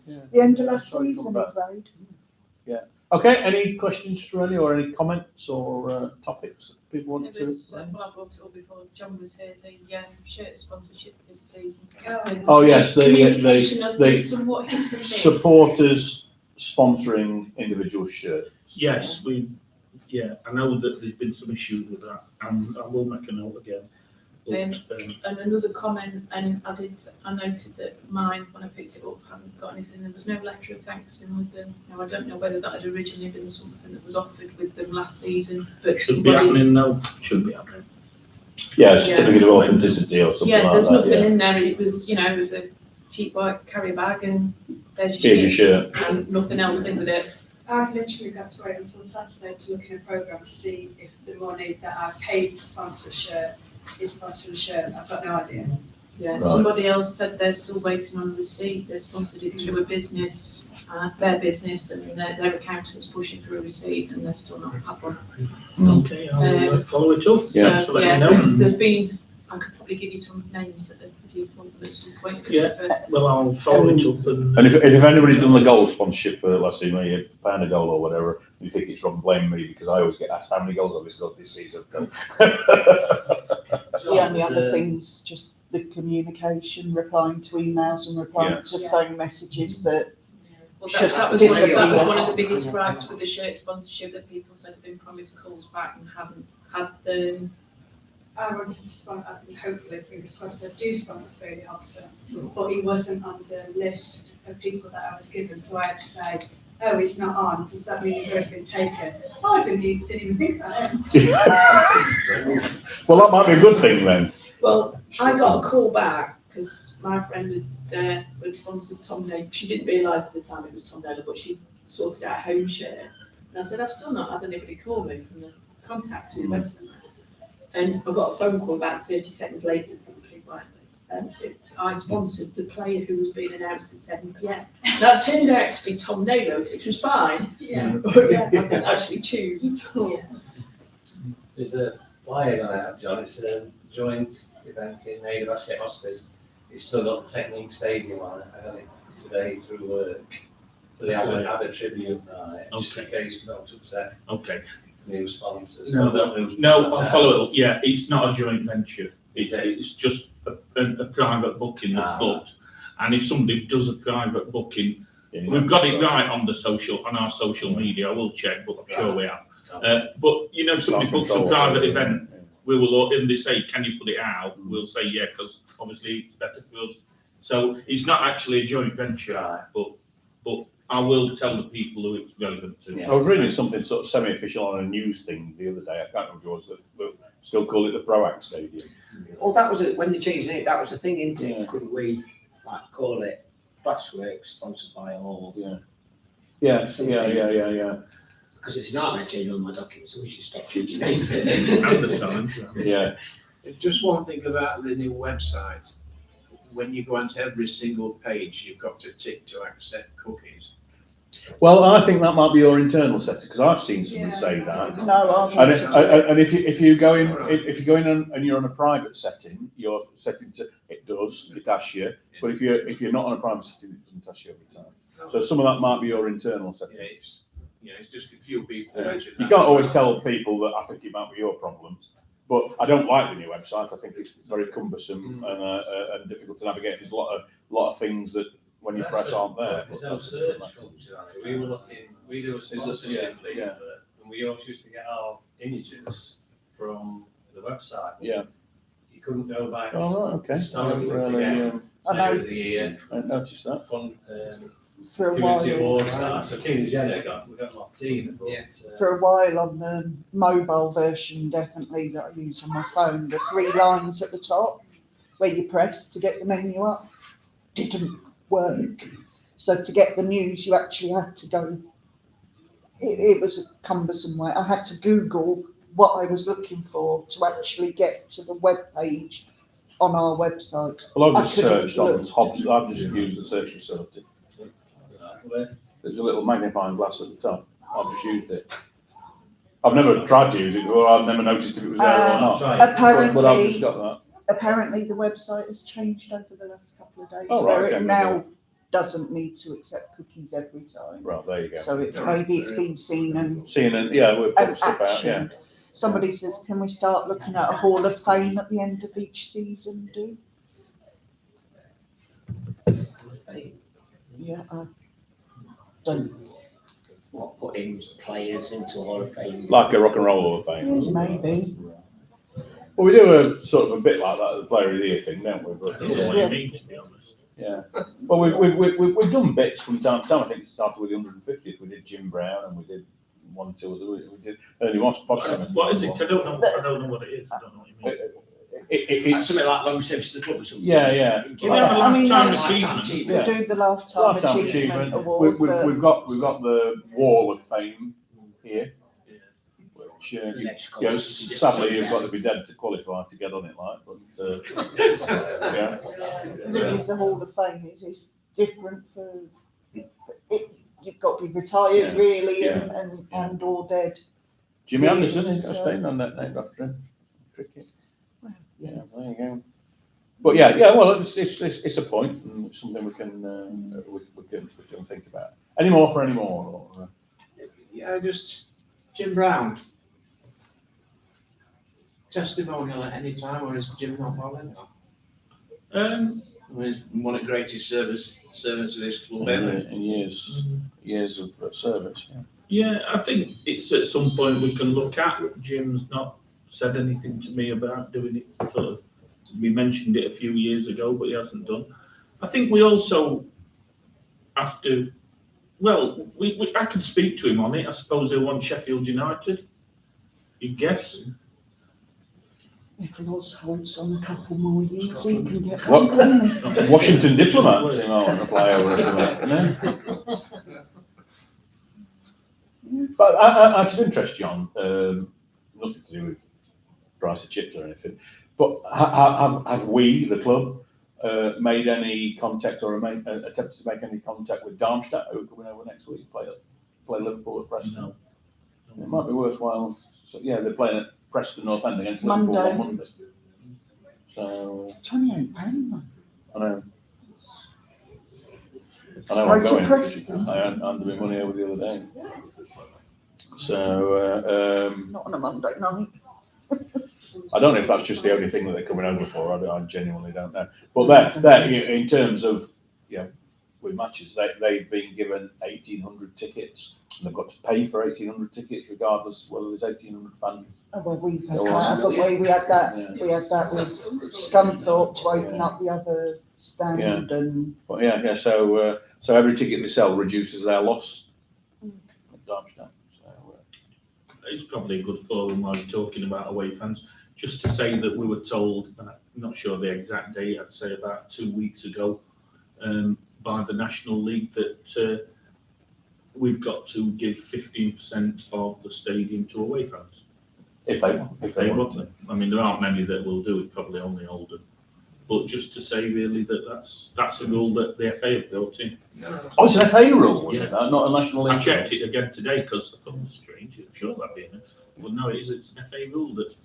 The end of last Sorry, season come he played. Okay, any questions for any, or any comments or topics that people want There to? was, well, I brought it up before John was here, the shirt sponsorship this season. Oh, yes, Communication has been the somewhat hit and miss. supporters sponsoring individual shirts. Yes, I know that there's been some issues with that, and I will make a note again. But, And another comment, and I noted that mine, when I picked it up, hadn't got anything, there was no letter of thanks in with them. Now, I don't know whether that had originally been something that was offered with them last season, but should be somebody. happening now, should be happening. Yeah, a certificate of authenticity or something Yeah, like there's that. nothing in there, it was, it was a cheap white carry bag and there's Here's your your shirt, shirt. and nothing else in with it. I've literally got to wait until Saturday to look in a programme to see if the money that I paid to sponsor a shirt is sponsoring a shirt. I've got no idea. Yeah, Right. somebody else said they're still waiting on a receipt, they sponsored it through a business, their business, and their accountant's pushing for a receipt and they're still not had one. Okay, I'll follow it up. Yeah. Thanks for So, letting yeah, me know. there's been, I could probably give you some names that if you want them at some point. Yeah. but- Well, I'll follow it up and. And if anybody's done the goal sponsorship for last season, you pound a goal or whatever, you think it's wrong, blame me, because I always get asked how many goals have we scored this season. The only other things, just the communication, replying to emails and replying to phone messages that Well, Just that was disappear. one of the biggest gripes with the shirt sponsorship, that people said they've been promised calls back and haven't had them. I wanted to sponsor, hopefully, fingers crossed, I do sponsor Foley Hobson, but he wasn't on the list of people that I was given, so I had to say, oh, it's not on, does that mean it's already been taken? Oh, I didn't even think about it. Well, that might be a good thing then. Well, I got a call back because my friend had sponsored Tom Naylor. She didn't realise at the time it was Tom Naylor, but she sorted out home share. And I said, I've still not had anybody call me from the contact who website. And I got a phone call about 30 seconds later from people like, I sponsored the player who was being announced at 7 p.m. That turned out to be Tom Naylor, which was fine. Yeah. But yeah, I didn't actually choose at all. There's a flyer going out, John, it's a joint event in Naylor Basket Hospice. It's still got the Technique Stadium on it. I got it today through work. So they have a tribute night, just in case not to upset Okay. new sponsors. No, Well, I'll follow it up. Yeah, it's not a joint venture. It's just a private booking that's booked. And if somebody does a private booking, we've got it right on our social media. I will check, but I'm sure we have. But if somebody books a private event, we will, and they say, can you put it out? We'll say, yeah, because obviously it's better for us. So it's not actually a joint venture, but I will tell the people who it's relevant to. I was reading something sort of semi-official on a news thing the other day. I can't remember what it was, but still call it the Proact Stadium. Well, that was it, when they changed it, that was the thing, isn't it? Couldn't we call it Brassworks sponsored by all? Yeah. Because it's not meant changing on my documents, so we should stop changing names. And the times. Yeah. Just one thing about the new website. When you go onto every single page, you've got to tick to accept cookies. Well, I think that might be your internal setting, because I've seen somebody say that. no, And if you go in, if you go in and you're on a private setting, your setting it asks you. But if you're not on a private setting, it doesn't ask you every time. So some of that might be your internal setting. It's just a few people. Yeah. mention You that. can't always tell people that I think it might be your problem. But I don't like the new website. I think it's very cumbersome and difficult to navigate. There's a lot of things that when you press aren't there. There's no search function on it. We were looking, we do a sponsorship lead, and we always used to get our images from the website. Yeah. You couldn't go back. Oh, right, okay. Historically Really, together. I know. End of the year, I noticed that. fun, For a community while, awards, that, so Team Jenny we got a lot of team, but, for a while on the mobile version, definitely that I use on my phone, the 3 lines at the top where you press to get the menu up didn't work. So to get the news, you actually had to go. It was a cumbersome way. I had to Google what I was looking for to actually get to the web page on our website. Well, I've I just couldn't searched on look. Hobbs, I've just used the search facility. There's a little magnifying glass at the top. I've just used it. I've never tried to use it before. I've never noticed if it was there or not. But I've Apparently, just got that. apparently the website has changed over the last couple of days, Oh, right, where okay, it now doesn't need to accept cookies every time. Right, there you go. So it's maybe it's been seen and Seeing it, yeah, we're putting and stuff out, yeah. actioned. Somebody says, can we start looking at a Hall of Fame at the end of each season, do? Yeah, I don't, What, putting players into a Hall of Fame? Like a Rock and Roll Hall of Fame. or something. maybe. Well, we do a sort of a bit like that at the Player of the Year thing, don't we? But, That's what you mean, to be honest. yeah. Well, we've done bits from time to time. I think it started with the 150th. We did Jim Brown and we did 1, 2 other. We did Ernie Potsdam. What is it? I don't know what it is. I don't know what you mean. It's Something like long service to the club or something. Yeah, yeah. Do we have a I mean, lifetime we achievement? Yeah. do the Lifetime Lifetime Achievement Award, but We've got the Wall of Fame here, which sadly you've got to be dead to qualify to get on it, like. But yeah, the thing is, the Hall of Fame is it's different for it. You've got to be retired, Yeah. really, Yeah. and or dead. Jimmy Yeah, Anderson is so- staying on that named after him. Cricket. Yeah, there you go. But yeah. Well, it's a point and it's something we can think about. Any more for any more? Or, Yeah, just Jim Brown. Testimonial at any time, or is Jim not following? He's one of the greatest servants of this club ever. in years of service. Yeah. Yeah, I think it's at some point we can look at. Jim's not said anything to me about doing it. Sort of, we mentioned it a few years ago, but he hasn't done. I think we also have to. Well, I can speak to him on it. I suppose he'll want Sheffield United. You guess. If Loz holds on a couple more years, he can get What? one, can't he? Washington diplomats, you know, on a flyover or something. No? But out of interest, John, nothing to do with price of chips or anything, but have we, the club, made any contact or attempted to make any contact with Darmstadt, who are coming over next week, play Liverpool at Preston? No. It might be worthwhile. So, yeah, they're playing at Preston North End against Monday. Liverpool on Monday. So, It's £28, man. I know. To go to Preston. I earned my money over the other day. So, Not on a Monday night. I don't know if that's just the only thing that they're coming over for. I genuinely don't know. But they're in terms of, with matches, they've been given 1,800 tickets, and they've got to pay for 1,800 tickets regardless whether there's 1,800 fans. Oh, well, we've had Go that, on. haven't we? We had that. Yeah. We had that with Scunthorpe to open up the other stand Yeah. and. But yeah. So every ticket they sell reduces their loss at Darmstadt. So, It's probably a good forum while you're talking about away fans. Just to say that we were told, and I'm not sure the exact date, I'd say about 2 weeks ago, by the National League that we've got to give 15% of the stadium to away fans. if they want to. I mean, there aren't many that will do it, probably only Oldham. But just to say really that that's a rule that the FA have built in. Oh, it's an FA rule, was Yeah. it? Not a national league. I checked it again today because I thought it was strange. I'm sure that'd be in it. Well, no, it's an FA rule that's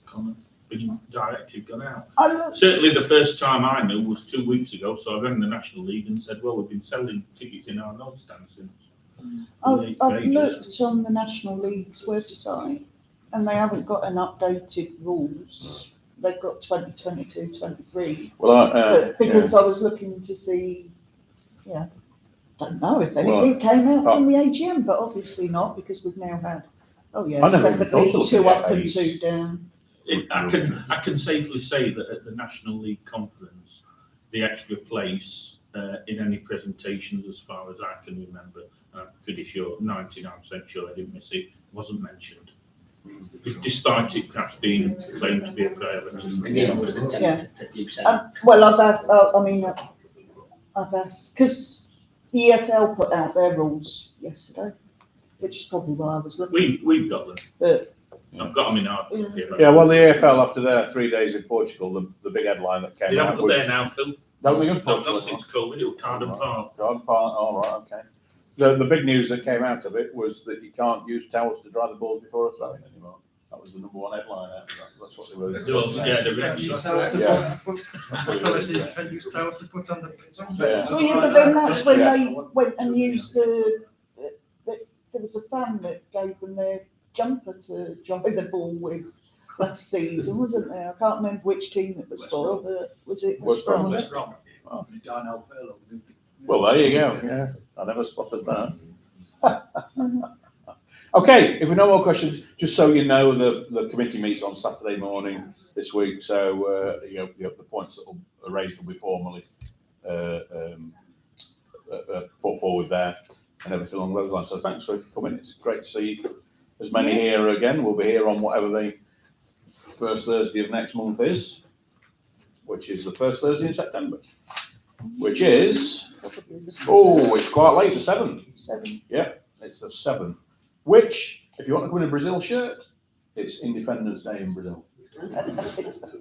been directive gone out. I looked, Certainly the first time I knew was 2 weeks ago, so I rang the National League and said, well, we've been selling tickets in our north stand since. I've looked on the National League's website and they haven't got an updated rules. They've got 2022, 23. Well, But because I was looking to see, don't know if anything came out from the AGM, but obviously not because we've now had, I never even thought to definitely look 2 at up and FAs. 2 down. I can safely say that at the National League Conference, the extra place in any presentations, as far as I can remember, I'm pretty sure, 99% sure I didn't miss it, wasn't mentioned. Despite it perhaps being claimed to be a priority. Yeah. 50%. Well, I've asked, because the EFL put out their rules yesterday, which is probably why I was looking. We've got them. But I've got them in our copy. Yeah, well, the AFL, after their 3 days in Portugal, the big headline that They came out haven't was. there now, Phil. Don't we go to Not Portugal? since COVID, it was Cardiff Park. Garden Park, all right, okay. The big news that came out of it was that you can't use towels to dry the balls before a throw-in anymore. That was the number one headline out of that. That's what they were. Yeah, the red. Yeah. Yeah. So yeah, but then that's when they went and used there was a fan that gave them their jumper to dry the ball with last season, wasn't there? I can't remember which team it was for, but was it West Brom? West Brom. Oh. Darnell Fairlow. Well, there you go, yeah. I never spotted that. Okay, if we no more questions, just so you know, the committee meets on Saturday morning this week, so the points that are raised will be formally put forward there and everything along those lines. So thanks for coming. It's great to see as many here again. We'll be here on whatever the first Thursday of next month is, which is the first Thursday in September, which is, it's quite late, the 7th. 7. Yeah, it's the 7th. Which, if you want to win a Brazil shirt, it's Independence Day in Brazil.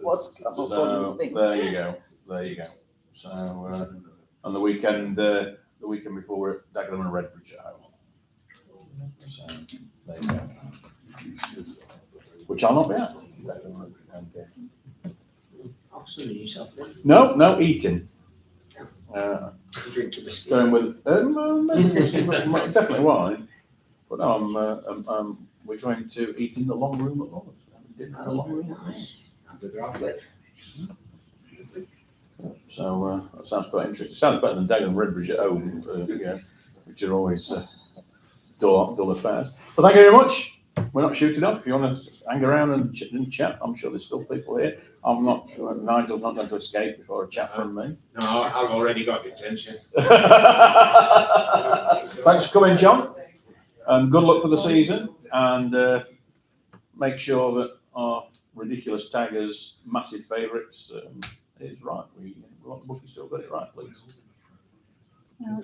What's So there you go. So on the weekend before we're at Dagenham and Redbridge at home. So there you go. Which I'll not be at. Obviously, yourself then. No, eating. Drinking whiskey. Going with definitely wine. But no, we're going to eat in the long room at Lawrence. Dinner in the long room. So that sounds quite interesting. Sounds better than Dagenham and Redbridge at home, which are always dull affairs. But thank you very much. We're not shooting off. If you want to hang around and chat, I'm sure there's still people here. Nigel's not going to escape before a chat from me. No, I've already got detention. Thanks for coming, John. And good luck for the season. And make sure that our ridiculous taggers, massive favourites, is right. We want the bookie still got it right, please.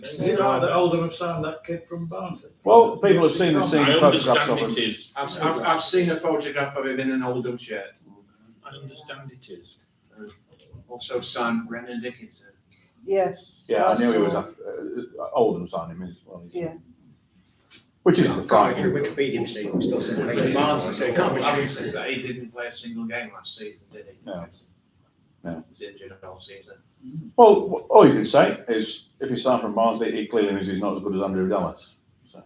Is it right that Oldham have signed that kid from Barnsley? Well, people have seen I photographs of understand him. it is. I've seen a photograph of him in an Oldham shirt. I understand it is. Also signed Brennan Dickinson. Yes. Yeah, I knew he was saw. after Oldham signed him as well. Yeah. Which isn't the Can't fight. be true. Wikipedia mistake still says Mason Barnes, so it can't be true. Obviously, that he didn't play a single game last season, did he? No. He was injured all season. Well, all you can say is if he signed from Barnsley, it clearly means he's not as good as Andrew Dallas. So.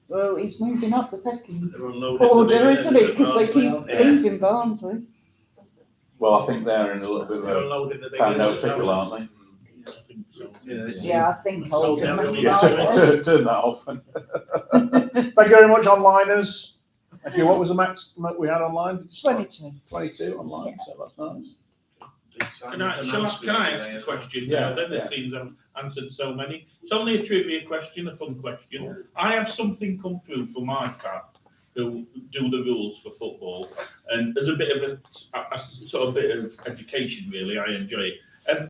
Well, he's moving up the pecking They're unloading order, the isn't it? Because they keep Yeah. leaving Barnsley. Well, I think they're in a little bit of They're a unloading the big pound note ones, pickle, aren't aren't they? Yeah, I think Oldham. down. Yeah, turn that off. Thank you very much, onliners. Thank you. What was the max we had online? 22. 22 online, so that's nice. Can I ask a question Yeah, now? Then it seems I've answered so many. It's only a trivia question, a fun question. I have something come through from my fan who do the rules for football, and there's a bit of a sort of bit of education really. I enjoy it.